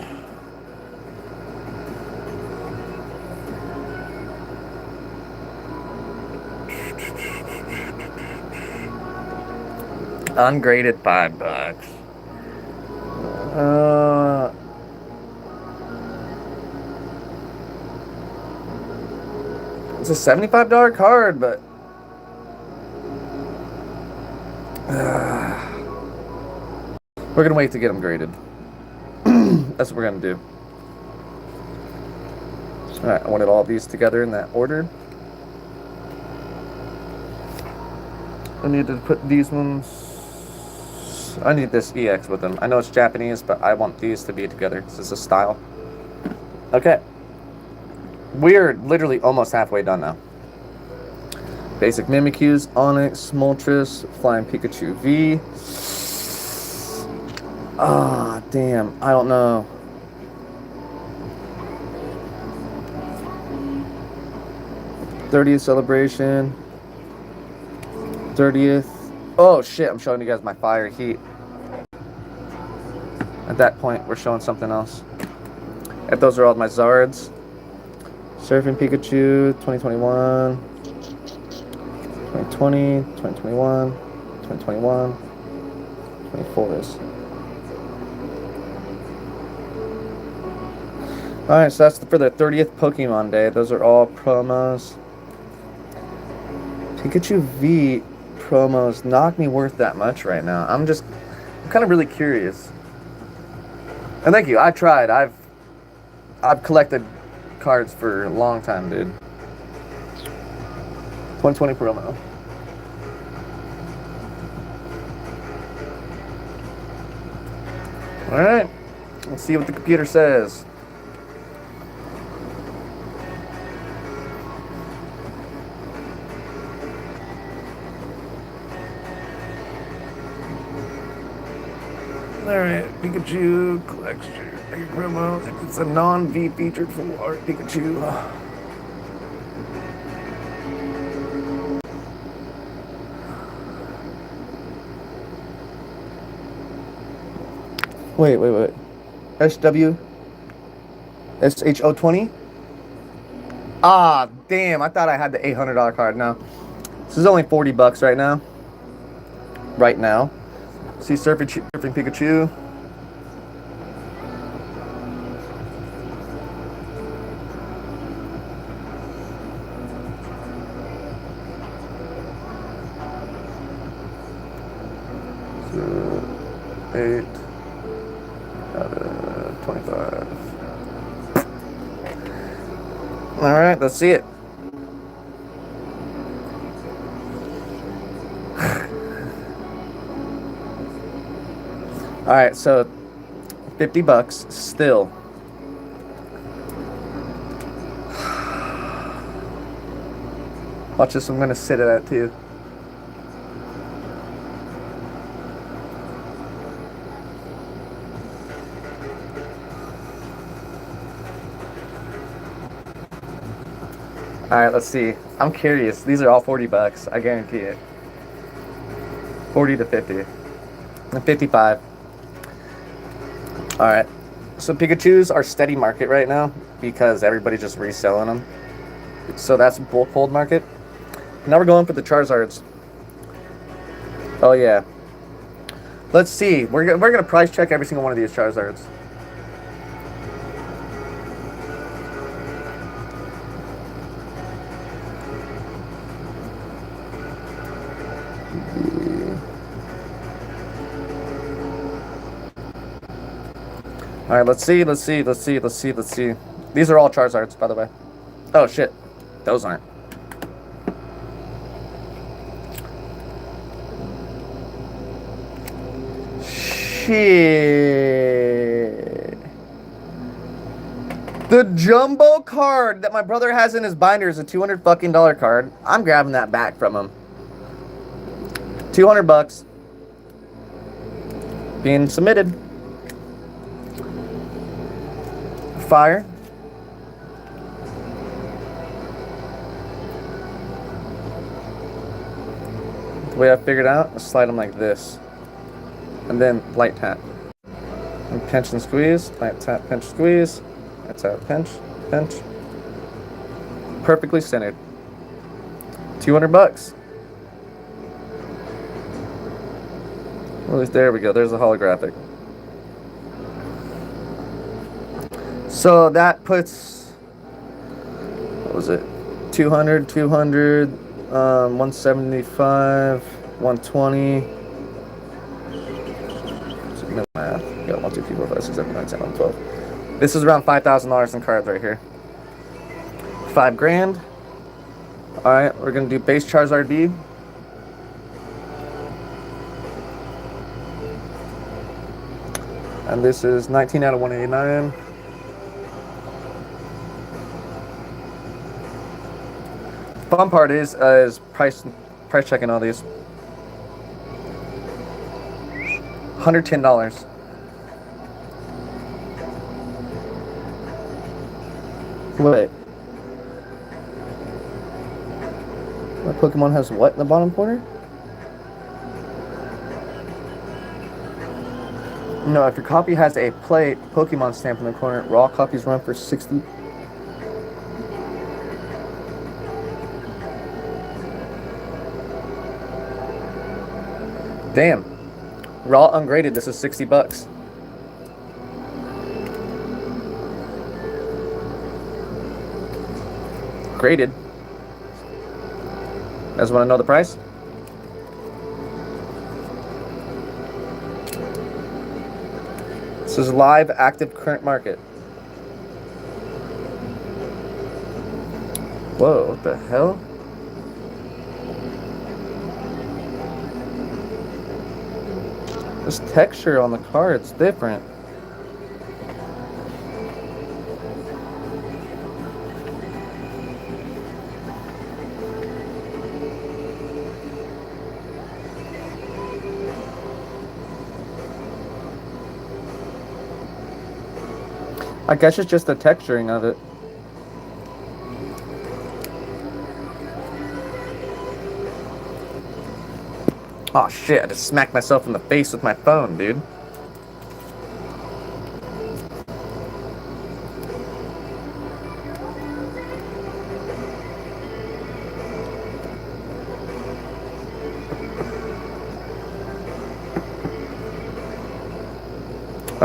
Ungraded $5. It's a $75 card, but we're gonna wait to get them graded. That's what we're gonna do. All right, I wanted all of these together in that order. I need to put these ones. I need this EX with them. I know it's Japanese, but I want these to be together. This is a style. Okay. We're literally almost halfway done now. Basic Mimikyus, Onix, Moltres, Flying Pikachu V. Ah, damn. I don't know. '30th celebration. 30th. Oh shit, I'm showing you guys my fire heat. At that point, we're showing something else. If those are all my Zards. Surfing Pikachu, 2021. 2020, 2021, 2021, 24s. Alright, so that's for the 30th Pokemon Day. Those are all promos. Pikachu V promos not me worth that much right now. I'm kind of really curious. And thank you. I tried. I've collected cards for a long time, dude. 2020 promo. Alright. Let's see what the computer says. Alright, Pikachu collection. Promo. It's a non-V featured full art Pikachu. Wait. SW SHO20. Ah, damn! I thought I had the $800 card. No, this is only $40 right now. Right now. See surfing Pikachu. So, 8 out of 25. All right, let's see it. All right, so $50 still. Watch this. I'm gonna sit at that too. All right, let's see. I'm curious. These are all $40. I guarantee it. 40 to 50 and 55. All right. So Pikachus are steady market right now because everybody's just reselling them. So that's bulk hold market. Now we're going for the Charizards. Oh yeah. Let's see. We're gonna price check every single one of these Charizards. All right, let's see. These are all Charizards, by the way. Oh shit, those aren't. Shit. The jumbo card that my brother has in his binder is a $200 fucking card. I'm grabbing that back from him. $200 being submitted. Fire. The way I figured out, I slide them like this. And then light tap. And pinch and squeeze. Light tap, pinch, squeeze. Light tap, pinch, pinch. Perfectly centered. $200. Well, there we go. There's a holographic. So that puts, what was it? 200, 175, 120. No math. We got 1, 2, 3, 4, 5, 6, 7, 8, 9, 10, 11, 12. This is around $5,000 in cards right here. $5,000. All right, we're gonna do base Charizard B. And this is 19 out of 189. Fun part is price checking all these. $110. Wait. My Pokemon has what in the bottom corner? No, if your copy has a plate Pokemon stamp in the corner, raw copies run for 60. Damn. Raw ungraded, this is $60. Graded. You guys want to know the price? This is live, active, current market. Whoa, what the hell? This texture on the card's different. I guess it's just the texturing of it. Oh shit, I just smacked myself in the face with my phone, dude.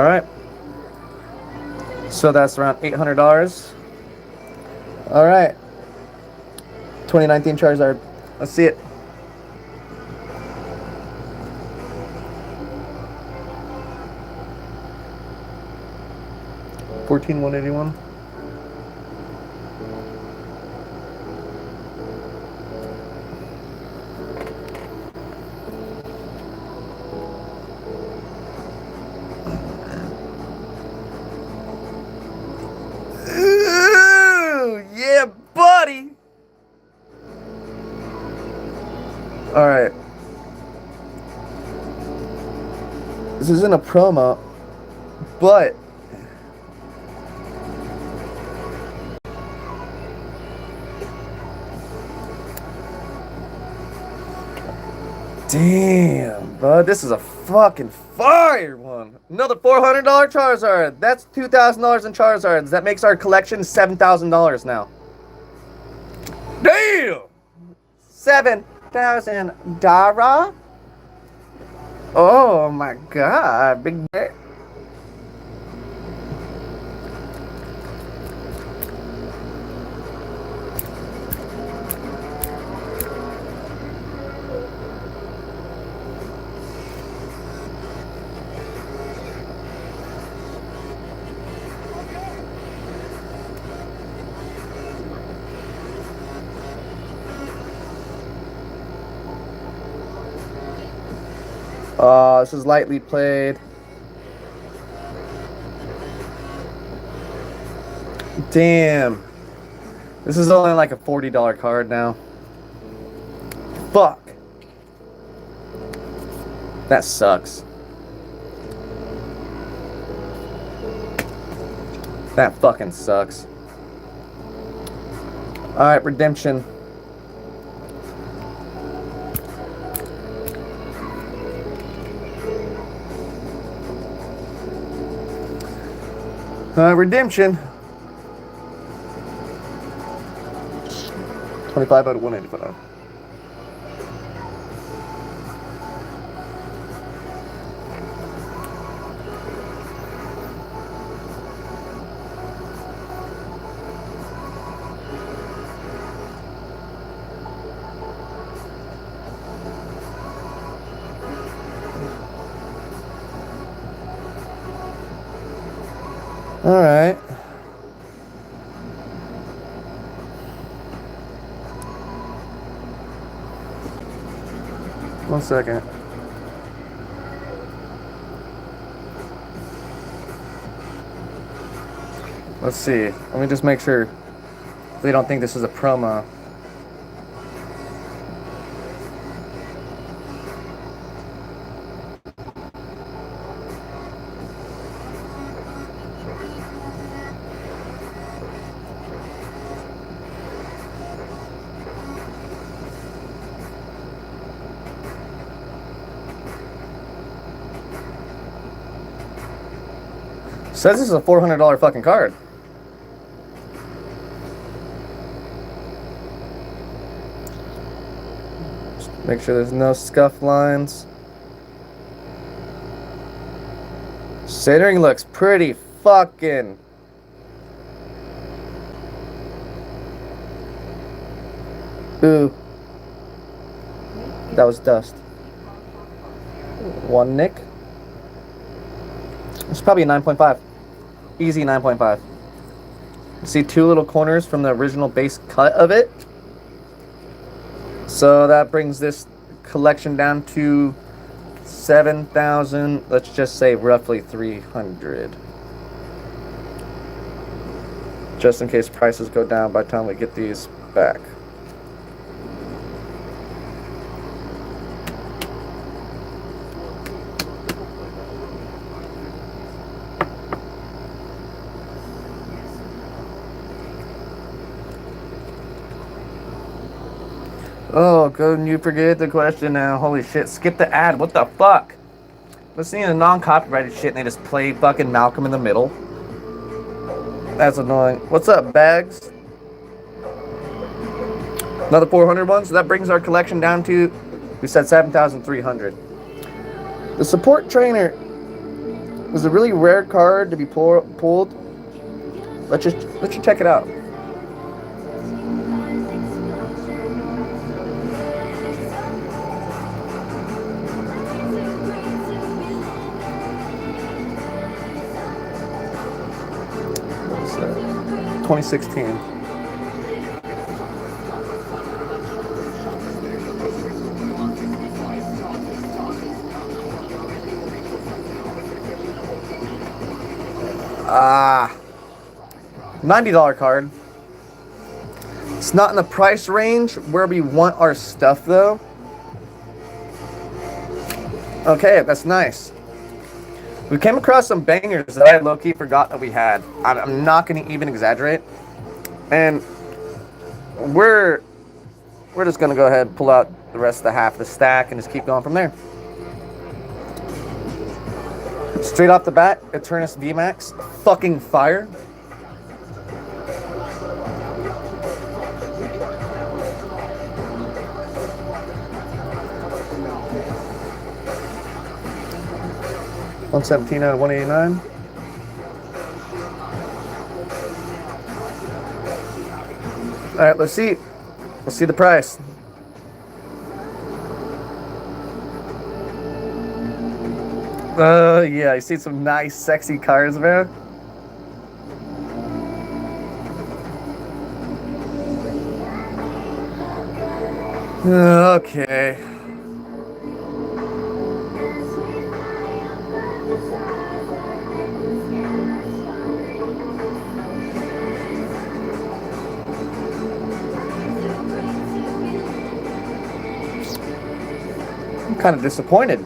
All right. So that's around $800. All right. 2019 Charizard. Let's see it. $14,181. Ooh, yeah, buddy. All right. This isn't a promo, but damn, bud, this is a fucking fire one. Another $400 Charizard. That's $2,000 in Charizards. That makes our collection $7,000 now. Damn! $7,000. Oh my god, big bear. This is lightly played. Damn. This is only like a $40 card now. Fuck. That sucks. That fucking sucks. Alright, redemption. Redemption. 25 out of 185. All right. One second. Let's see. Let me just make sure they don't think this is a promo. Says this is a $400 fucking card. Just make sure there's no scuff lines. Centering looks pretty fucking. Ooh. That was dust. One nick. It's probably a 9.5. Easy 9.5. See two little corners from the original base cut of it. So that brings this collection down to 7,000. Let's just say roughly 300. Just in case prices go down by the time we get these back. Oh, couldn't you forget the question now? Holy shit, skip the ad. What the fuck? Listening to non-copyrighted shit and they just play fucking Malcolm in the Middle. That's annoying. What's up, Bags? Another 400 one, so that brings our collection down to, we said 7,300. The support trainer It was a really rare card to be pulled. Let's just check it out. What was that? 2016. $90 card. It's not in the price range where we want our stuff though. Okay, that's nice. We came across some bangers that I low-key forgot that we had. I'm not going to even exaggerate. And we're just going to go ahead and pull out the rest of the half of the stack and just keep going from there. Straight off the bat, Eternus VMAX, fucking fire. $117 out of $189. All right, let's see. Let's see the price. Yeah, you see some nice, sexy cards, man. Okay. I'm kind of disappointed.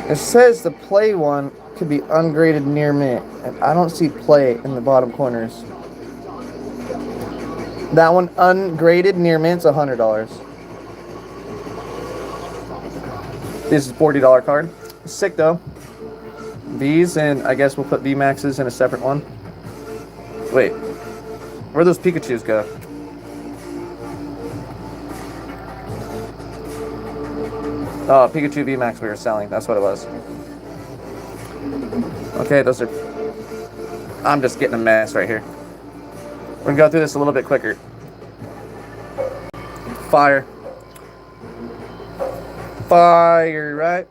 It says the play one could be ungraded near mint, and I don't see play in the bottom corners. That one ungraded near mint's $100. This is a $40 card. Sick though. These, and I guess we'll put VMAXs in a separate one. Wait, where'd those Pikachus go? Oh, Pikachu VMAX we were selling. That's what it was. Okay, those are... I'm just getting a mess right here. We're gonna go through this a little bit quicker. Fire. Fire, right?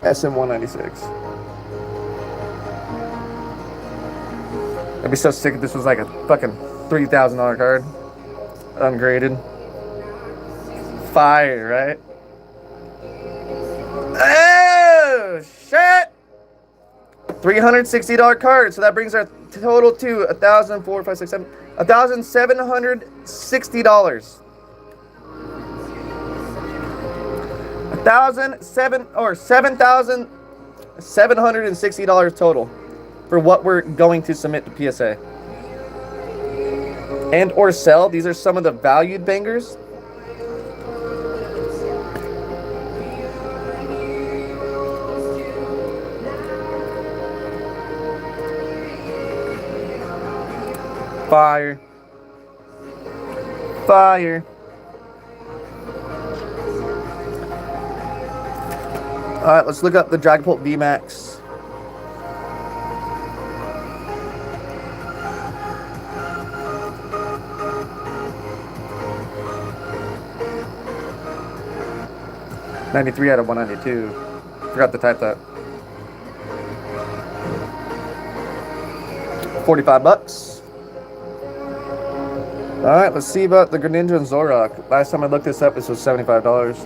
SM196. I'd be so sick if this was like a fucking $3,000 card. Ungraded. Fire, right? Oh, shit! $360 card. So that brings our total to $1,760. $7,760 total for what we're going to submit to PSA and or sell. These are some of the valued bangers. Fire. Fire. Alright, let's look up the Dragapult VMAX. $93 out of $192. Forgot to type that. 45 bucks. Alright, let's see about the Greninja and Zoroark. Last time I looked this up, this was $75.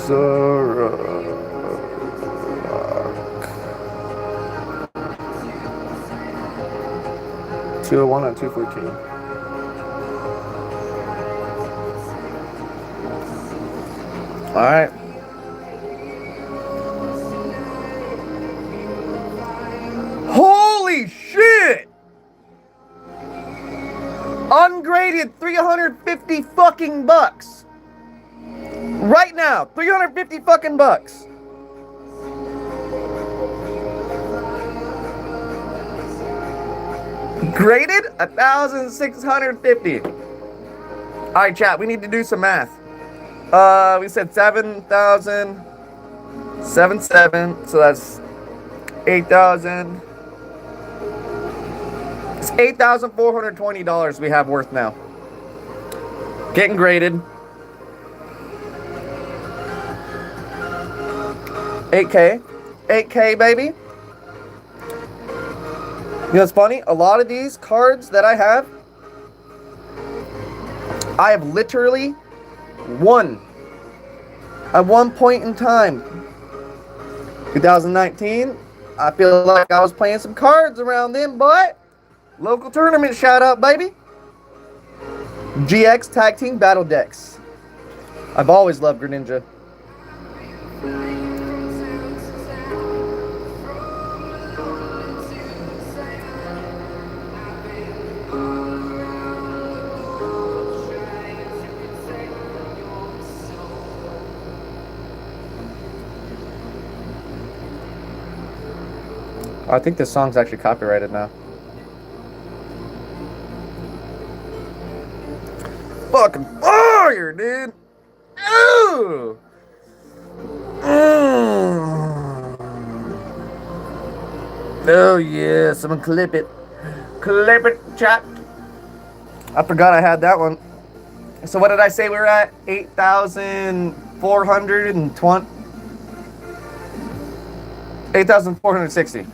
Zoroark. 201 and 214. Alright. Holy shit! Ungraded 350 fucking bucks. Right now, 350 fucking bucks. Graded 1,650. All right, chat. We need to do some math. We said 7,000, 7,7. So that's 8,000. It's $8,420 we have worth now. Getting graded. 8K. 8K, baby. You know what's funny? A lot of these cards that I have literally won at one point in time. 2019, I feel like I was playing some cards around then, but local tournament shout out, baby. GX Tag Team Battle Decks. I've always loved Greninja. I think this song's actually copyrighted now. Fucking fire, dude! Ooh! Oh yeah, someone clip it. Clip it, chat. I forgot I had that one. So what did I say we were at? 8,420? 8,460.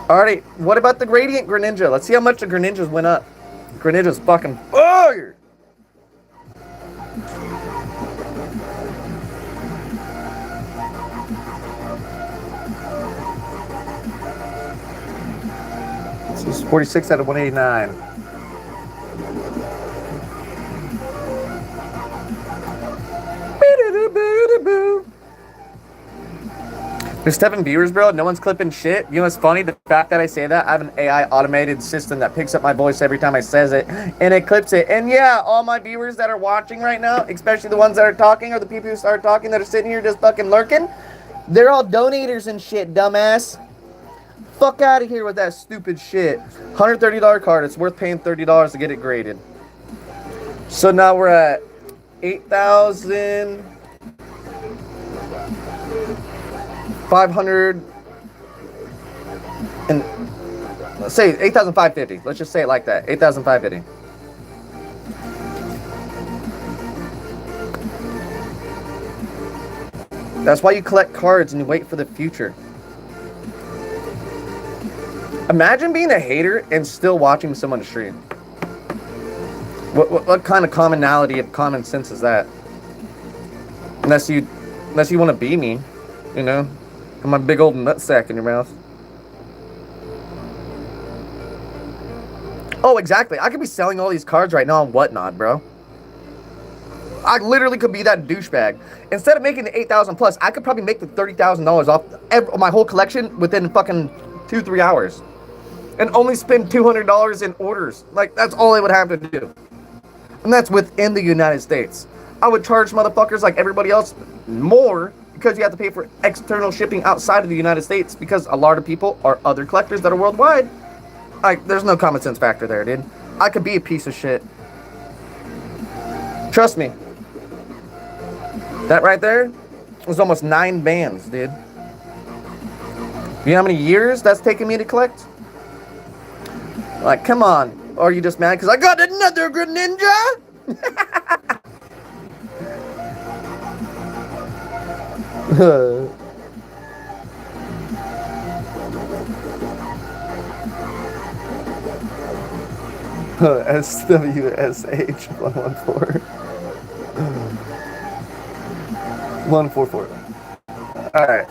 Alrighty, what about the Gradient Greninja? Let's see how much the Greninjas went up. Greninja's fucking fire! This is 46 out of 189. There's 7 viewers, bro. No one's clipping shit. You know what's funny? The fact that I say that, I have an AI automated system that picks up my voice every time I says it, and it clips it. And yeah, all my viewers that are watching right now, especially the ones that are talking or the people who start talking that are sitting here just fucking lurking, they're all donators and shit, dumbass. Fuck out of here with that stupid shit. $130 card. It's worth paying $30 to get it graded. So now we're at 8,000. 500 and let's say 8,550. Let's just say it like that. 8,550. That's why you collect cards and you wait for the future. Imagine being a hater and still watching someone stream. What kind of commonality of common sense is that? Unless you want to be me, you know. Got my big old nutsack in your mouth. Oh, exactly. I could be selling all these cards right now on Whatnot, bro. I literally could be that douchebag. Instead of making the 8,000 plus, I could probably make the $30,000 off my whole collection within fucking 2-3 hours. And only spend $200 in orders. Like, that's all I would have to do. And that's within the United States. I would charge motherfuckers like everybody else more because you have to pay for external shipping outside of the United States because a lot of people are other collectors that are worldwide. Like, there's no common sense factor there, dude. I could be a piece of shit. Trust me. That right there was almost 9 bands, dude. You know how many years that's taken me to collect? Like, come on. Or are you just mad because I got another Greninja? SWSH 114. 144. Alright.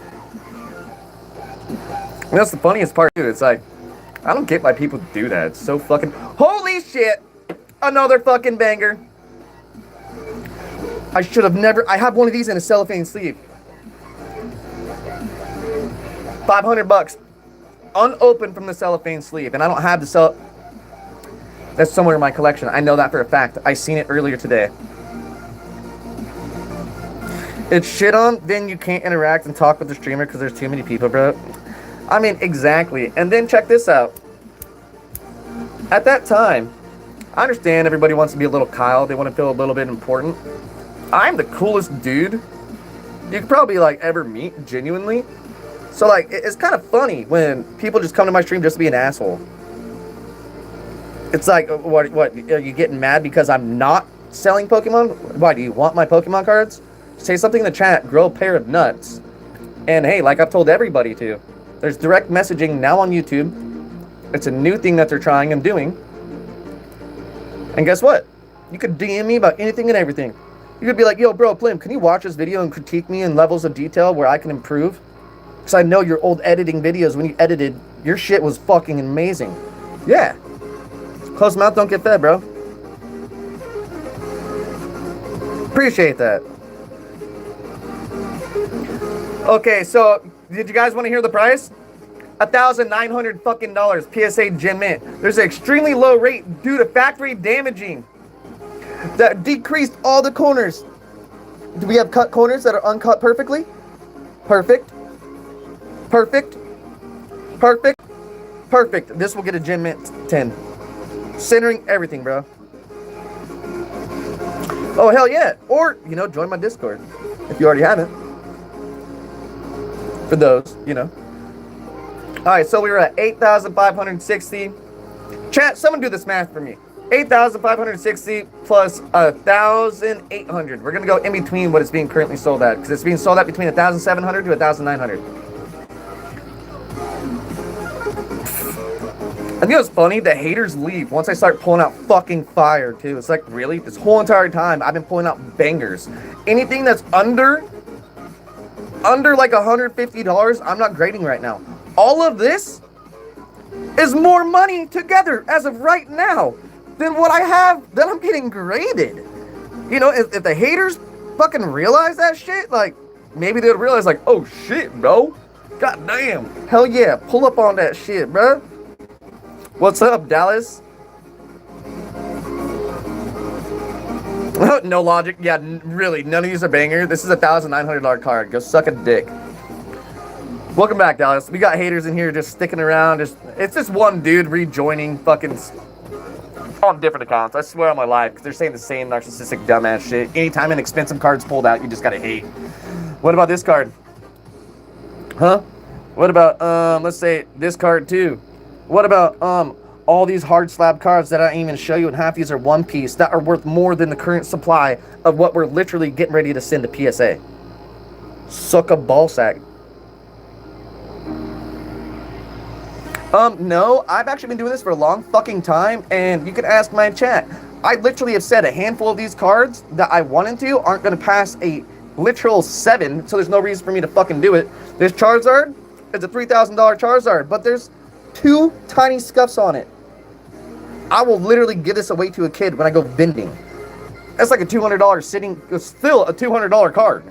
That's the funniest part, too. It's like, I don't get why people do that. It's so fucking... Holy shit! Another fucking banger. I should have never... I have one of these in a cellophane sleeve. $500. Unopened from the cellophane sleeve. And I don't have the cell... That's somewhere in my collection. I know that for a fact. I seen it earlier today. it's shit on, then you can't interact and talk with the streamer because there's too many people, bro. I mean, exactly. And then check this out. At that time, I understand everybody wants to be a little Kyle. They want to feel a little bit important. I'm the coolest dude you could probably, like, ever meet, genuinely. So, like, it's kind of funny when people just come to my stream just to be an asshole. It's like, what, are you getting mad because I'm not selling Pokemon? Why, do you want my Pokemon cards? Say something in the chat, grow a pair of nuts. And hey, like I've told everybody to, there's direct messaging now on YouTube. It's a new thing that they're trying and doing. And guess what? You could DM me about anything and everything. You could be like, yo, bro, Plim, can you watch this video and critique me in levels of detail where I can improve? Because I know your old editing videos, when you edited, your shit was fucking amazing. Yeah. Closed mouth don't get fed, bro. Appreciate that. Okay, so did you guys want to hear the price? $1,900 fucking dollars PSA Gem Mint. There's an extremely low rate due to factory damaging that decreased all the corners. Do we have cut corners that are uncut perfectly? Perfect. Perfect. Perfect. Perfect. This will get a Gem Mint 10. Centering everything, bro. Oh, hell yeah. Or, you know, join my Discord if you already haven't. For those, you know. Alright, so we were at 8,560. Chat, someone do this math for me. 8,560 plus 1,800. We're gonna go in between what it's being currently sold at, because it's being sold at between 1,700 to 1,900. I think it's funny, the haters leave once I start pulling out fucking fire, too. It's like, really? This whole entire time, I've been pulling out bangers. Anything that's under like $150, I'm not grading right now. All of this is more money together as of right now than what I have that I'm getting graded. You know, if the haters fucking realize that shit, like, maybe they'll realize, like, oh shit, bro. God damn. Hell yeah, pull up on that shit, bro. What's up, Dallas? No logic. Yeah, really, none of these are banger. This is a $1,900 card. Go suck a dick. Welcome back, Dallas. We got haters in here just sticking around. It's just one dude rejoining fucking on different accounts. I swear on my life, because they're saying the same narcissistic dumbass shit. Anytime an expensive card's pulled out, you just gotta hate. What about this card? Huh? What about, let's say this card too? What about, all these hard slab cards that I didn't even show you, and half these are One Piece that are worth more than the current supply of what we're literally getting ready to send to PSA. Suck a ball sack. No, I've actually been doing this for a long fucking time, and you can ask my chat. I literally have said a handful of these cards that I wanted to aren't going to pass a literal 7, so there's no reason for me to fucking do it. This Charizard is a $3,000 Charizard, but there's 2 tiny scuffs on it. I will literally give this away to a kid when I go vending. That's like a $200 sitting, it's still a $200 card.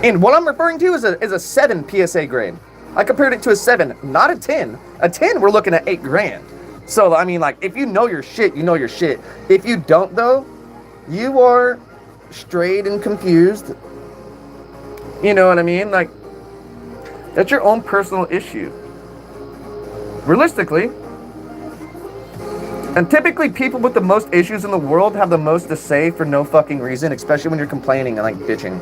And what I'm referring to is a 7 PSA grade. I compared it to a 7, not a 10. A 10, we're looking at 8 grand. So, I mean, like, if you know your shit, you know your shit. If you don't, though, you are strayed and confused. You know what I mean? Like, that's your own personal issue. Realistically. And typically, people with the most issues in the world have the most to say for no fucking reason, especially when you're complaining and, like, bitching.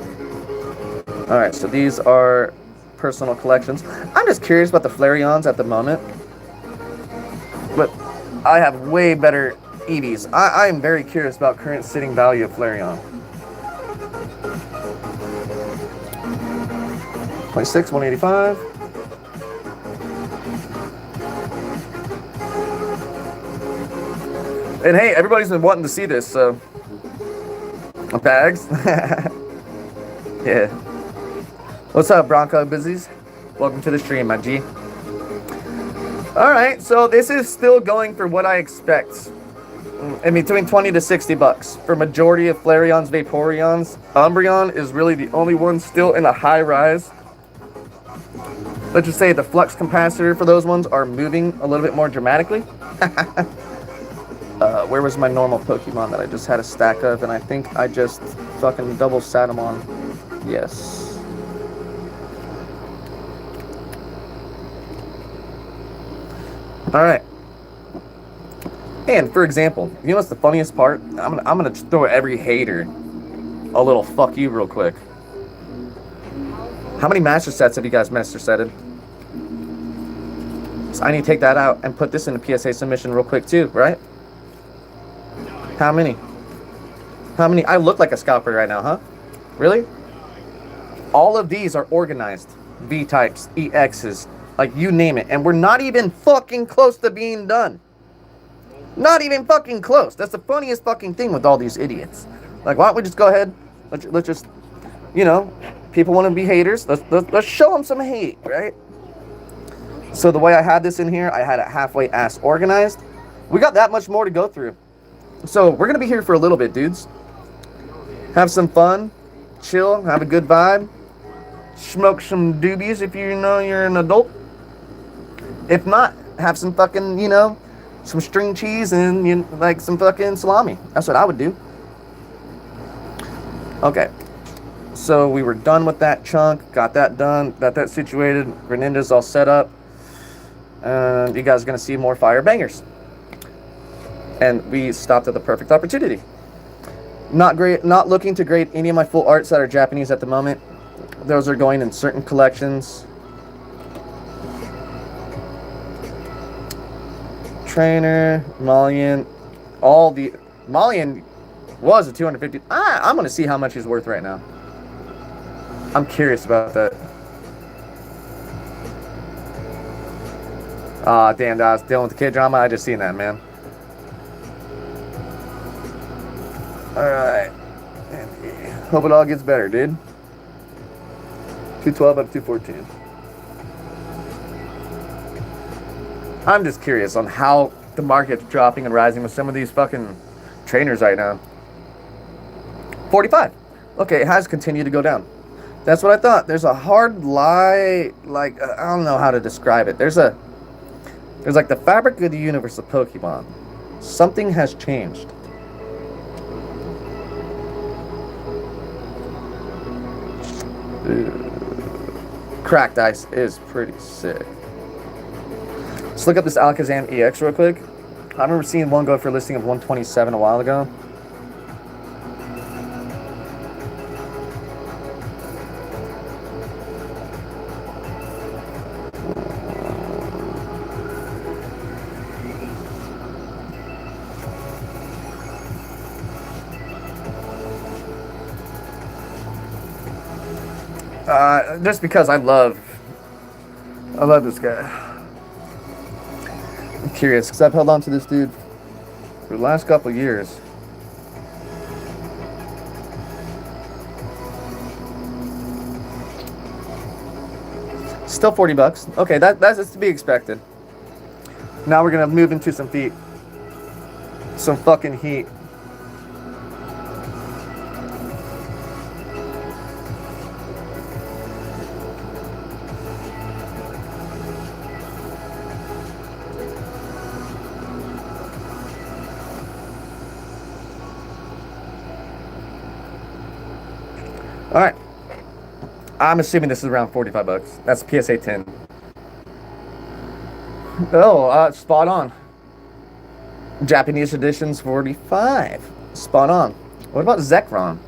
Alright, so these are personal collections. I'm just curious about the Flareons at the moment. But I have way better Eevees. I am very curious about current sitting value of Flareon. 26, 185. And hey, everybody's been wanting to see this, so... Bags? Yeah. What's up, Bronco Busies? Welcome to the stream, my G. Alright, so this is still going for what I expect. In between 20 to 60 bucks. For majority of Flareons, Vaporeons, Umbreon is really the only one still in a high rise. Let's just say the flux capacitor for those ones are moving a little bit more dramatically. Where was my normal Pokemon that I just had a stack of, and I think I just fucking double sat them on. Yes. Alright. And, for example, you know what's the funniest part? I'm gonna throw every hater a little fuck you real quick. How many master sets have you guys master setted? So I need to take that out and put this in a PSA submission real quick too, right? How many? How many? I look like a scalper right now, huh? Really? All of these are organized. V-types, EXs, like you name it. And we're not even fucking close to being done. Not even fucking close. That's the funniest fucking thing with all these idiots. Like, why don't we just go ahead? Let's just, you know, people want to be haters. Let's show them some hate, right? So the way I had this in here, I had it halfway ass organized. We got that much more to go through. So we're going to be here for a little bit, dudes. Have some fun. Chill. Have a good vibe. Smoke some doobies if you know you're an adult. If not, have some fucking, you know, some string cheese and, you know, like some fucking salami. That's what I would do. Okay. So we were done with that chunk. Got that done. Got that situated. Greninja's all set up. And you guys are going to see more fire bangers. And we stopped at the perfect opportunity. Not looking to grade any of my full arts that are Japanese at the moment. Those are going in certain collections. Trainer, Malian, all the... Malian was a 250... I'm going to see how much he's worth right now. I'm curious about that. Aw, damn, I was dealing with the kid drama. I just seen that, man. Alright. Hope it all gets better, dude. 212 up to 214. I'm just curious on how the market's dropping and rising with some of these fucking trainers right now. 45. Okay, it has continued to go down. That's what I thought. There's a hard lie, like, I don't know how to describe it. There's like the fabric of the universe of Pokemon. Something has changed. Cracked Ice is pretty sick. Let's look up this Alakazam EX real quick. I remember seeing one go for a listing of 127 a while ago. Just because I love this guy. I'm curious because I've held on to this dude for the last couple of years. Still 40 bucks. Okay, that's to be expected. Now we're gonna move into some feet. Some fucking heat. All right, I'm assuming this is around 45 bucks. That's PSA 10. Oh, spot on. Japanese edition's 45. Spot on. What about Zekrom?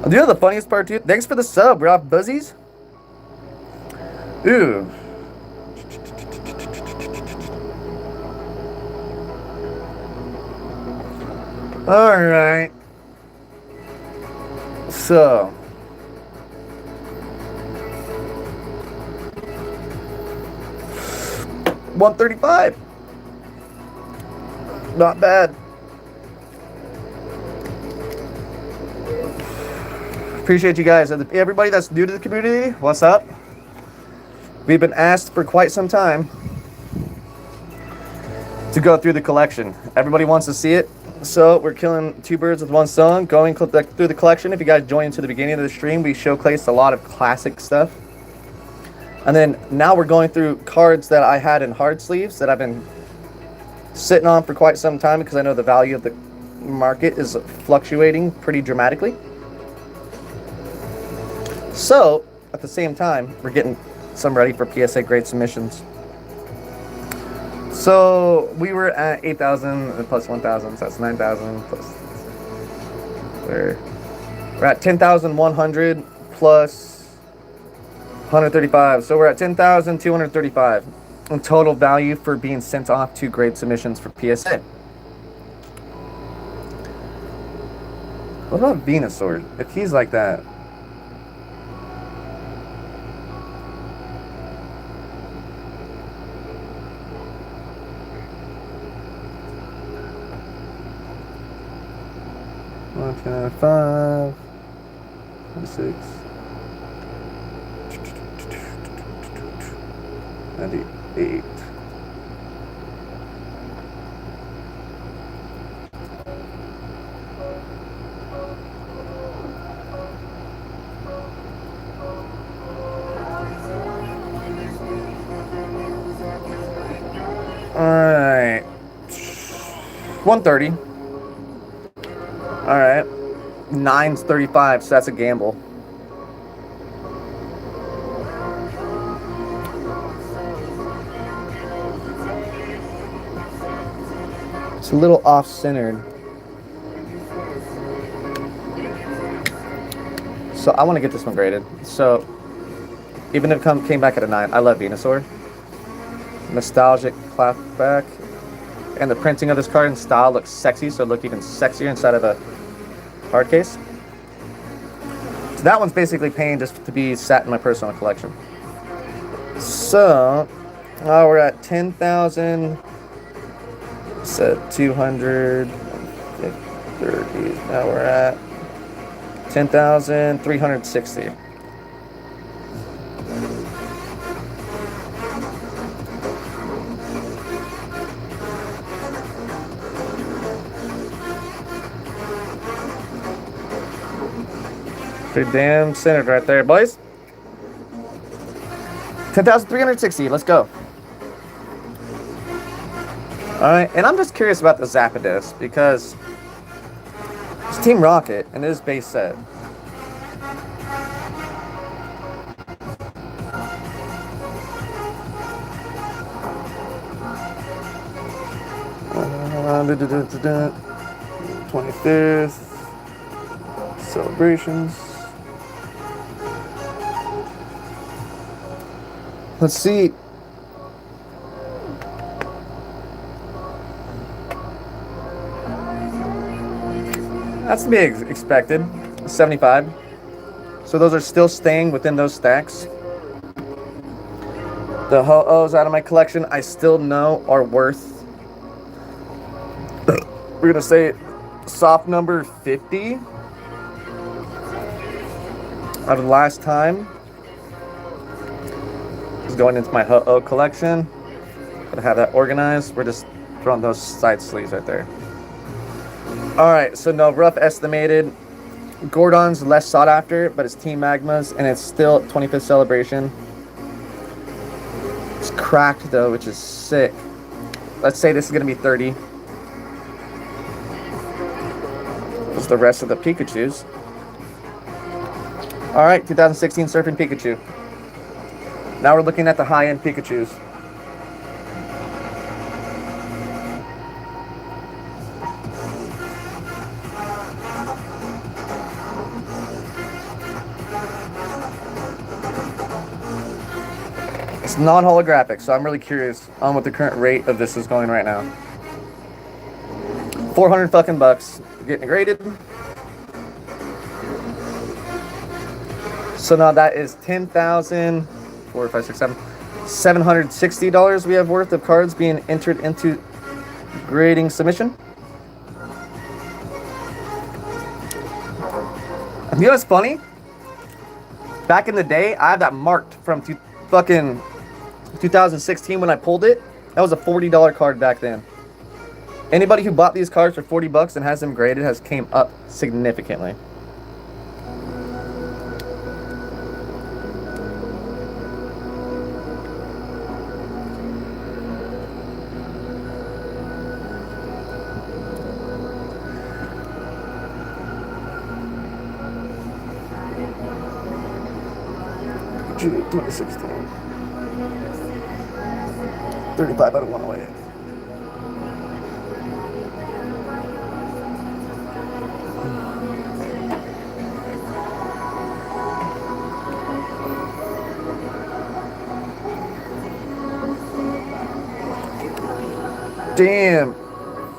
Do you know the funniest part too? Thanks for the sub, Rob Buzzies. Ooh. Alright. So. $135. Not bad. Appreciate you guys. Everybody that's new to the community, what's up? We've been asked for quite some time to go through the collection. Everybody wants to see it. So we're killing two birds with one stone, going through the collection. If you guys join into the beginning of the stream, we showcased a lot of classic stuff. And then now we're going through cards that I had in hard sleeves that I've been sitting on for quite some time because I know the value of the market is fluctuating pretty dramatically. So at the same time, we're getting some ready for PSA grade submissions. So we were at 8,000 plus 1,000, so that's 9,000 plus. We're at 10,100 plus 135, so we're at 10,235 in total value for being sent off to grade submissions for PSA. What about Venusaur? If he's like that. Okay, 5, 6, 98. Alright. 130. Alright. 9's 35, so that's a gamble. It's a little off-centered. So I want to get this one graded. So even if it came back at a 9, I love Venusaur. Nostalgic clapback. And the printing of this card and style looks sexy, so it looked even sexier inside of a hard case. So that one's basically paying just to be sat in my personal collection. So we're at 10,000. Set 200. 30. Now we're at 10,360. Pretty damn centered right there, boys. 10,360. Let's go. Alright, and I'm just curious about the Zapdos because it's Team Rocket and it is base set. Uh, 25th celebrations. Let's see. That's to be expected. 75. So those are still staying within those stacks. The Ho-Ohs out of my collection, I still know are worth. We're gonna say soft number 50 out of the last time. Is going into my Ho-Oh collection. Gonna have that organized. We're just throwing those side sleeves right there. Alright, so no, rough estimated. Gordon's less sought after, but it's Team Magma's, and it's still 25th celebration. It's cracked though, which is sick. Let's say this is gonna be 30. This is the rest of the Pikachus. Alright, 2016 Surfing Pikachu. Now we're looking at the high-end Pikachus. It's non-holographic, so I'm really curious on what the current rate of this is going right now. 400 fucking bucks. Getting graded. So now that is 10,000, 4, 5, 6, 7, $760 we have worth of cards being entered into grading submission. You know what's funny? Back in the day, I have that marked from fucking 2016 when I pulled it. That was a $40 card back then. Anybody who bought these cards for 40 bucks and has them graded has came up significantly. June 2016. 35 out of 108. Damn.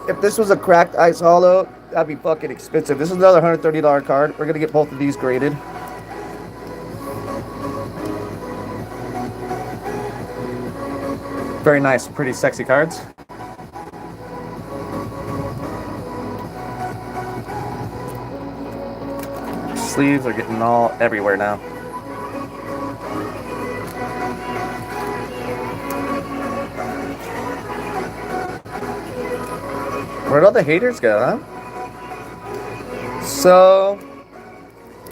If this was a cracked ice hollow, that'd be fucking expensive. This is another $130 card. We're gonna get both of these graded. Very nice, pretty sexy cards. Sleeves are getting all everywhere now. Where'd all the haters go, huh? So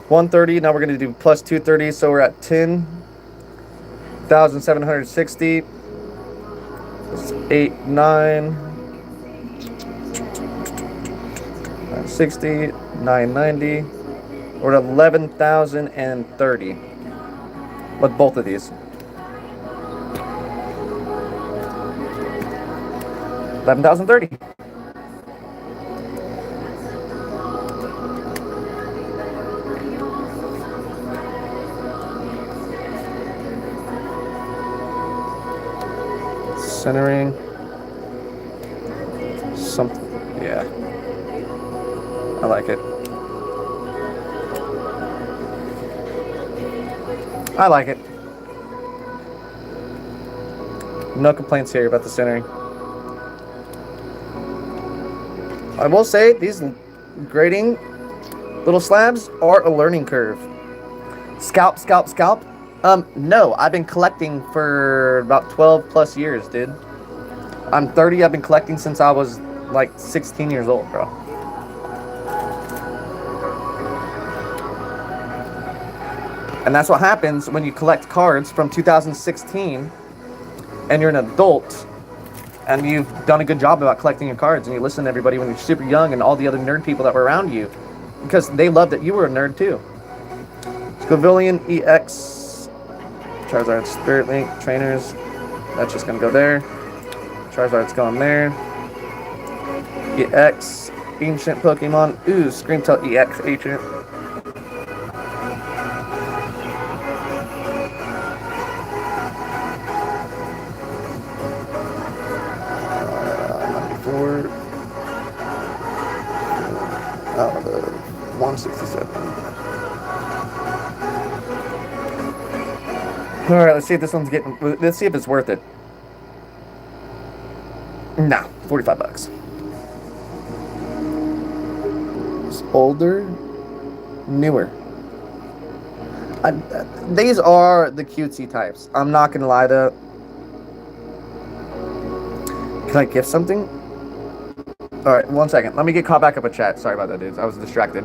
130, now we're gonna do plus 230, so we're at 10,760. 8, 9, 960, 990. We're at 11,030 with both of these. 11,030. Centering. Something. Yeah. I like it. I like it. No complaints here about the centering. I will say these grading little slabs are a learning curve. Scalp, scalp, scalp. No, I've been collecting for about 12 plus years, dude. I'm 30, I've been collecting since I was like 16 years old, bro. And that's what happens when you collect cards from 2016 and you're an adult and you've done a good job about collecting your cards and you listen to everybody when you're super young and all the other nerd people that were around you because they loved that you were a nerd too. Scovillian EX, Charizard Spirit Link, Trainers, that's just gonna go there. Charizard's going there. EX, Ancient Pokemon, ooh, Screamtail EX, Ancient. Out of the 167. All right, let's see if this one's getting. Let's see if it's worth it. Nah, 45 bucks. It's older, newer. These are the cutesy types. I'm not gonna lie though. Can I gift something? Alright, 1 second. Let me get caught back up with chat. Sorry about that, dudes. I was distracted.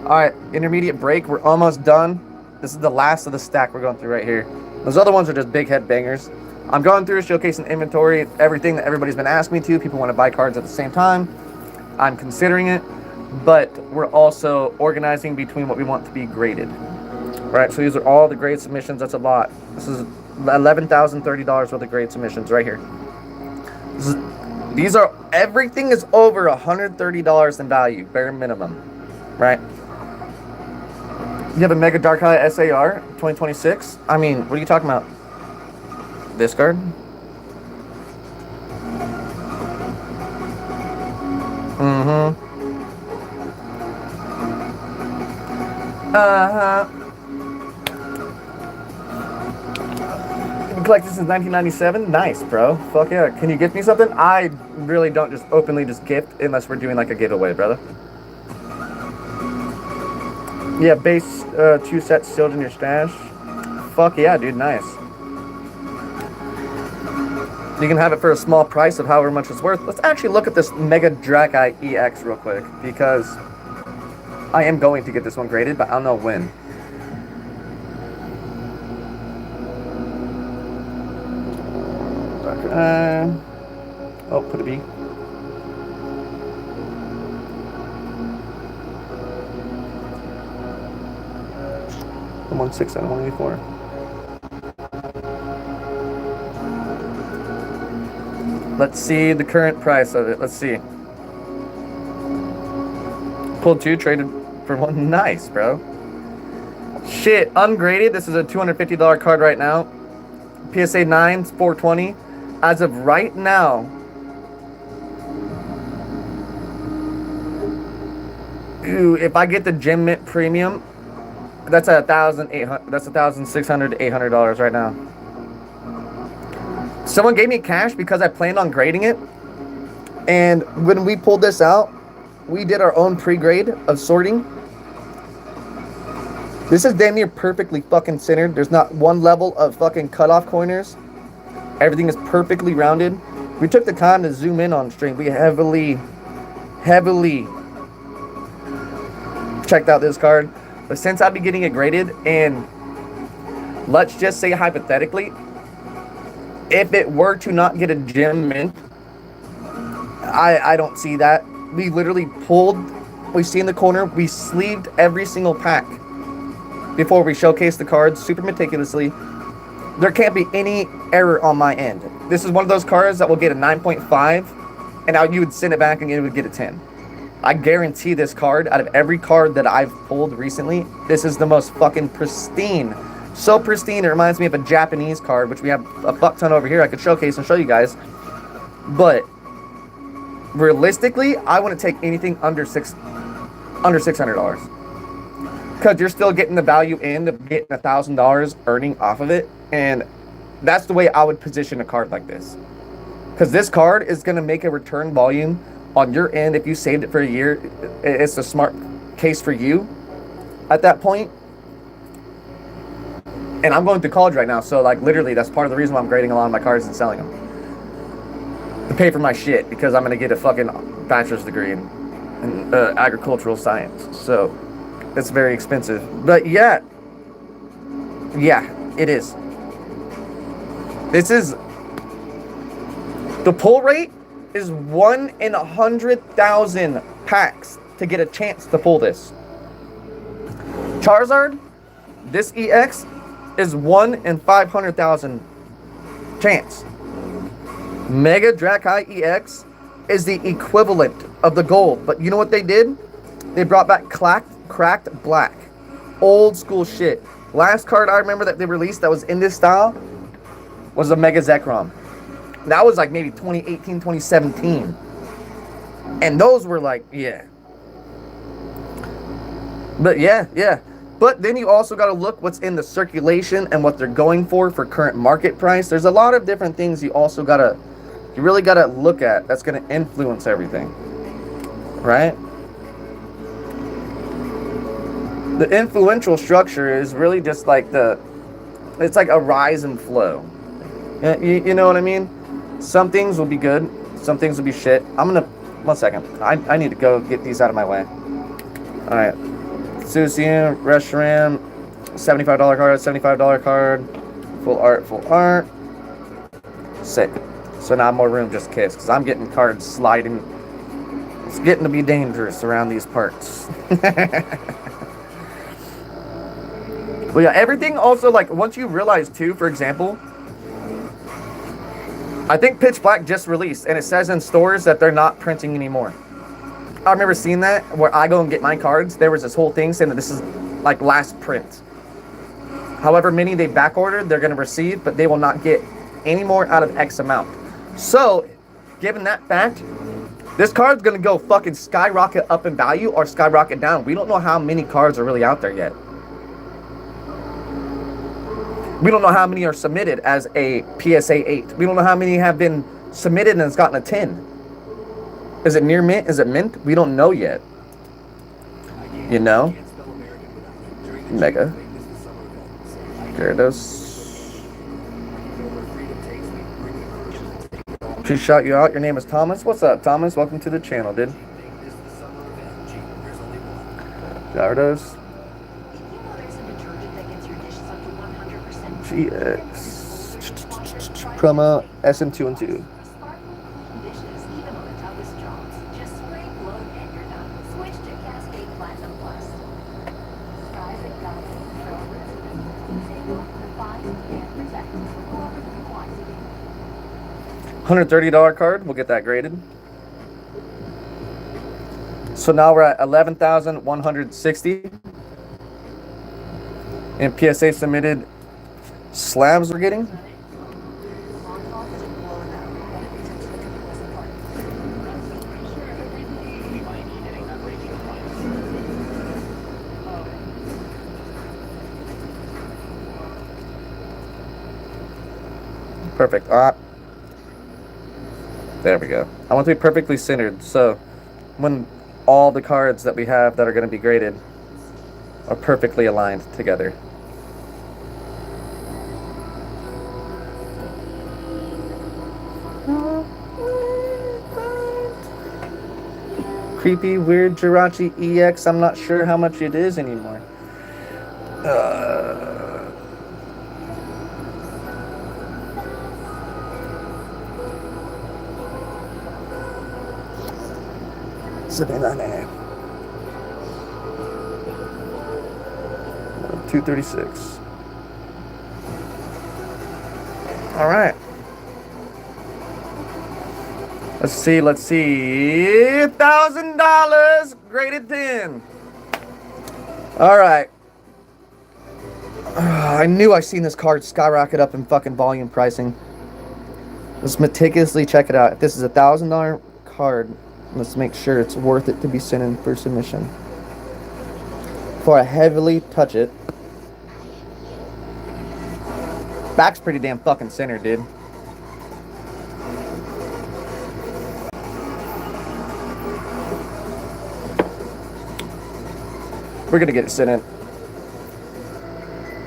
Alright, intermediate break. We're almost done. This is the last of the stack we're going through right here. Those other ones are just big head bangers. I'm going through showcasing inventory, everything that everybody's been asking me to. People want to buy cards at the same time. I'm considering it, but we're also organizing between what we want to be graded. Alright, so these are all the grade submissions. That's a lot. This is $11,030 worth of grade submissions right here. These are, everything is over $130 in value, bare minimum, right? You have a Mega Dark Eye SAR 2026. I mean, what are you talking about? This card? Mm-hmm. Uh-huh. Collected since 1997. Nice, bro. Fuck yeah. Can you gift me something? I really don't just openly just gift unless we're doing like a giveaway, brother. Yeah, base 2 sets sealed in your stash. Fuck yeah, dude. Nice. You can have it for a small price of however much it's worth. Let's actually look at this Mega Drakai EX real quick, because I am going to get this one graded, but I don't know when. Oh, put a B. I'm 1.6 and 184. Let's see the current price of it. Let's see. Pulled 2, traded for 1. Nice, bro. Shit, ungraded. This is a $250 card right now. PSA 9's 420. As of right now, ooh, if I get the Gem Mint Premium, that's $1,800. That's $1,600 to $800 right now. Someone gave me cash because I planned on grading it, and when we pulled this out, we did our own pre-grade of sorting. This is damn near perfectly fucking centered. There's not one level of fucking cutoff corners. Everything is perfectly rounded. We took the time to zoom in on stream. We heavily checked out this card. But since I'll be getting it graded, and let's just say hypothetically, if it were to not get a gem mint, I don't see that. We literally pulled, we see in the corner, we sleeved every single pack before we showcased the cards super meticulously. There can't be any error on my end. This is one of those cards that will get a 9.5, and now you would send it back and it would get a 10. I guarantee this card, out of every card that I've pulled recently, this is the most fucking pristine. So pristine, it reminds me of a Japanese card, which we have a fuck ton over here I could showcase and show you guys. But realistically, I wouldn't take anything under $600. Because you're still getting the value in of getting $1,000 earning off of it. And that's the way I would position a card like this. Because this card is going to make a return volume on your end. If you saved it for a year, it's a smart case for you at that point. And I'm going to college right now, so like literally that's part of the reason why I'm grading a lot of my cards and selling them. To pay for my shit, because I'm going to get a fucking bachelor's degree in agricultural science. So it's very expensive. But yeah, it is. This is, the pull rate is 1 in 100,000 packs to get a chance to pull this. Charizard, this EX, is 1 in 500,000 chance. Mega Drakai EX is the equivalent of the gold. But you know what they did? They brought back cracked black. Old school shit. Last card I remember that they released that was in this style was a Mega Zekrom. That was like maybe 2018, 2017. And those were like, yeah. But yeah. But then you also got to look what's in the circulation and what they're going for current market price. There's a lot of different things you really got to look at that's going to influence everything. Right? The influential structure is really just like it's like a rise and flow. You know what I mean? Some things will be good. Some things will be shit. One second. I need to go get these out of my way. All right. Susie, Reshiram, $75 card, $75 card. Full art. Sick. So now more room just kiss, because I'm getting cards sliding. It's getting to be dangerous around these parts. Well, yeah, everything also, like, once you realize, too, for example, I think Pitch Black just released, and it says in stores that they're not printing anymore. I remember seeing that, where I go and get my cards, there was this whole thing saying that this is, like, last print. However many they back ordered, they're going to receive, but they will not get any more out of X amount. So, given that fact, this card's going to go fucking skyrocket up in value or skyrocket down. We don't know how many cards are really out there yet. We don't know how many are submitted as a PSA 8. We don't know how many have been submitted and it's gotten a 10. Is it near mint? Is it mint? We don't know yet. You know? Mega. Gyarados. Please shout you out. Your name is Thomas. What's up, Thomas? Welcome to the channel, dude. Make this the summer event. Jeep, there's only one. Gyarados. Did you know there's a detergent that gets your dishes up to 100%? GX. Promo SM2 and 2. Sparkling clean dishes, even on the toughest jobs. Just spray Glow and you're done. Switch to Cascade Platinum Plus. Guys and guys, Disable, refine, and protect. Whoever you want to be. $130 card. We'll get that graded. So now we're at 11,160. And PSA submitted slabs we're getting. Perfect. There we go. I want to be perfectly centered, so when all the cards that we have that are going to be graded are perfectly aligned together. Creepy, weird Jirachi EX. I'm not sure how much it is anymore. $79. 236. All right. Let's see. $1,000 graded 10. All right. I knew I seen this card skyrocket up in fucking volume pricing. Let's meticulously check it out. If this is $1,000 card, let's make sure it's worth it to be sent in for submission. Before I heavily touch it. Back's pretty damn fucking center, dude. We're gonna get it sent in.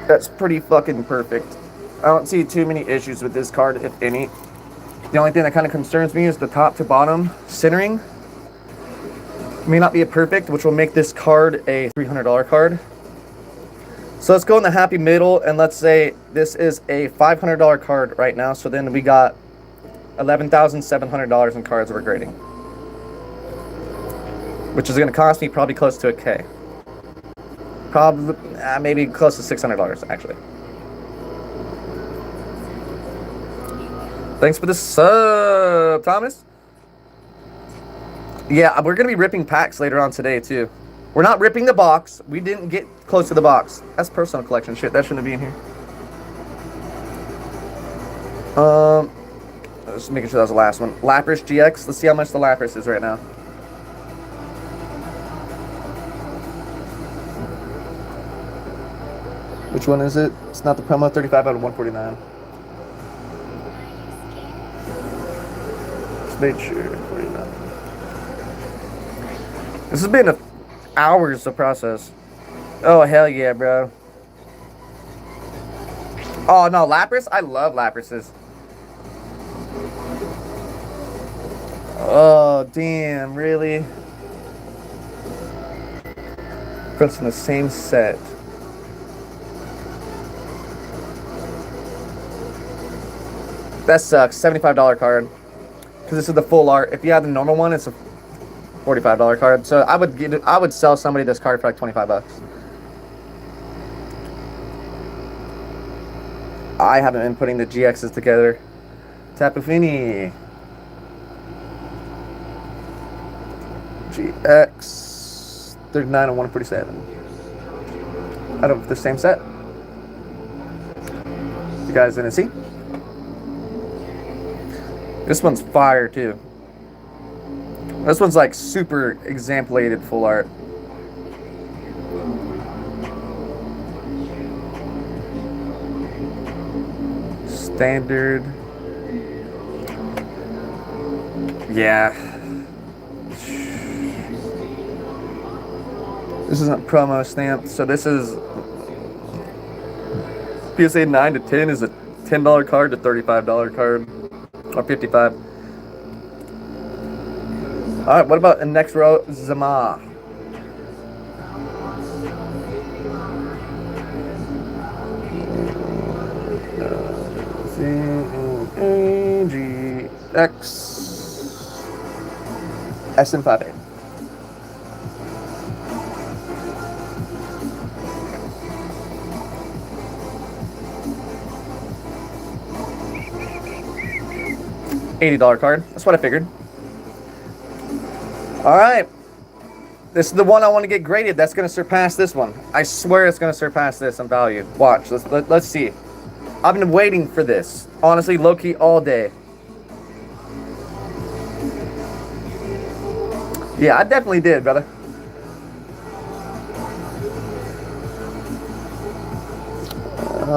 That's pretty fucking perfect. I don't see too many issues with this card, if any. The only thing that kind of concerns me is the top to bottom centering. May not be a perfect, which will make this card a $300 card. So let's go in the happy middle, and let's say this is a $500 card right now. So then we got $11,700 in cards we're grading, which is going to cost me probably close to $1,000. Probably, maybe close to $600 actually. Thanks for the sub, Thomas. Yeah, we're going to be ripping packs later on today, too. We're not ripping the box. We didn't get close to the box. That's personal collection shit. That shouldn't be in here. Just making sure that was the last one. Lapras GX. Let's see how much the Lapras is right now. Which one is it? It's not the promo. 35 out of 149. Just made sure. 49. This has been hours to process. Oh, hell yeah, bro. Oh, no, Lapras? I love Laprases. Oh, damn, really? Prints in the same set. That sucks. $75 card. Because this is the full art. If you have the normal one, it's a $45 card. So I would sell somebody this card for like 25 bucks. I haven't been putting the GXs together. Tapu Fini. GX 39 and 147. Out of the same set. You guys didn't see? This one's fire too. This one's like super exampulated full art. Standard. Yeah. This isn't promo stamped, so this is PSA 9 to 10 is a $10 card to $35 card, or 55. Alright, what about the next row? Zama. C-A-G-X SM5A. $80 card. That's what I figured. Alright. This is the one I want to get graded. That's going to surpass this one. I swear it's going to surpass this in value. Watch. Let's see. I've been waiting for this. Honestly, low-key all day. Yeah, I definitely did, brother.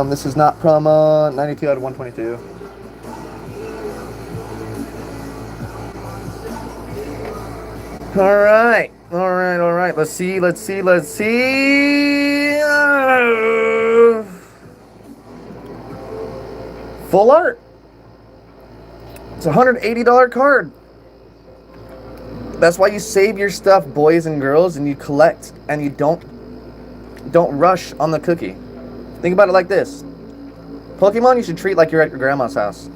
This is not promo. 92 out of 122. All right. Let's see. Full art. It's a $180 card. That's why you save your stuff, boys and girls, and you collect, and you don't rush on the cookie. Think about it like this. Pokemon you should treat like you're at your grandma's house.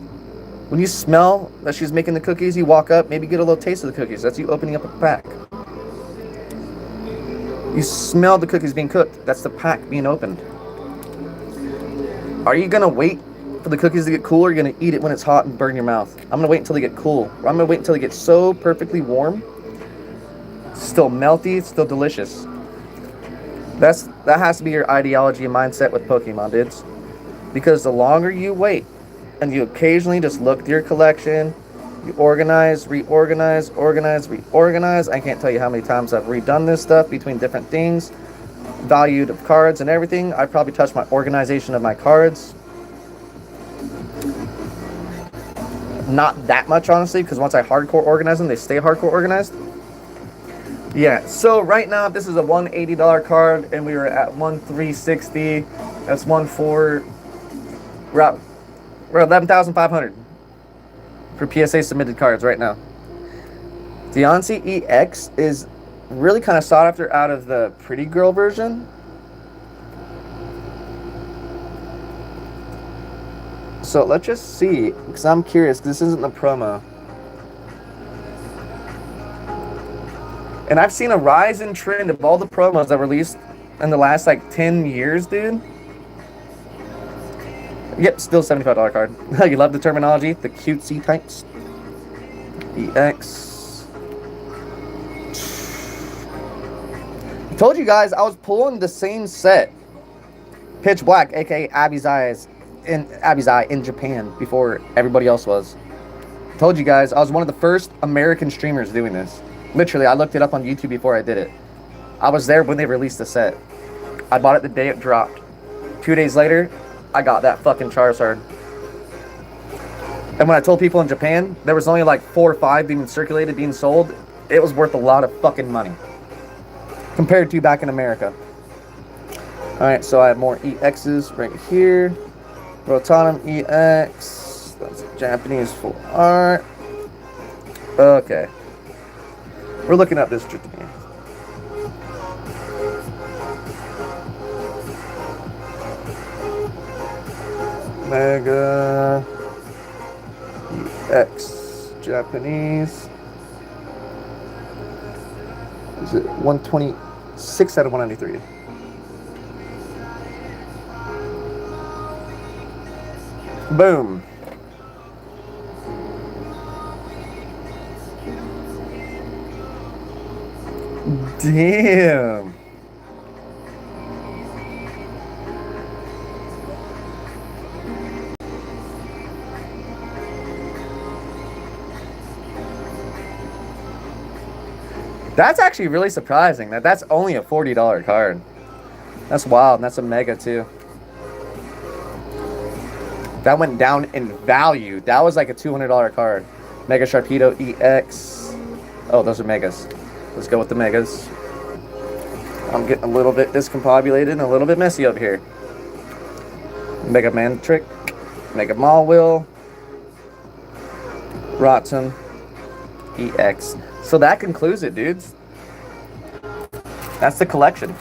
When you smell that she's making the cookies, you walk up, maybe get a little taste of the cookies. That's you opening up a pack. You smell the cookies being cooked. That's the pack being opened. Are you gonna wait for the cookies to get cool, or are you gonna eat it when it's hot and burn your mouth? I'm gonna wait until they get cool. Or I'm gonna wait until they get so perfectly warm. It's still melty, it's still delicious. That has to be your ideology and mindset with Pokemon, dudes. Because the longer you wait, and you occasionally just look at your collection, you organize, reorganize, organize, reorganize. I can't tell you how many times I've redone this stuff between different things, valued of cards and everything. I've probably touched my organization of my cards. Not that much, honestly, because once I hardcore organize them, they stay hardcore organized. Yeah, so right now, this is a $180 card, and we were at 1,360. That's 1,4. We're 11,500 for PSA submitted cards right now. Deontay EX is really kind of sought after out of the Pretty Girl version. So let's just see, because I'm curious, because this isn't the promo. And I've seen a rise in trend of all the promos that were released in the last like 10 years, dude. Yep, still $75 card. You love the terminology, the cutesy types. EX. I told you guys I was pulling the same set. Pitch Black, aka Abby's Eye in Japan before everybody else was. I told you guys I was one of the first American streamers doing this. Literally, I looked it up on YouTube before I did it. I was there when they released the set. I bought it the day it dropped. 2 days later, I got that fucking Charizard. And when I told people in Japan, there was only like 4 or 5 being circulated, being sold, it was worth a lot of fucking money. Compared to back in America. Alright, so I have more EXs right here. Rotanum EX. That's Japanese full art. Okay. We're looking at this Japan. Mega EX Japanese. Is it 126 out of 193? Boom. Damn. That's actually really surprising. That's only a $40 card. That's wild, and that's a mega too. That went down in value. That was like a $200 card. Mega Sharpedo EX. Oh, those are megas. Let's go with the megas. I'm getting a little bit discombobulated and a little bit messy over here. Mega Mantrick. Mega Mawwill. Rotom. EX. So that concludes it, dudes. That's the collection.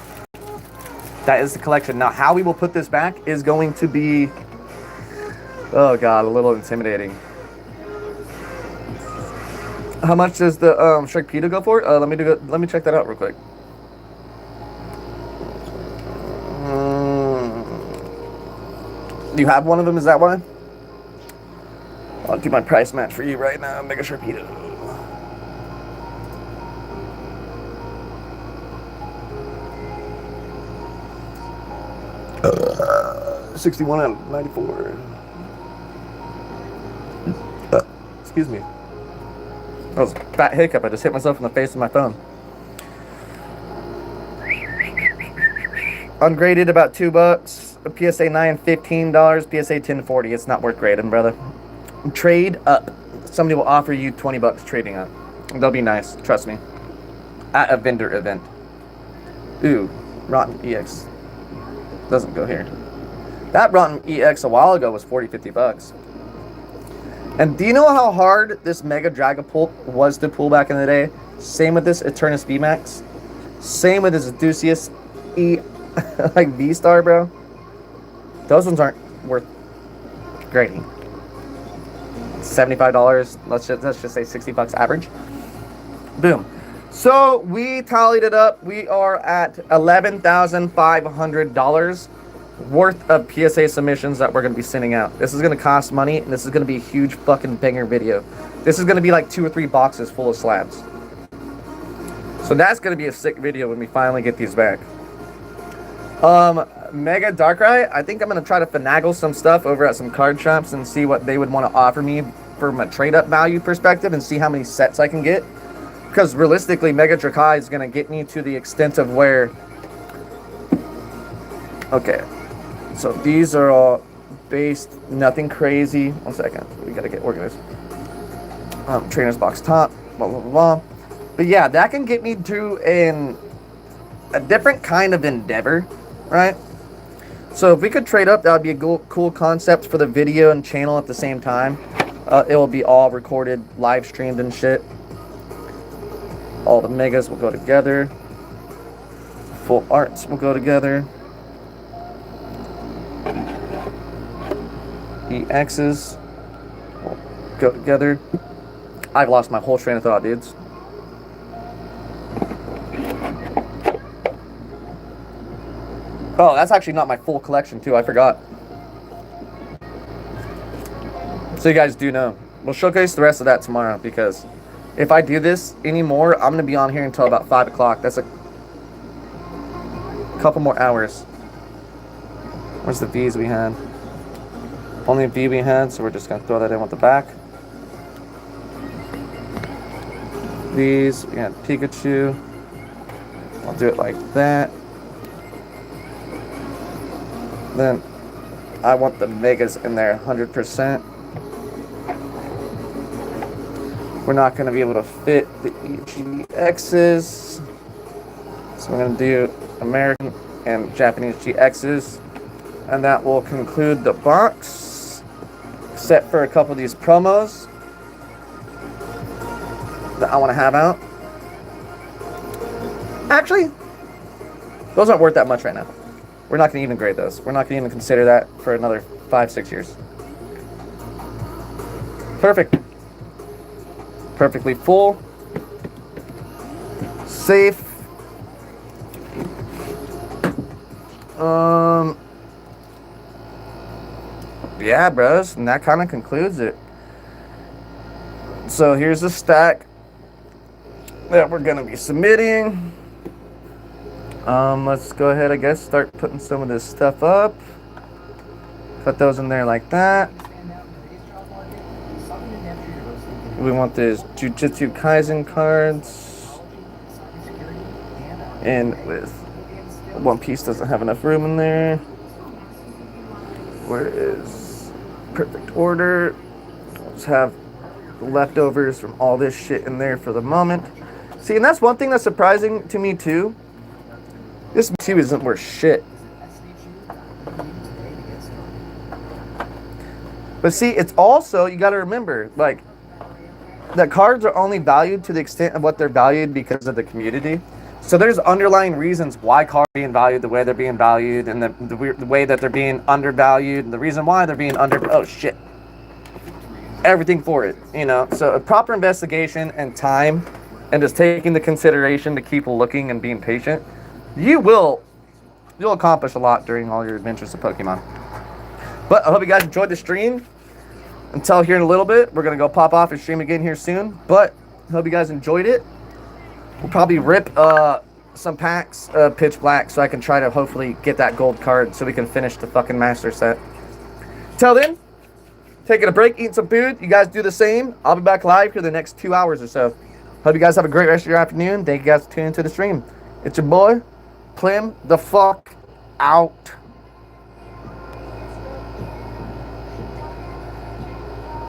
That is the collection. Now, how we will put this back is going to be, oh god, a little intimidating. How much does the Shark Pita go for? Let me check that out real quick. Do you have one of them? Is that why? I'll do my price match for you right now. Mega Shark Pita. Uh, 61 out of 94. Excuse me. That was a fat hiccup. I just hit myself in the face with my phone. Ungraded about $2. A PSA 9, $15. PSA 10, $40. It's not worth grading, brother. Trade up. Somebody will offer you $20 trading up. They'll be nice. Trust me. At a vendor event. Ooh, Rotten EX. Doesn't go here. That Rotten EX a while ago was $40-$50. And do you know how hard this Mega Dragapult was to pull back in the day? Same with this Eternus VMAX. Same with this Ducius E like V-Star, bro. Those ones aren't worth grading. $75. Let's just say $60 average. Boom. So we tallied it up. We are at $11,500 worth of PSA submissions that we're going to be sending out. This is going to cost money, and this is going to be a huge fucking banger video. This is going to be like 2 or 3 boxes full of slabs. So that's going to be a sick video when we finally get these back. Mega Darkrai, I think I'm going to try to finagle some stuff over at some card shops and see what they would want to offer me from a trade-up value perspective and see how many sets I can get. Because realistically, Mega Drakai is going to get me to the extent of where... Okay. So these are all based, nothing crazy. 1 second. We got to get organized. Trainer's box top, blah, blah, blah, blah. But yeah, that can get me to a different kind of endeavor, right? So if we could trade up, that would be a cool concept for the video and channel at the same time. It will be all recorded, live streamed and shit. All the megas will go together. Full arts will go together. EXs will go together. I've lost my whole train of thought, dudes. Oh, that's actually not my full collection, too. I forgot. So you guys do know. We'll showcase the rest of that tomorrow, because if I do this anymore, I'm going to be on here until about 5 o'clock. That's a couple more hours. Where's the V's we had? Only a V we had, so we're just going to throw that in with the back. These, we had Pikachu. I'll do it like that. Then I want the megas in there 100%. We're not going to be able to fit the EGXs. So we're going to do American and Japanese GXs. And that will conclude the box. Except for a couple of these promos that I want to have out. Actually, those aren't worth that much right now. We're not going to even grade those. We're not going to even consider that for another 5-6 years. Perfect. Perfectly full. Safe. Yeah, bros. And that kind of concludes it. So here's the stack that we're going to be submitting. Let's go ahead, I guess, start putting some of this stuff up. Put those in there like that. We want these Jujutsu Kaisen cards. And with One Piece doesn't have enough room in there. Where is Perfect Order? Let's have the leftovers from all this shit in there for the moment. See, and that's one thing that's surprising to me too. This Mewtwo isn't worth shit. But see, it's also, you gotta remember, like, that cards are only valued to the extent of what they're valued because of the community. So there's underlying reasons why cards are being valued the way they're being valued, and the way that they're being undervalued, and the reason why they're being oh shit, everything for it, you know. So a proper investigation and time, and just taking the consideration to keep looking and being patient, you'll accomplish a lot during all your adventures of Pokemon. But I hope you guys enjoyed the stream. Until here in a little bit, we're gonna go pop off and stream again here soon. But I hope you guys enjoyed it. We'll probably rip some packs pitch black so I can try to hopefully get that gold card so we can finish the fucking master set. Till then, taking a break, eating some food. You guys do the same. I'll be back live for the next 2 hours or so. Hope you guys have a great rest of your afternoon. Thank you guys for tuning into the stream. It's your boy, Plim the fuck out.